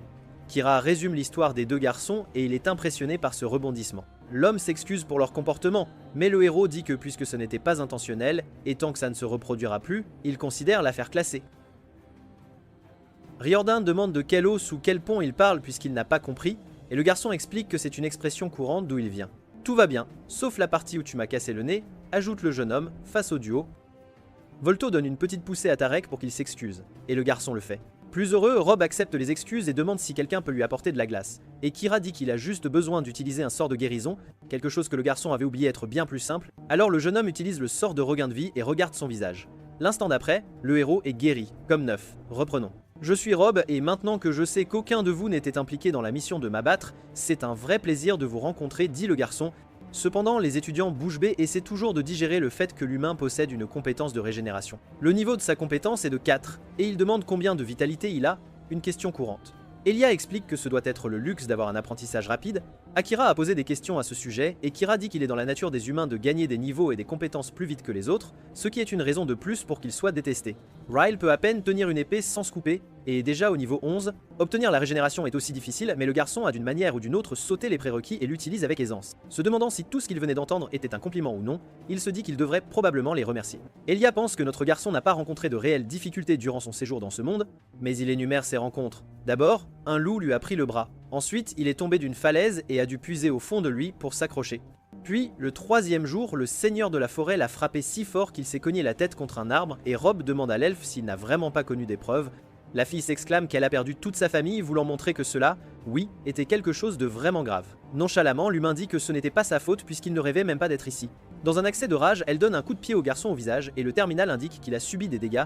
Kira résume l'histoire des deux garçons et il est impressionné par ce rebondissement. L'homme s'excuse pour leur comportement, mais le héros dit que puisque ce n'était pas intentionnel, et tant que ça ne se reproduira plus, il considère l'affaire classée. Riordan demande de quel os ou quel pont il parle puisqu'il n'a pas compris, et le garçon explique que c'est une expression courante d'où il vient. Tout va bien, sauf la partie où tu m'as cassé le nez, ajoute le jeune homme, face au duo. Volto donne une petite poussée à Tarek pour qu'il s'excuse, et le garçon le fait. Plus heureux, Rob accepte les excuses et demande si quelqu'un peut lui apporter de la glace. Et Kira dit qu'il a juste besoin d'utiliser un sort de guérison, quelque chose que le garçon avait oublié être bien plus simple, alors le jeune homme utilise le sort de regain de vie et regarde son visage. L'instant d'après, le héros est guéri, comme neuf. Reprenons. Je suis Rob et maintenant que je sais qu'aucun de vous n'était impliqué dans la mission de m'abattre, c'est un vrai plaisir de vous rencontrer, dit le garçon. Cependant, les étudiants bouche bée essaient toujours de digérer le fait que l'humain possède une compétence de régénération. Le niveau de sa compétence est de 4, et il demande combien de vitalité il a, une question courante. Elia explique que ce doit être le luxe d'avoir un apprentissage rapide. Akira a posé des questions à ce sujet, et Kira dit qu'il est dans la nature des humains de gagner des niveaux et des compétences plus vite que les autres, ce qui est une raison de plus pour qu'il soit détesté. Ryle peut à peine tenir une épée sans se couper, et est déjà au niveau 11. Obtenir la régénération est aussi difficile, mais le garçon a d'une manière ou d'une autre sauté les prérequis et l'utilise avec aisance. Se demandant si tout ce qu'il venait d'entendre était un compliment ou non, il se dit qu'il devrait probablement les remercier. Elia pense que notre garçon n'a pas rencontré de réelles difficultés durant son séjour dans ce monde, mais il énumère ses rencontres. D'abord, un loup lui a pris le bras. Ensuite, il est tombé d'une falaise et a dû puiser au fond de lui pour s'accrocher. Puis, le troisième jour, le seigneur de la forêt l'a frappé si fort qu'il s'est cogné la tête contre un arbre et Rob demande à l'elfe s'il n'a vraiment pas connu d'épreuve. La fille s'exclame qu'elle a perdu toute sa famille, voulant montrer que cela, oui, était quelque chose de vraiment grave. Nonchalamment, l'humain dit que ce n'était pas sa faute puisqu'il ne rêvait même pas d'être ici. Dans un accès de rage, elle donne un coup de pied au garçon au visage et le terminal indique qu'il a subi des dégâts,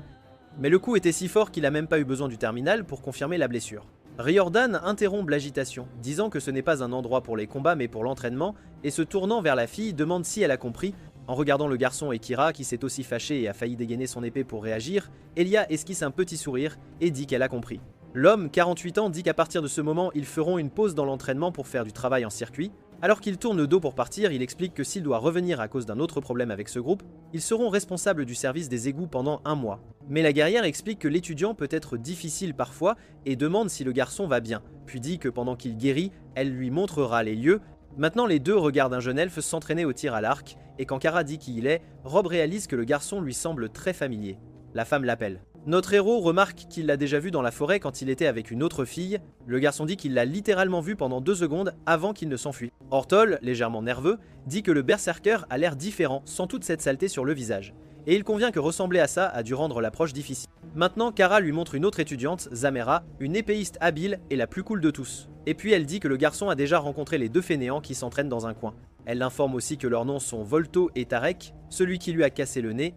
mais le coup était si fort qu'il a même pas eu besoin du terminal pour confirmer la blessure. Riordan interrompt l'agitation, disant que ce n'est pas un endroit pour les combats mais pour l'entraînement, et se tournant vers la fille, demande si elle a compris. En regardant le garçon et Kira, qui s'est aussi fâché et a failli dégainer son épée pour réagir, Elia esquisse un petit sourire et dit qu'elle a compris. L'homme, 48 ans, dit qu'à partir de ce moment, ils feront une pause dans l'entraînement pour faire du travail en circuit. Alors qu'il tourne le dos pour partir, il explique que s'il doit revenir à cause d'un autre problème avec ce groupe, ils seront responsables du service des égouts pendant 1 mois. Mais la guerrière explique que l'étudiant peut être difficile parfois et demande si le garçon va bien, puis dit que pendant qu'il guérit, elle lui montrera les lieux. Maintenant les deux regardent un jeune elfe s'entraîner au tir à l'arc, et quand Kara dit qui il est, Rob réalise que le garçon lui semble très familier. La femme l'appelle. Notre héros remarque qu'il l'a déjà vu dans la forêt quand il était avec une autre fille. Le garçon dit qu'il l'a littéralement vu pendant 2 secondes avant qu'il ne s'enfuit. Ortol, légèrement nerveux, dit que le berserker a l'air différent sans toute cette saleté sur le visage. Et il convient que ressembler à ça a dû rendre l'approche difficile. Maintenant, Kara lui montre une autre étudiante, Zamera, une épéiste habile et la plus cool de tous. Et puis elle dit que le garçon a déjà rencontré les 2 fainéants qui s'entraînent dans un coin. Elle l'informe aussi que leurs noms sont Volto et Tarek, celui qui lui a cassé le nez.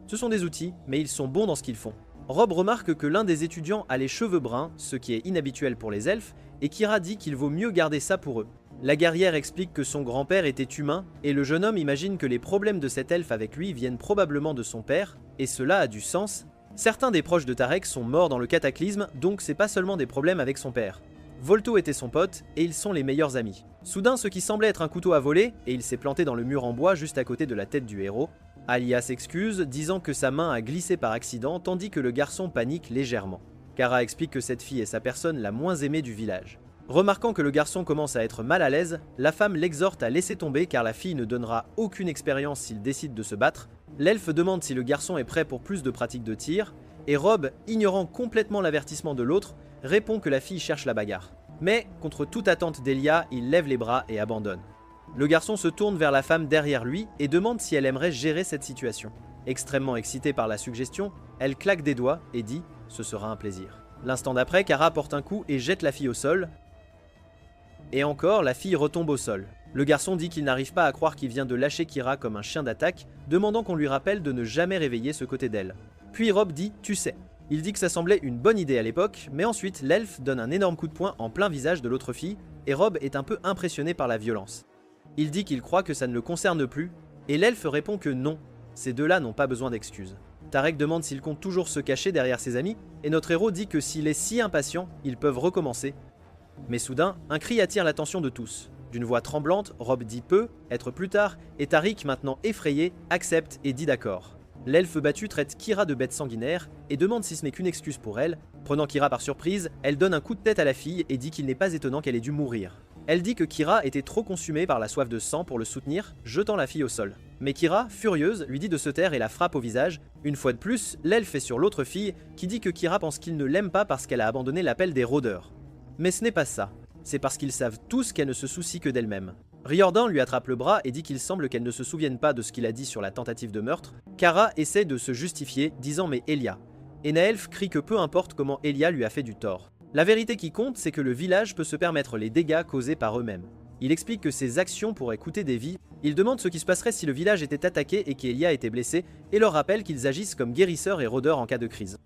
Ce sont des outils, mais ils sont bons dans ce qu'ils font. Rob remarque que l'un des étudiants a les cheveux bruns, ce qui est inhabituel pour les elfes, et Kira dit qu'il vaut mieux garder ça pour eux. La guerrière explique que son grand-père était humain, et le jeune homme imagine que les problèmes de cet elfe avec lui viennent probablement de son père, et cela a du sens. Certains des proches de Tarek sont morts dans le cataclysme, donc c'est pas seulement des problèmes avec son père. Volto était son pote, et ils sont les meilleurs amis. Soudain, ce qui semblait être un couteau à voler, et il s'est planté dans le mur en bois juste à côté de la tête du héros. Alia s'excuse, disant que sa main a glissé par accident, tandis que le garçon panique légèrement. Kara explique que cette fille est sa personne la moins aimée du village. Remarquant que le garçon commence à être mal à l'aise, la femme l'exhorte à laisser tomber car la fille ne donnera aucune expérience s'il décide de se battre. L'elfe demande si le garçon est prêt pour plus de pratiques de tir, et Rob, ignorant complètement l'avertissement de l'autre, répond que la fille cherche la bagarre. Mais, contre toute attente d'Elia, il lève les bras et abandonne. Le garçon se tourne vers la femme derrière lui et demande si elle aimerait gérer cette situation. Extrêmement excitée par la suggestion, elle claque des doigts et dit « ce sera un plaisir ». L'instant d'après, Kara porte un coup et jette la fille au sol. Et encore, la fille retombe au sol. Le garçon dit qu'il n'arrive pas à croire qu'il vient de lâcher Kira comme un chien d'attaque, demandant qu'on lui rappelle de ne jamais réveiller ce côté d'elle. Puis Rob dit « tu sais ». Il dit que ça semblait une bonne idée à l'époque, mais ensuite l'elfe donne un énorme coup de poing en plein visage de l'autre fille, et Rob est un peu impressionné par la violence. Il dit qu'il croit que ça ne le concerne plus, et l'elfe répond que non, ces deux-là n'ont pas besoin d'excuses. Tarek demande s'il compte toujours se cacher derrière ses amis, et notre héros dit que s'il est si impatient, ils peuvent recommencer. Mais soudain, un cri attire l'attention de tous. D'une voix tremblante, Rob dit peu, être plus tard, et Tariq, maintenant effrayé, accepte et dit d'accord. L'elfe battu traite Kira de bête sanguinaire et demande si ce n'est qu'une excuse pour elle. Prenant Kira par surprise, elle donne un coup de tête à la fille et dit qu'il n'est pas étonnant qu'elle ait dû mourir. Elle dit que Kira était trop consumée par la soif de sang pour le soutenir, jetant la fille au sol. Mais Kira, furieuse, lui dit de se taire et la frappe au visage. Une fois de plus, l'elfe est sur l'autre fille, qui dit que Kira pense qu'il ne l'aime pas parce qu'elle a abandonné l'appel des rôdeurs. Mais ce n'est pas ça, c'est parce qu'ils savent tous qu'elle ne se soucie que d'elle-même. Riordan lui attrape le bras et dit qu'il semble qu'elle ne se souvienne pas de ce qu'il a dit sur la tentative de meurtre. Kara essaie de se justifier, disant mais Elia. Et Naelf crie que peu importe comment Elia lui a fait du tort. La vérité qui compte, c'est que le village peut se permettre les dégâts causés par eux-mêmes. Il explique que ses actions pourraient coûter des vies. Il demande ce qui se passerait si le village était attaqué et qu'Elia était blessé, et leur rappelle qu'ils agissent comme guérisseurs et rôdeurs en cas de crise.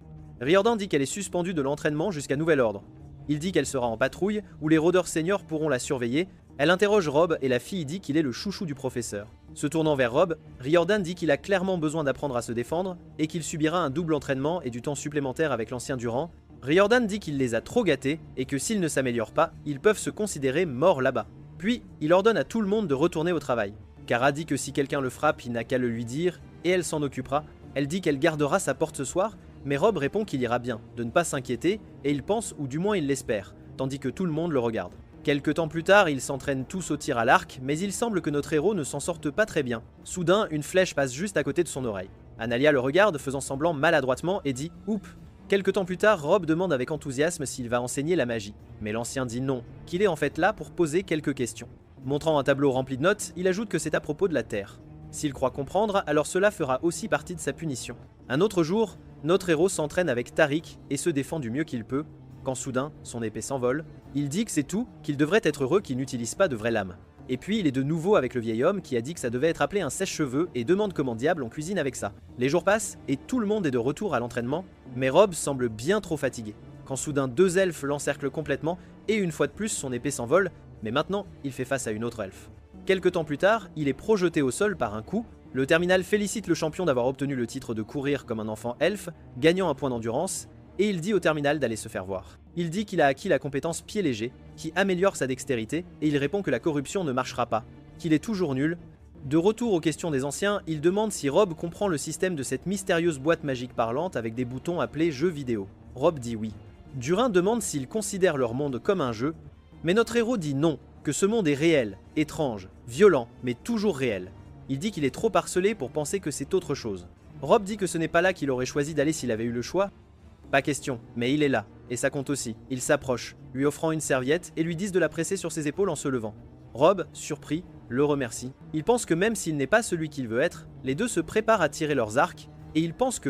Riordan dit qu'elle est suspendue de l'entraînement jusqu'à nouvel ordre. Il dit qu'elle sera en patrouille, où les rôdeurs seniors pourront la surveiller. Elle interroge Rob et la fille dit qu'il est le chouchou du professeur. Se tournant vers Rob, Riordan dit qu'il a clairement besoin d'apprendre à se défendre et qu'il subira un double entraînement et du temps supplémentaire avec l'ancien Durand. Riordan dit qu'il les a trop gâtés et que s'ils ne s'améliorent pas, ils peuvent se considérer morts là-bas. Puis, il ordonne à tout le monde de retourner au travail. Kara dit que si quelqu'un le frappe, il n'a qu'à le lui dire et elle s'en occupera. Elle dit qu'elle gardera sa porte ce soir, mais Rob répond qu'il ira bien, de ne pas s'inquiéter, et il pense, ou du moins il l'espère, tandis que tout le monde le regarde. Quelque temps plus tard, ils s'entraînent tous au tir à l'arc, mais il semble que notre héros ne s'en sorte pas très bien. Soudain, une flèche passe juste à côté de son oreille. Analia le regarde, faisant semblant maladroitement, et dit « Oups ». Quelque temps plus tard, Rob demande avec enthousiasme s'il va enseigner la magie. Mais l'ancien dit non, qu'il est en fait là pour poser quelques questions. Montrant un tableau rempli de notes, il ajoute que c'est à propos de la Terre. S'il croit comprendre, alors cela fera aussi partie de sa punition. Un autre jour, notre héros s'entraîne avec Tariq et se défend du mieux qu'il peut, quand soudain, son épée s'envole. Il dit que c'est tout, qu'il devrait être heureux qu'il n'utilise pas de vraie lame. Et puis il est de nouveau avec le vieil homme qui a dit que ça devait être appelé un sèche-cheveux et demande comment diable on cuisine avec ça. Les jours passent et tout le monde est de retour à l'entraînement, mais Rob semble bien trop fatigué. Quand soudain deux elfes l'encerclent complètement et une fois de plus son épée s'envole, mais maintenant il fait face à une autre elfe. Quelque temps plus tard, il est projeté au sol par un coup. Le terminal félicite le champion d'avoir obtenu le titre de courir comme un enfant elfe, gagnant un point d'endurance, et il dit au terminal d'aller se faire voir. Il dit qu'il a acquis la compétence pied léger, qui améliore sa dextérité, et il répond que la corruption ne marchera pas, qu'il est toujours nul. De retour aux questions des anciens, il demande si Rob comprend le système de cette mystérieuse boîte magique parlante avec des boutons appelés jeux vidéo. Rob dit oui. Durin demande s'ils considèrent leur monde comme un jeu, mais notre héros dit non, que ce monde est réel, étrange, violent, mais toujours réel. Il dit qu'il est trop harcelé pour penser que c'est autre chose. Rob dit que ce n'est pas là qu'il aurait choisi d'aller s'il avait eu le choix. Pas question, mais il est là, et ça compte aussi. Il s'approche, lui offrant une serviette et lui disent de la presser sur ses épaules en se levant. Rob, surpris, le remercie. Il pense que même s'il n'est pas celui qu'il veut être, les deux se préparent à tirer leurs arcs, et il pense que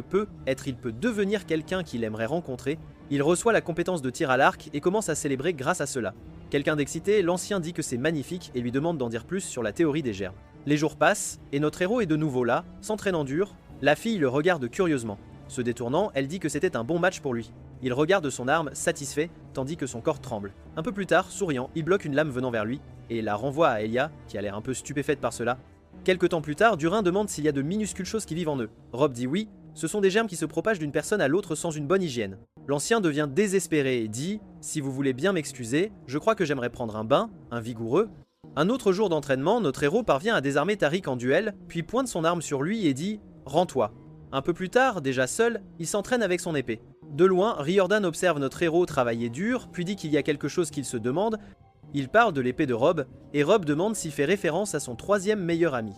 il peut devenir quelqu'un qu'il aimerait rencontrer. Il reçoit la compétence de tir à l'arc et commence à célébrer grâce à cela. Quelqu'un d'excité, l'ancien dit que c'est magnifique et lui demande d'en dire plus sur la théorie des germes. Les jours passent, et notre héros est de nouveau là, s'entraînant dur. La fille le regarde curieusement. Se détournant, elle dit que c'était un bon match pour lui. Il regarde son arme, satisfait, tandis que son corps tremble. Un peu plus tard, souriant, il bloque une lame venant vers lui, et la renvoie à Elia, qui a l'air un peu stupéfaite par cela. Quelque temps plus tard, Durin demande s'il y a de minuscules choses qui vivent en eux. Rob dit oui, ce sont des germes qui se propagent d'une personne à l'autre sans une bonne hygiène. L'ancien devient désespéré et dit « Si vous voulez bien m'excuser, je crois que j'aimerais prendre un bain, un vigoureux ». Un autre jour d'entraînement, notre héros parvient à désarmer Tariq en duel, puis pointe son arme sur lui et dit « Rends-toi ». Un peu plus tard, déjà seul, il s'entraîne avec son épée. De loin, Riordan observe notre héros travailler dur, puis dit qu'il y a quelque chose qu'il se demande. Il parle de l'épée de Rob, et Rob demande s'il fait référence à son troisième meilleur ami.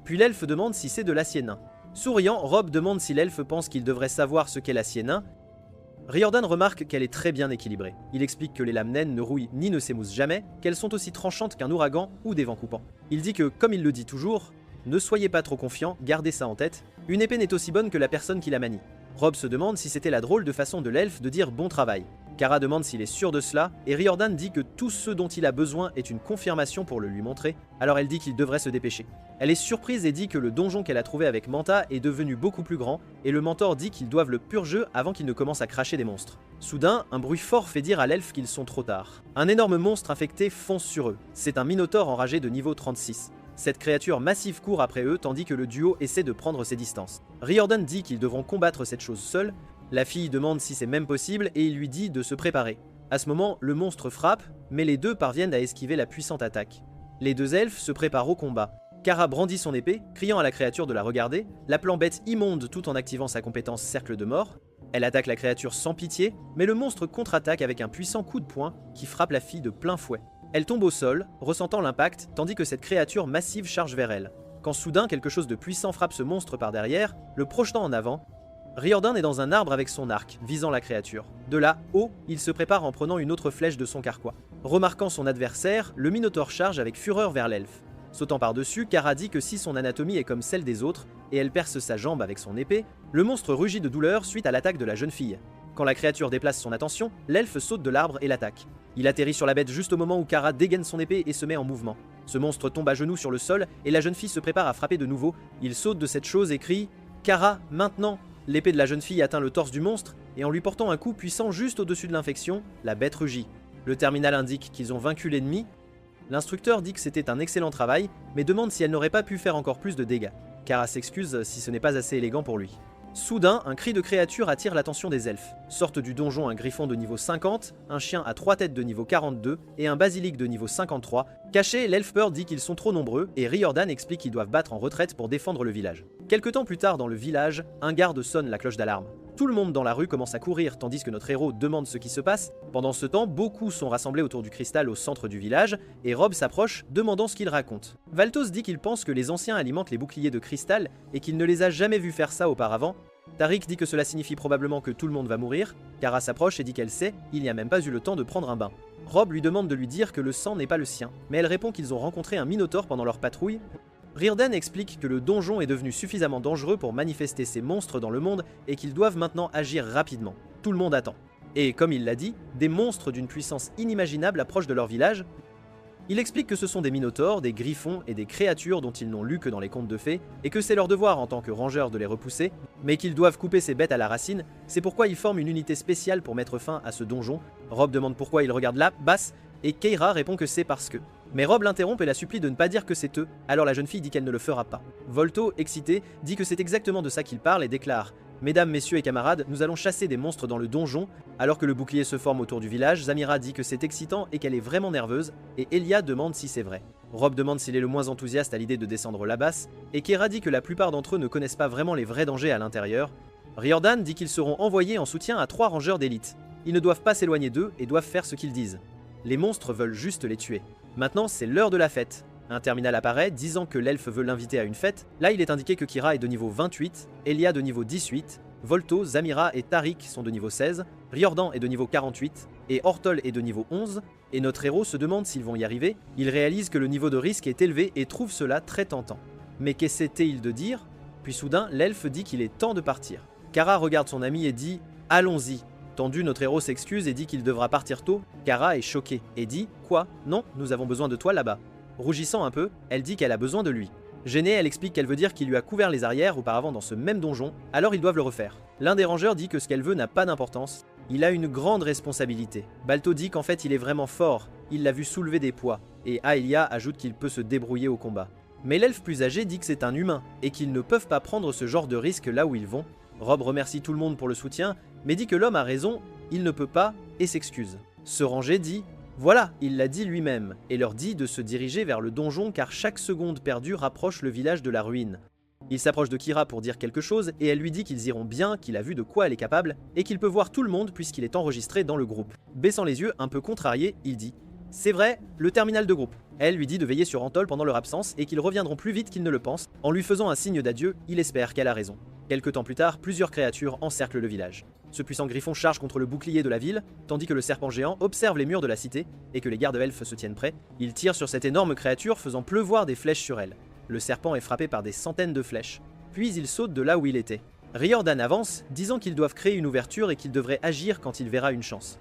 Puis l'elfe demande si c'est de l'acier nain. Souriant, Rob demande si l'elfe pense qu'il devrait savoir ce qu'est l'acier nain. Riordan remarque qu'elle est très bien équilibrée. Il explique que les lames naines ne rouillent ni ne s'émoussent jamais, qu'elles sont aussi tranchantes qu'un ouragan ou des vents coupants. Il dit que, comme il le dit toujours, ne soyez pas trop confiant, gardez ça en tête, une épée n'est aussi bonne que la personne qui la manie. Rob se demande si c'était la drôle de façon de l'elfe de dire bon travail. Kara demande s'il est sûr de cela, et Riordan dit que tout ce dont il a besoin est une confirmation pour le lui montrer, alors elle dit qu'il devrait se dépêcher. Elle est surprise et dit que le donjon qu'elle a trouvé avec Manta est devenu beaucoup plus grand, et le mentor dit qu'ils doivent le purger avant qu'il ne commence à cracher des monstres. Soudain, un bruit fort fait dire à l'elfe qu'ils sont trop tard. Un énorme monstre infecté fonce sur eux. C'est un minotaure enragé de niveau 36. Cette créature massive court après eux tandis que le duo essaie de prendre ses distances. Riordan dit qu'ils devront combattre cette chose seuls. La fille demande si c'est même possible et il lui dit de se préparer. À ce moment, le monstre frappe, mais les deux parviennent à esquiver la puissante attaque. Les deux elfes se préparent au combat. Kara brandit son épée, criant à la créature de la regarder, l'appelant bête immonde tout en activant sa compétence cercle de mort. Elle attaque la créature sans pitié, mais le monstre contre-attaque avec un puissant coup de poing qui frappe la fille de plein fouet. Elle tombe au sol, ressentant l'impact, tandis que cette créature massive charge vers elle. Quand soudain quelque chose de puissant frappe ce monstre par derrière, le projetant en avant, Riordan est dans un arbre avec son arc, visant la créature. De là, haut, il se prépare en prenant une autre flèche de son carquois. Remarquant son adversaire, le Minotaure charge avec fureur vers l'elfe. Sautant par-dessus, Kara dit que si son anatomie est comme celle des autres, et elle perce sa jambe avec son épée, le monstre rugit de douleur suite à l'attaque de la jeune fille. Quand la créature déplace son attention, l'elfe saute de l'arbre et l'attaque. Il atterrit sur la bête juste au moment où Kara dégaine son épée et se met en mouvement. Ce monstre tombe à genoux sur le sol, et la jeune fille se prépare à frapper de nouveau. Il saute de cette chose et crie « Kara, maintenant !» L'épée de la jeune fille atteint le torse du monstre, et en lui portant un coup puissant juste au-dessus de l'infection, la bête rugit. Le terminal indique qu'ils ont vaincu l'ennemi. L'instructeur dit que c'était un excellent travail, mais demande si elle n'aurait pas pu faire encore plus de dégâts. Kara s'excuse si ce n'est pas assez élégant pour lui. Soudain, un cri de créature attire l'attention des elfes. Sortent du donjon un griffon de niveau 50, un chien à 3 têtes de niveau 42 et un basilic de niveau 53. Caché, l'elfe peur dit qu'ils sont trop nombreux et Riordan explique qu'ils doivent battre en retraite pour défendre le village. Quelque temps plus tard dans le village, un garde sonne la cloche d'alarme. Tout le monde dans la rue commence à courir tandis que notre héros demande ce qui se passe. Pendant ce temps, beaucoup sont rassemblés autour du cristal au centre du village et Rob s'approche demandant ce qu'il raconte. Valtos dit qu'il pense que les anciens alimentent les boucliers de cristal et qu'il ne les a jamais vus faire ça auparavant. Tariq dit que cela signifie probablement que tout le monde va mourir. Kara s'approche et dit qu'elle sait, il n'y a même pas eu le temps de prendre un bain. Rob lui demande de lui dire que le sang n'est pas le sien, mais elle répond qu'ils ont rencontré un minotaure pendant leur patrouille. Riordan explique que le donjon est devenu suffisamment dangereux pour manifester ces monstres dans le monde et qu'ils doivent maintenant agir rapidement. Tout le monde attend. Et comme il l'a dit, des monstres d'une puissance inimaginable approchent de leur village. Il explique que ce sont des minotaures, des griffons et des créatures dont ils n'ont lu que dans les contes de fées, et que c'est leur devoir en tant que rangeurs de les repousser, mais qu'ils doivent couper ces bêtes à la racine, c'est pourquoi ils forment une unité spéciale pour mettre fin à ce donjon. Rob demande pourquoi il regarde là, Bass, et Keira répond que c'est parce que. Mais Rob l'interrompt et la supplie de ne pas dire que c'est eux, alors la jeune fille dit qu'elle ne le fera pas. Volto, excité, dit que c'est exactement de ça qu'il parle et déclare « Mesdames, messieurs et camarades, nous allons chasser des monstres dans le donjon ». Alors que le bouclier se forme autour du village, Zamira dit que c'est excitant et qu'elle est vraiment nerveuse, et Elia demande si c'est vrai. Rob demande s'il est le moins enthousiaste à l'idée de descendre la basse, et Keira dit que la plupart d'entre eux ne connaissent pas vraiment les vrais dangers à l'intérieur. Riordan dit qu'ils seront envoyés en soutien à 3 rangeurs d'élite. Ils ne doivent pas s'éloigner d'eux et doivent faire ce qu'ils disent. Les monstres veulent juste les tuer. Maintenant, c'est l'heure de la fête. Un terminal apparaît, disant que l'elfe veut l'inviter à une fête. Là, il est indiqué que Kira est de niveau 28, Elia de niveau 18, Volto, Zamira et Tariq sont de niveau 16, Riordan est de niveau 48, et Ortol est de niveau 11, et notre héros se demande s'ils vont y arriver. Il réalise que le niveau de risque est élevé et trouve cela très tentant. Mais qu'essaie-t-il de dire? Puis soudain, l'elfe dit qu'il est temps de partir. Kara regarde son ami et dit « Allons-y ». Tendu, notre héros s'excuse et dit qu'il devra partir tôt. Kara est choquée et dit « Quoi? Non, nous avons besoin de toi là-bas ». Rougissant un peu, elle dit qu'elle a besoin de lui. Gênée, elle explique qu'elle veut dire qu'il lui a couvert les arrières auparavant dans ce même donjon, alors ils doivent le refaire. L'un des rangeurs dit que ce qu'elle veut n'a pas d'importance. Il a une grande responsabilité. Balto dit qu'en fait il est vraiment fort, il l'a vu soulever des poids, et Aelia ajoute qu'il peut se débrouiller au combat. Mais l'elfe plus âgé dit que c'est un humain, et qu'ils ne peuvent pas prendre ce genre de risque là où ils vont. Rob remercie tout le monde pour le soutien, mais dit que l'homme a raison, il ne peut pas, et s'excuse. Ce ranger dit « Voilà, il l'a dit lui-même », et leur dit de se diriger vers le donjon car chaque seconde perdue rapproche le village de la ruine. Il s'approche de Kira pour dire quelque chose, et elle lui dit qu'ils iront bien, qu'il a vu de quoi elle est capable, et qu'il peut voir tout le monde puisqu'il est enregistré dans le groupe. Baissant les yeux, un peu contrarié, il dit « C'est vrai, le terminal de groupe ». Elle lui dit de veiller sur Antol pendant leur absence et qu'ils reviendront plus vite qu'ils ne le pensent. En lui faisant un signe d'adieu, il espère qu'elle a raison. Quelque temps plus tard, plusieurs créatures encerclent le village. Ce puissant griffon charge contre le bouclier de la ville, tandis que le serpent géant observe les murs de la cité et que les gardes-elfes se tiennent prêts. Il tire sur cette énorme créature faisant pleuvoir des flèches sur elle. Le serpent est frappé par des centaines de flèches, puis il saute de là où il était. Riordan avance, disant qu'ils doivent créer une ouverture et qu'il devrait agir quand il verra une chance.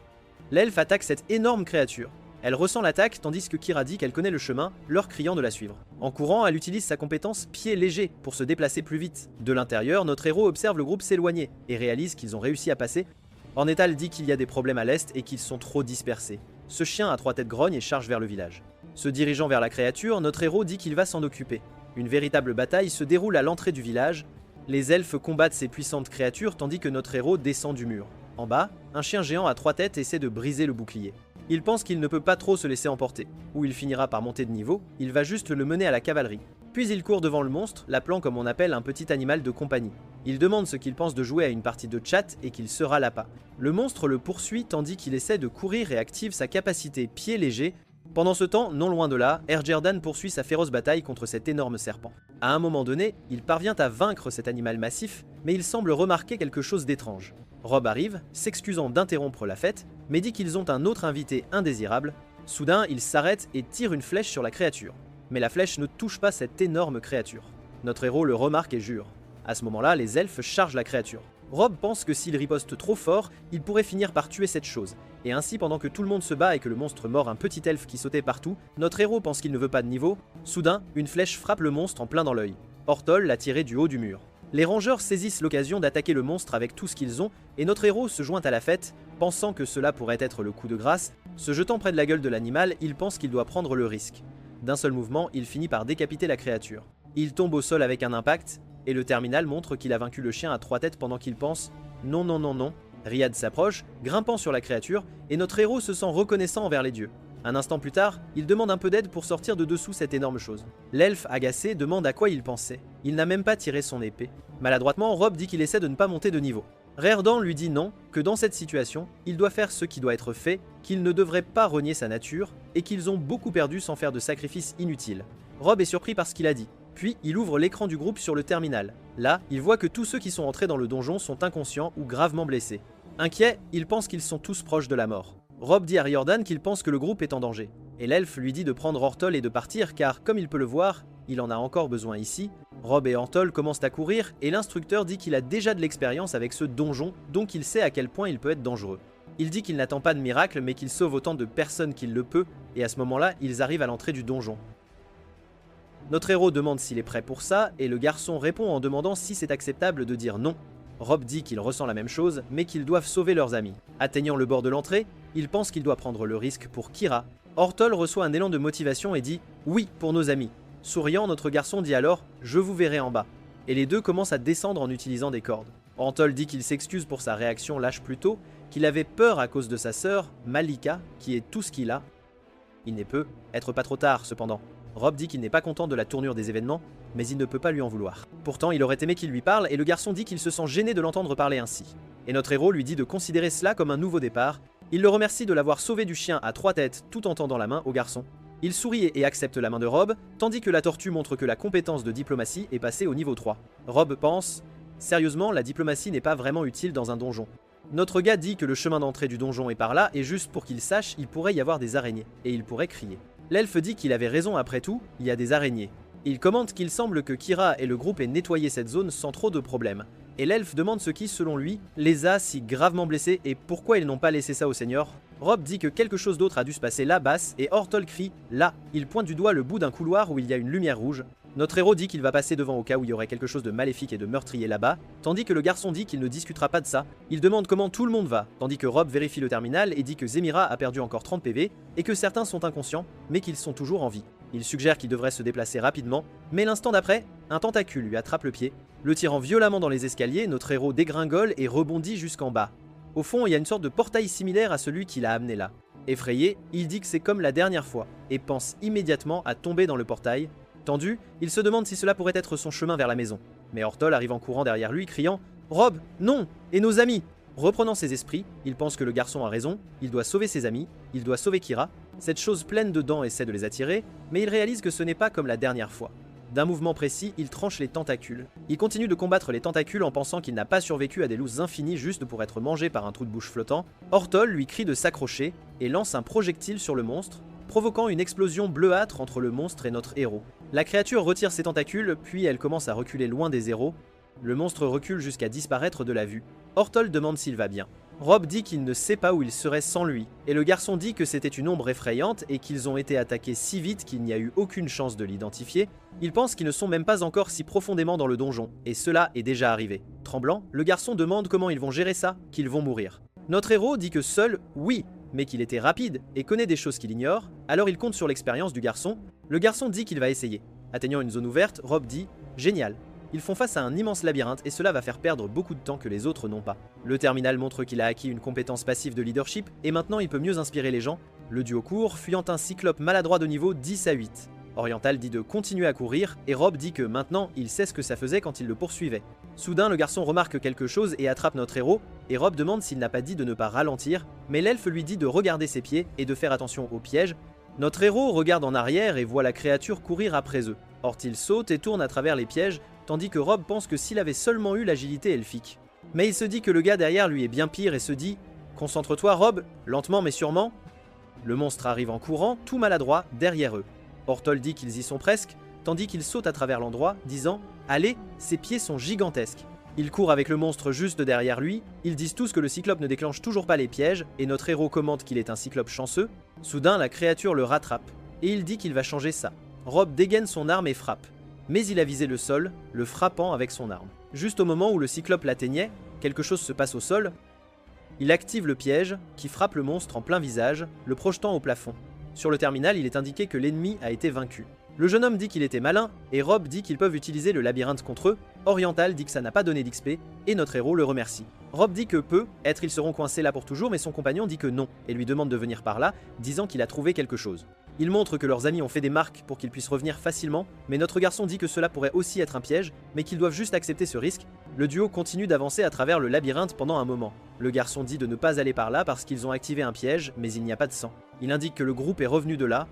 L'elfe attaque cette énorme créature. Elle ressent l'attaque tandis que Kira dit qu'elle connaît le chemin, leur criant de la suivre. En courant, elle utilise sa compétence pied léger pour se déplacer plus vite. De l'intérieur, notre héros observe le groupe s'éloigner et réalise qu'ils ont réussi à passer. Ornetal dit qu'il y a des problèmes à l'est et qu'ils sont trop dispersés. Ce chien à 3 têtes grogne et charge vers le village. Se dirigeant vers la créature, notre héros dit qu'il va s'en occuper. Une véritable bataille se déroule à l'entrée du village. Les elfes combattent ces puissantes créatures tandis que notre héros descend du mur. En bas, un chien géant à 3 têtes essaie de briser le bouclier. Il pense qu'il ne peut pas trop se laisser emporter. Ou il finira par monter de niveau, il va juste le mener à la cavalerie. Puis il court devant le monstre, l'appelant comme on appelle un petit animal de compagnie. Il demande ce qu'il pense de jouer à une partie de chat et qu'il sera l'appât. Le monstre le poursuit tandis qu'il essaie de courir et active sa capacité pied léger. Pendant ce temps, non loin de là, Ergerdan poursuit sa féroce bataille contre cet énorme serpent. À un moment donné, il parvient à vaincre cet animal massif, mais il semble remarquer quelque chose d'étrange. Rob arrive, s'excusant d'interrompre la fête, mais dit qu'ils ont un autre invité indésirable. Soudain, il s'arrête et tire une flèche sur la créature. Mais la flèche ne touche pas cette énorme créature. Notre héros le remarque et jure. À ce moment-là, les elfes chargent la créature. Rob pense que s'il riposte trop fort, il pourrait finir par tuer cette chose. Et ainsi, pendant que tout le monde se bat et que le monstre mord un petit elfe qui sautait partout, notre héros pense qu'il ne veut pas de niveau. Soudain, une flèche frappe le monstre en plein dans l'œil. Ortol l'a tiré du haut du mur. Les rangeurs saisissent l'occasion d'attaquer le monstre avec tout ce qu'ils ont, et notre héros se joint à la fête, pensant que cela pourrait être le coup de grâce. Se jetant près de la gueule de l'animal, il pense qu'il doit prendre le risque. D'un seul mouvement, il finit par décapiter la créature. Il tombe au sol avec un impact, et le terminal montre qu'il a vaincu le chien à 3 têtes pendant qu'il pense « Non, non, non, non ». Riyad s'approche, grimpant sur la créature, et notre héros se sent reconnaissant envers les dieux. Un instant plus tard, il demande un peu d'aide pour sortir de dessous cette énorme chose. L'elfe, agacé, demande à quoi il pensait. Il n'a même pas tiré son épée. Maladroitement, Rob dit qu'il essaie de ne pas monter de niveau. Rerdan lui dit non, que dans cette situation, il doit faire ce qui doit être fait, qu'il ne devrait pas renier sa nature, et qu'ils ont beaucoup perdu sans faire de sacrifices inutiles. Rob est surpris par ce qu'il a dit. Puis, il ouvre l'écran du groupe sur le terminal. Là, il voit que tous ceux qui sont entrés dans le donjon sont inconscients ou gravement blessés. Inquiet, il pense qu'ils sont tous proches de la mort. Rob dit à Riordan qu'il pense que le groupe est en danger. Et l'elfe lui dit de prendre Ortol et de partir car, comme il peut le voir, il en a encore besoin ici. Rob et Ortol commencent à courir et l'instructeur dit qu'il a déjà de l'expérience avec ce donjon, donc il sait à quel point il peut être dangereux. Il dit qu'il n'attend pas de miracle mais qu'il sauve autant de personnes qu'il le peut, et à ce moment-là, ils arrivent à l'entrée du donjon. Notre héros demande s'il est prêt pour ça, et le garçon répond en demandant si c'est acceptable de dire non. Rob dit qu'il ressent la même chose, mais qu'ils doivent sauver leurs amis. Atteignant le bord de l'entrée, il pense qu'il doit prendre le risque pour Kira. Ortol reçoit un élan de motivation et dit « Oui, pour nos amis ». Souriant, notre garçon dit alors « Je vous verrai en bas ». Et les deux commencent à descendre en utilisant des cordes. Ortol dit qu'il s'excuse pour sa réaction lâche plus tôt, qu'il avait peur à cause de sa sœur, Malika, qui est tout ce qu'il a. Il n'est peut être pas trop tard, cependant. Rob dit qu'il n'est pas content de la tournure des événements, mais il ne peut pas lui en vouloir. Pourtant, il aurait aimé qu'il lui parle, et le garçon dit qu'il se sent gêné de l'entendre parler ainsi. Et notre héros lui dit de considérer cela comme un nouveau départ. Il le remercie de l'avoir sauvé du chien à 3 têtes tout en tendant la main au garçon. Il sourit et accepte la main de Rob, tandis que la tortue montre que la compétence de diplomatie est passée au niveau 3. Rob pense « Sérieusement, la diplomatie n'est pas vraiment utile dans un donjon. Notre gars dit que le chemin d'entrée du donjon est par là, et juste pour qu'il sache, il pourrait y avoir des araignées, et il pourrait crier. » L'elfe dit qu'il avait raison après tout, il y a des araignées. Il commente qu'il semble que Kira et le groupe aient nettoyé cette zone sans trop de problèmes. Et l'elfe demande ce qui, selon lui, les a si gravement blessés et pourquoi ils n'ont pas laissé ça au seigneur. Rob dit que quelque chose d'autre a dû se passer là-bas et Ortol crie « Là !» Il pointe du doigt le bout d'un couloir où il y a une lumière rouge. Notre héros dit qu'il va passer devant au cas où il y aurait quelque chose de maléfique et de meurtrier là-bas, tandis que le garçon dit qu'il ne discutera pas de ça. Il demande comment tout le monde va, tandis que Rob vérifie le terminal et dit que Zemira a perdu encore 30 PV, et que certains sont inconscients, mais qu'ils sont toujours en vie. Il suggère qu'il devrait se déplacer rapidement, mais l'instant d'après, un tentacule lui attrape le pied. Le tirant violemment dans les escaliers, notre héros dégringole et rebondit jusqu'en bas. Au fond, il y a une sorte de portail similaire à celui qui l'a amené là. Effrayé, il dit que c'est comme la dernière fois, et pense immédiatement à tomber dans le portail. Tendu, il se demande si cela pourrait être son chemin vers la maison. Mais Ortol arrive en courant derrière lui, criant « Rob, non! Et nos amis !» Reprenant ses esprits, il pense que le garçon a raison, il doit sauver ses amis, il doit sauver Kira. Cette chose pleine de dents essaie de les attirer, mais il réalise que ce n'est pas comme la dernière fois. D'un mouvement précis, il tranche les tentacules. Il continue de combattre les tentacules en pensant qu'il n'a pas survécu à des loups infinis juste pour être mangé par un trou de bouche flottant. Ortol lui crie de s'accrocher et lance un projectile sur le monstre, provoquant une explosion bleuâtre entre le monstre et notre héros. La créature retire ses tentacules, puis elle commence à reculer loin des héros. Le monstre recule jusqu'à disparaître de la vue. Ortol demande s'il va bien. Rob dit qu'il ne sait pas où il serait sans lui, et le garçon dit que c'était une ombre effrayante et qu'ils ont été attaqués si vite qu'il n'y a eu aucune chance de l'identifier. Il pense qu'ils ne sont même pas encore si profondément dans le donjon, et cela est déjà arrivé. Tremblant, le garçon demande comment ils vont gérer ça, qu'ils vont mourir. Notre héros dit que seul, oui, mais qu'il était rapide et connaît des choses qu'il ignore, alors il compte sur l'expérience du garçon. Le garçon dit qu'il va essayer. Atteignant une zone ouverte, Rob dit « Génial !» Ils font face à un immense labyrinthe et cela va faire perdre beaucoup de temps que les autres n'ont pas. Le terminal montre qu'il a acquis une compétence passive de leadership et maintenant il peut mieux inspirer les gens. Le duo court, fuyant un cyclope maladroit de niveau 10 à 8. Oriental dit de continuer à courir et Rob dit que maintenant il sait ce que ça faisait quand il le poursuivait. Soudain le garçon remarque quelque chose et attrape notre héros et Rob demande s'il n'a pas dit de ne pas ralentir, mais l'elfe lui dit de regarder ses pieds et de faire attention aux pièges. Notre héros regarde en arrière et voit la créature courir après eux. Ortil saute et tourne à travers les pièges, tandis que Rob pense que s'il avait seulement eu l'agilité elfique. Mais il se dit que le gars derrière lui est bien pire et se dit « Concentre-toi Rob, lentement mais sûrement ». Le monstre arrive en courant, tout maladroit, derrière eux. Ortol dit qu'ils y sont presque, tandis qu'il saute à travers l'endroit, disant « Allez, ses pieds sont gigantesques ». Il court avec le monstre juste derrière lui, ils disent tous que le cyclope ne déclenche toujours pas les pièges, et notre héros commente qu'il est un cyclope chanceux. Soudain, la créature le rattrape, et il dit qu'il va changer ça. Rob dégaine son arme et frappe. Mais il a visé le sol, le frappant avec son arme. Juste au moment où le cyclope l'atteignait, quelque chose se passe au sol. Il active le piège, qui frappe le monstre en plein visage, le projetant au plafond. Sur le terminal, il est indiqué que l'ennemi a été vaincu. Le jeune homme dit qu'il était malin, et Rob dit qu'ils peuvent utiliser le labyrinthe contre eux. Oriental dit que ça n'a pas donné d'XP, et notre héros le remercie. Rob dit que peut-être ils seront coincés là pour toujours, mais son compagnon dit que non, et lui demande de venir par là, disant qu'il a trouvé quelque chose. Il montre que leurs amis ont fait des marques pour qu'ils puissent revenir facilement, mais notre garçon dit que cela pourrait aussi être un piège, mais qu'ils doivent juste accepter ce risque. Le duo continue d'avancer à travers le labyrinthe pendant un moment. Le garçon dit de ne pas aller par là parce qu'ils ont activé un piège, mais il n'y a pas de sang. Il indique que le groupe est revenu de là.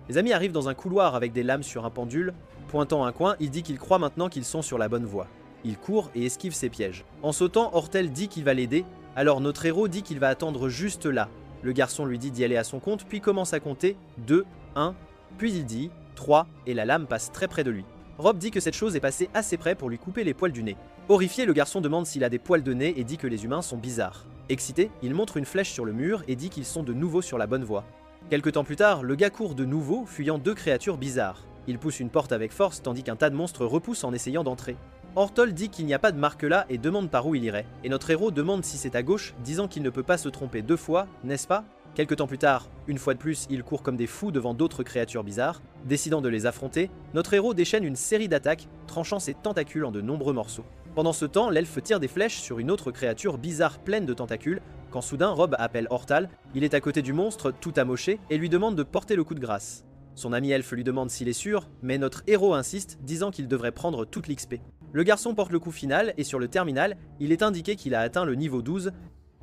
Les amis arrivent dans un couloir avec des lames sur un pendule. Pointant un coin, il dit qu'il croit maintenant qu'ils sont sur la bonne voie. Il court et esquive ses pièges. En sautant, Ortel dit qu'il va l'aider, alors notre héros dit qu'il va attendre juste là. Le garçon lui dit d'y aller à son compte, puis commence à compter 2, 1, puis il dit 3, et la lame passe très près de lui. Rob dit que cette chose est passée assez près pour lui couper les poils du nez. Horrifié, le garçon demande s'il a des poils de nez et dit que les humains sont bizarres. Excité, il montre une flèche sur le mur et dit qu'ils sont de nouveau sur la bonne voie. Quelque temps plus tard, le gars court de nouveau, fuyant deux créatures bizarres. Il pousse une porte avec force tandis qu'un tas de monstres repousse en essayant d'entrer. Ortol dit qu'il n'y a pas de marque là et demande par où il irait, et notre héros demande si c'est à gauche, disant qu'il ne peut pas se tromper deux fois, n'est-ce pas? Quelque temps plus tard, une fois de plus, il court comme des fous devant d'autres créatures bizarres. Décidant de les affronter, notre héros déchaîne une série d'attaques, tranchant ses tentacules en de nombreux morceaux. Pendant ce temps, l'elfe tire des flèches sur une autre créature bizarre pleine de tentacules, quand soudain Rob appelle Ortal, il est à côté du monstre, tout amoché, et lui demande de porter le coup de grâce. Son ami elfe lui demande s'il est sûr, mais notre héros insiste, disant qu'il devrait prendre toute l'XP. Le garçon porte le coup final, et sur le terminal, il est indiqué qu'il a atteint le niveau 12.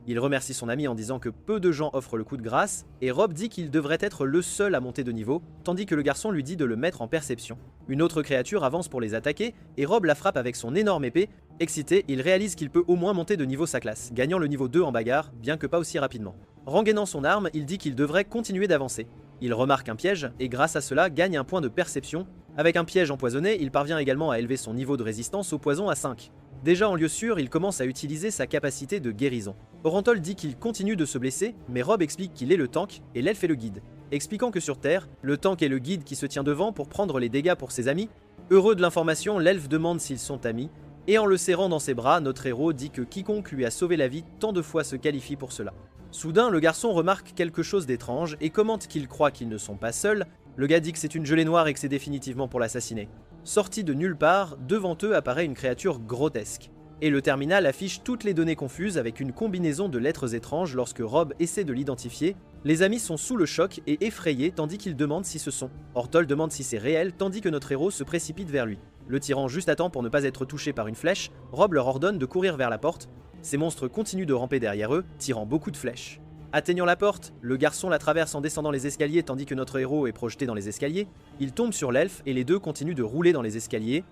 Il remercie son ami en disant que peu de gens offrent le coup de grâce, et Rob dit qu'il devrait être le seul à monter de niveau, tandis que le garçon lui dit de le mettre en perception. Une autre créature avance pour les attaquer, et Rob la frappe avec son énorme épée. Excité, il réalise qu'il peut au moins monter de niveau sa classe, gagnant le niveau 2 en bagarre, bien que pas aussi rapidement. Rengainant son arme, il dit qu'il devrait continuer d'avancer. Il remarque un piège, et grâce à cela gagne un point de perception. Avec un piège empoisonné, il parvient également à élever son niveau de résistance au poison à 5. Déjà en lieu sûr, il commence à utiliser sa capacité de guérison. Orantol dit qu'il continue de se blesser, mais Rob explique qu'il est le tank et l'elfe est le guide, expliquant que sur Terre, le tank est le guide qui se tient devant pour prendre les dégâts pour ses amis. Heureux de l'information, l'elfe demande s'ils sont amis, et en le serrant dans ses bras, notre héros dit que quiconque lui a sauvé la vie tant de fois se qualifie pour cela. Soudain, le garçon remarque quelque chose d'étrange et commente qu'il croit qu'ils ne sont pas seuls. Le gars dit que c'est une gelée noire et que c'est définitivement pour l'assassiner. Sorti de nulle part, devant eux apparaît une créature grotesque. Et le terminal affiche toutes les données confuses avec une combinaison de lettres étranges lorsque Rob essaie de l'identifier. Les amis sont sous le choc et effrayés tandis qu'ils demandent si ce sont. Ortol demande si c'est réel tandis que notre héros se précipite vers lui. Le tirant juste à temps pour ne pas être touché par une flèche, Rob leur ordonne de courir vers la porte. Ces monstres continuent de ramper derrière eux, tirant beaucoup de flèches. Atteignant la porte, le garçon la traverse en descendant les escaliers tandis que notre héros est projeté dans les escaliers. Il tombe sur l'elfe et les deux continuent de rouler dans les escaliers.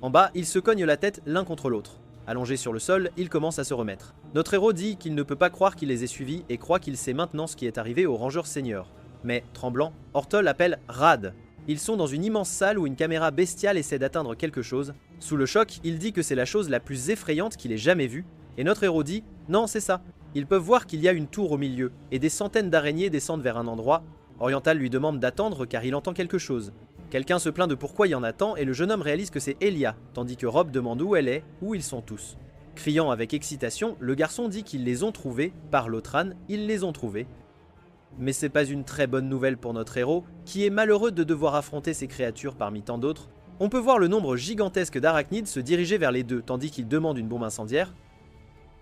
En bas, ils se cognent la tête l'un contre l'autre. Allongé sur le sol, ils commencent à se remettre. Notre héros dit qu'il ne peut pas croire qu'il les ait suivis et croit qu'il sait maintenant ce qui est arrivé au rangeur senior. Mais, tremblant, Ortol appelle Rad. Ils sont dans une immense salle où une caméra bestiale essaie d'atteindre quelque chose. Sous le choc, il dit que c'est la chose la plus effrayante qu'il ait jamais vue. Et notre héros dit « Non, c'est ça ». Ils peuvent voir qu'il y a une tour au milieu, et des centaines d'araignées descendent vers un endroit. Oriental lui demande d'attendre car il entend quelque chose. Quelqu'un se plaint de pourquoi il y en a tant et le jeune homme réalise que c'est Elia, tandis que Rob demande où elle est, où ils sont tous. Criant avec excitation, le garçon dit qu'ils les ont trouvés, par l'Otran, ils les ont trouvés. Mais c'est pas une très bonne nouvelle pour notre héros, qui est malheureux de devoir affronter ces créatures parmi tant d'autres. On peut voir le nombre gigantesque d'arachnides se diriger vers les deux tandis qu'il demande une bombe incendiaire.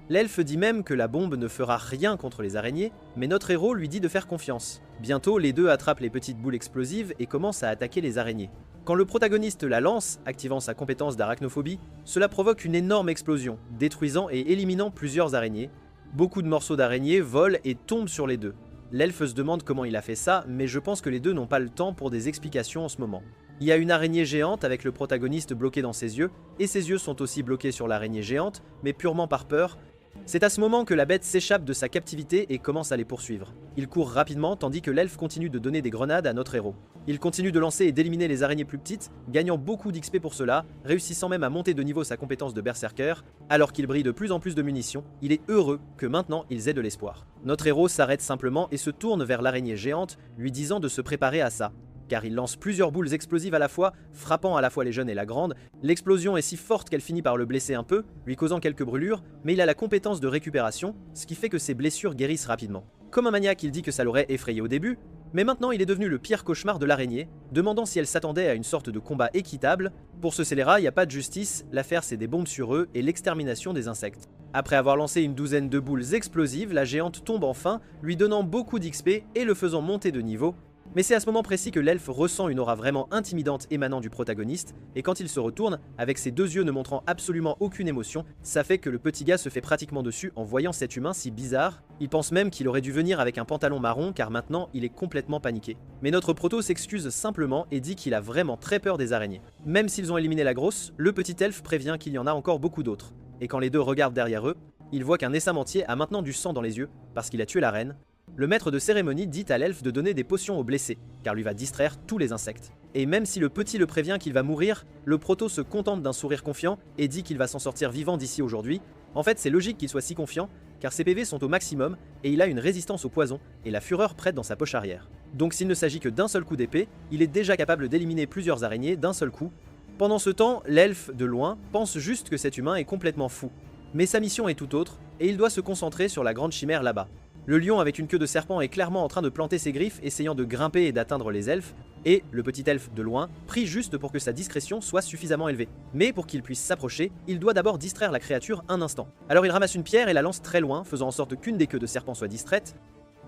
L'elfe dit même que la bombe ne fera rien contre les araignées, mais notre héros lui dit de faire confiance. Bientôt, les deux attrapent les petites boules explosives et commencent à attaquer les araignées. Quand le protagoniste la lance, activant sa compétence d'arachnophobie, cela provoque une énorme explosion, détruisant et éliminant plusieurs araignées. Beaucoup de morceaux d'araignées volent et tombent sur les deux. L'elfe se demande comment il a fait ça, mais je pense que les deux n'ont pas le temps pour des explications en ce moment. Il y a une araignée géante avec le protagoniste bloqué dans ses yeux, et ses yeux sont aussi bloqués sur l'araignée géante, mais purement par peur. C'est à ce moment que la bête s'échappe de sa captivité et commence à les poursuivre. Il court rapidement tandis que l'elfe continue de donner des grenades à notre héros. Il continue de lancer et d'éliminer les araignées plus petites, gagnant beaucoup d'XP pour cela, réussissant même à monter de niveau sa compétence de berserker. Alors qu'il brille de plus en plus de munitions, il est heureux que maintenant ils aient de l'espoir. Notre héros s'arrête simplement et se tourne vers l'araignée géante, lui disant de se préparer à ça. Car il lance plusieurs boules explosives à la fois, frappant à la fois les jeunes et la grande. L'explosion est si forte qu'elle finit par le blesser un peu, lui causant quelques brûlures, mais il a la compétence de récupération, ce qui fait que ses blessures guérissent rapidement. Comme un maniaque, il dit que ça l'aurait effrayé au début, mais maintenant il est devenu le pire cauchemar de l'araignée, demandant si elle s'attendait à une sorte de combat équitable. Pour ce scélérat, il n'y a pas de justice, l'affaire c'est des bombes sur eux et l'extermination des insectes. Après avoir lancé une douzaine de boules explosives, la géante tombe enfin, lui donnant beaucoup d'XP et le faisant monter de niveau. Mais c'est à ce moment précis que l'elfe ressent une aura vraiment intimidante émanant du protagoniste, et quand il se retourne, avec ses deux yeux ne montrant absolument aucune émotion, ça fait que le petit gars se fait pratiquement dessus en voyant cet humain si bizarre. Il pense même qu'il aurait dû venir avec un pantalon marron car maintenant il est complètement paniqué. Mais notre proto s'excuse simplement et dit qu'il a vraiment très peur des araignées. Même s'ils ont éliminé la grosse, le petit elfe prévient qu'il y en a encore beaucoup d'autres. Et quand les deux regardent derrière eux, ils voient qu'un essamantier a maintenant du sang dans les yeux parce qu'il a tué la reine. Le maître de cérémonie dit à l'elfe de donner des potions aux blessés, car lui va distraire tous les insectes. Et même si le petit le prévient qu'il va mourir, le proto se contente d'un sourire confiant et dit qu'il va s'en sortir vivant d'ici aujourd'hui. En fait, c'est logique qu'il soit si confiant, car ses PV sont au maximum et il a une résistance au poison et la fureur prête dans sa poche arrière. Donc s'il ne s'agit que d'un seul coup d'épée, il est déjà capable d'éliminer plusieurs araignées d'un seul coup. Pendant ce temps, l'elfe, de loin, pense juste que cet humain est complètement fou. Mais sa mission est tout autre, et il doit se concentrer sur la grande chimère là-bas. Le lion avec une queue de serpent est clairement en train de planter ses griffes, essayant de grimper et d'atteindre les elfes, et le petit elfe de loin prie juste pour que sa discrétion soit suffisamment élevée. Mais pour qu'il puisse s'approcher, il doit d'abord distraire la créature un instant. Alors il ramasse une pierre et la lance très loin, faisant en sorte qu'une des queues de serpent soit distraite.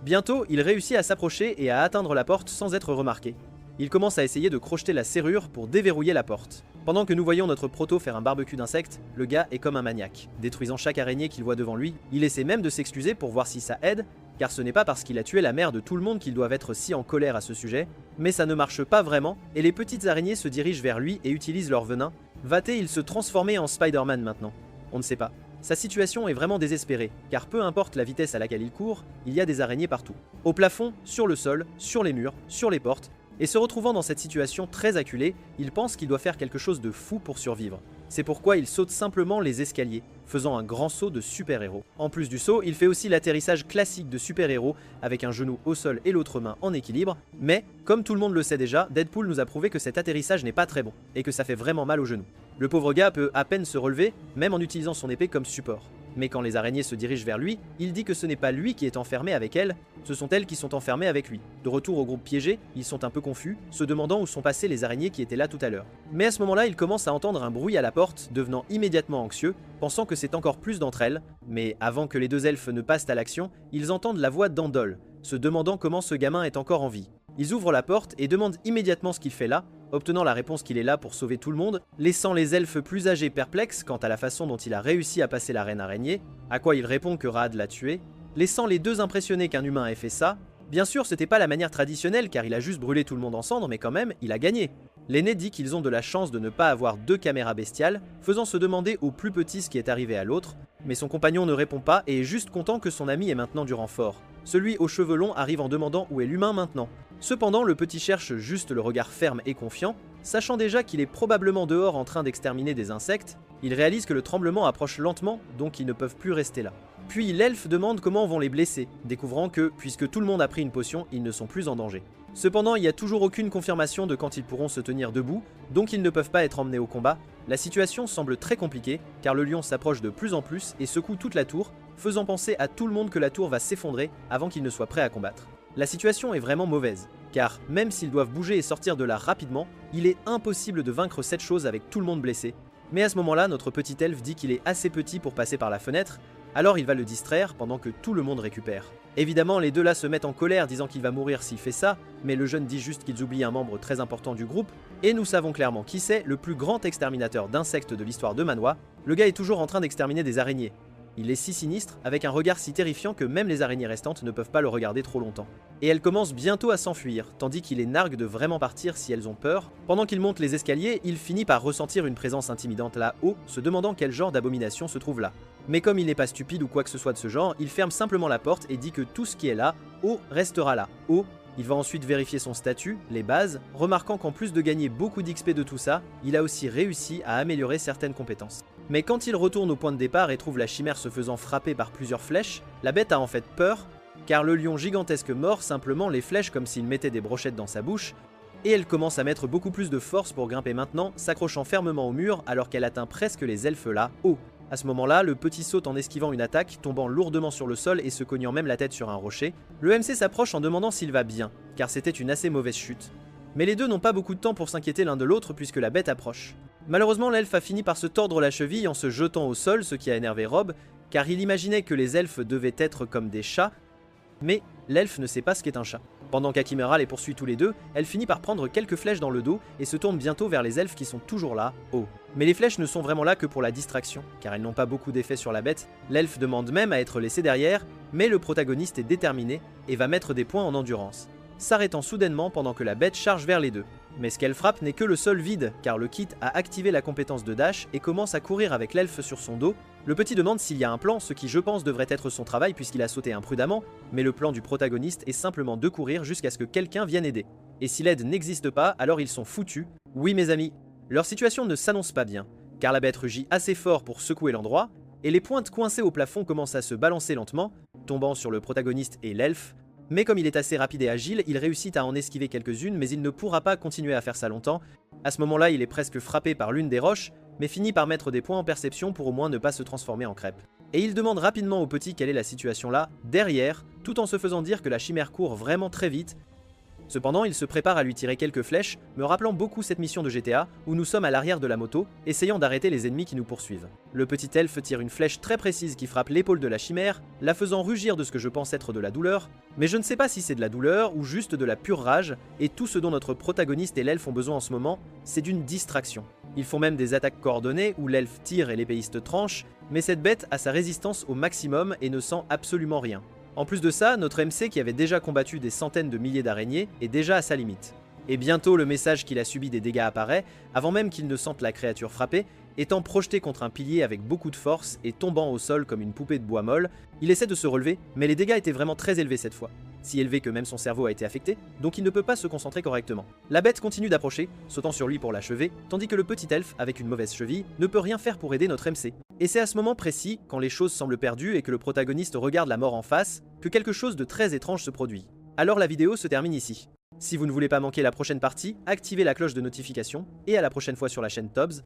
Bientôt, il réussit à s'approcher et à atteindre la porte sans être remarqué. Il commence à essayer de crocheter la serrure pour déverrouiller la porte. Pendant que nous voyons notre proto faire un barbecue d'insectes, le gars est comme un maniaque, détruisant chaque araignée qu'il voit devant lui. Il essaie même de s'excuser pour voir si ça aide, car ce n'est pas parce qu'il a tué la mère de tout le monde qu'ils doivent être si en colère à ce sujet, mais ça ne marche pas vraiment, et les petites araignées se dirigent vers lui et utilisent leur venin. Va-t-il se transformer en Spider-Man maintenant? On ne sait pas. Sa situation est vraiment désespérée, car peu importe la vitesse à laquelle il court, il y a des araignées partout. Au plafond, sur le sol, sur les murs, sur les portes, et se retrouvant dans cette situation très acculée, il pense qu'il doit faire quelque chose de fou pour survivre. C'est pourquoi il saute simplement les escaliers, faisant un grand saut de super-héros. En plus du saut, il fait aussi l'atterrissage classique de super-héros, avec un genou au sol et l'autre main en équilibre, mais, comme tout le monde le sait déjà, Deadpool nous a prouvé que cet atterrissage n'est pas très bon, et que ça fait vraiment mal au genou. Le pauvre gars peut à peine se relever, même en utilisant son épée comme support. Mais quand les araignées se dirigent vers lui, il dit que ce n'est pas lui qui est enfermé avec elles, ce sont elles qui sont enfermées avec lui. De retour au groupe piégé, ils sont un peu confus, se demandant où sont passées les araignées qui étaient là tout à l'heure. Mais à ce moment-là, il commence à entendre un bruit à la porte, devenant immédiatement anxieux, pensant que c'est encore plus d'entre elles, mais avant que les deux elfes ne passent à l'action, ils entendent la voix d'Andol, se demandant comment ce gamin est encore en vie. Ils ouvrent la porte et demandent immédiatement ce qu'il fait là, obtenant la réponse qu'il est là pour sauver tout le monde, laissant les elfes plus âgés perplexes quant à la façon dont il a réussi à passer la reine araignée, à quoi il répond que Raad l'a tué, laissant les deux impressionnés qu'un humain ait fait ça. Bien sûr, c'était pas la manière traditionnelle car il a juste brûlé tout le monde en cendres, mais quand même, il a gagné. L'aîné dit qu'ils ont de la chance de ne pas avoir deux caméras bestiales, faisant se demander au plus petit ce qui est arrivé à l'autre, mais son compagnon ne répond pas et est juste content que son ami ait maintenant du renfort. Celui aux cheveux longs arrive en demandant où est l'humain maintenant. Cependant, le petit cherche juste le regard ferme et confiant, sachant déjà qu'il est probablement dehors en train d'exterminer des insectes. Il réalise que le tremblement approche lentement, donc ils ne peuvent plus rester là. Puis l'elfe demande comment vont les blessés, découvrant que, puisque tout le monde a pris une potion, ils ne sont plus en danger. Cependant, il n'y a toujours aucune confirmation de quand ils pourront se tenir debout, donc ils ne peuvent pas être emmenés au combat. La situation semble très compliquée, car le lion s'approche de plus en plus et secoue toute la tour, faisant penser à tout le monde que la tour va s'effondrer avant qu'il ne soit prêt à combattre. La situation est vraiment mauvaise, car même s'ils doivent bouger et sortir de là rapidement, il est impossible de vaincre cette chose avec tout le monde blessé. Mais à ce moment-là, notre petit elfe dit qu'il est assez petit pour passer par la fenêtre, alors il va le distraire pendant que tout le monde récupère. Évidemment, les deux là se mettent en colère disant qu'il va mourir s'il fait ça, mais le jeune dit juste qu'ils oublient un membre très important du groupe, et nous savons clairement qui c'est, le plus grand exterminateur d'insectes de l'histoire de Manhwa. Le gars est toujours en train d'exterminer des araignées. Il est si sinistre, avec un regard si terrifiant que même les araignées restantes ne peuvent pas le regarder trop longtemps. Et elles commencent bientôt à s'enfuir, tandis qu'il les nargue de vraiment partir si elles ont peur. Pendant qu'il monte les escaliers, il finit par ressentir une présence intimidante là-haut, se demandant quel genre d'abomination se trouve là. Mais comme il n'est pas stupide ou quoi que ce soit de ce genre, il ferme simplement la porte et dit que tout ce qui est là, haut, restera là, haut. Il va ensuite vérifier son statut, les bases, remarquant qu'en plus de gagner beaucoup d'XP de tout ça, il a aussi réussi à améliorer certaines compétences. Mais quand il retourne au point de départ et trouve la chimère se faisant frapper par plusieurs flèches, la bête a en fait peur, car le lion gigantesque mord simplement les flèches comme s'il mettait des brochettes dans sa bouche, et elle commence à mettre beaucoup plus de force pour grimper maintenant, s'accrochant fermement au mur alors qu'elle atteint presque les elfes là, haut. À ce moment-là, le petit saute en esquivant une attaque, tombant lourdement sur le sol et se cognant même la tête sur un rocher. Le MC s'approche en demandant s'il va bien, car c'était une assez mauvaise chute. Mais les deux n'ont pas beaucoup de temps pour s'inquiéter l'un de l'autre puisque la bête approche. Malheureusement, l'elfe a fini par se tordre la cheville en se jetant au sol, ce qui a énervé Rob, car il imaginait que les elfes devaient être comme des chats, mais l'elfe ne sait pas ce qu'est un chat. Pendant qu'Akimera les poursuit tous les deux, elle finit par prendre quelques flèches dans le dos et se tourne bientôt vers les elfes qui sont toujours là, haut. Mais les flèches ne sont vraiment là que pour la distraction, car elles n'ont pas beaucoup d'effet sur la bête. L'elfe demande même à être laissé derrière, mais le protagoniste est déterminé et va mettre des points en endurance, s'arrêtant soudainement pendant que la bête charge vers les deux. Mais ce qu'elle frappe n'est que le sol vide, car le kit a activé la compétence de dash et commence à courir avec l'elfe sur son dos. Le petit demande s'il y a un plan, ce qui je pense devrait être son travail puisqu'il a sauté imprudemment, mais le plan du protagoniste est simplement de courir jusqu'à ce que quelqu'un vienne aider. Et si l'aide n'existe pas, alors ils sont foutus. Oui mes amis, leur situation ne s'annonce pas bien, car la bête rugit assez fort pour secouer l'endroit, et les pointes coincées au plafond commencent à se balancer lentement, tombant sur le protagoniste et l'elfe. Mais comme il est assez rapide et agile, il réussit à en esquiver quelques-unes, mais il ne pourra pas continuer à faire ça longtemps. À ce moment-là, il est presque frappé par l'une des roches, mais finit par mettre des points en perception pour au moins ne pas se transformer en crêpe. Et il demande rapidement au petit quelle est la situation là, derrière, tout en se faisant dire que la chimère court vraiment très vite. Cependant, il se prépare à lui tirer quelques flèches, me rappelant beaucoup cette mission de GTA, où nous sommes à l'arrière de la moto, essayant d'arrêter les ennemis qui nous poursuivent. Le petit elfe tire une flèche très précise qui frappe l'épaule de la chimère, la faisant rugir de ce que je pense être de la douleur, mais je ne sais pas si c'est de la douleur ou juste de la pure rage, et tout ce dont notre protagoniste et l'elfe ont besoin en ce moment, c'est d'une distraction. Ils font même des attaques coordonnées où l'elfe tire et l'épéiste tranche, mais cette bête a sa résistance au maximum et ne sent absolument rien. En plus de ça, notre MC qui avait déjà combattu des centaines de milliers d'araignées est déjà à sa limite. Et bientôt le message qu'il a subi des dégâts apparaît, avant même qu'il ne sente la créature frapper, étant projeté contre un pilier avec beaucoup de force et tombant au sol comme une poupée de bois molle. Il essaie de se relever, mais les dégâts étaient vraiment très élevés cette fois. Si élevés que même son cerveau a été affecté, donc il ne peut pas se concentrer correctement. La bête continue d'approcher, sautant sur lui pour l'achever, tandis que le petit elfe, avec une mauvaise cheville, ne peut rien faire pour aider notre MC. Et c'est à ce moment précis, quand les choses semblent perdues et que le protagoniste regarde la mort en face, que quelque chose de très étrange se produit. Alors la vidéo se termine ici. Si vous ne voulez pas manquer la prochaine partie, activez la cloche de notification, et à la prochaine fois sur la chaîne Tobs.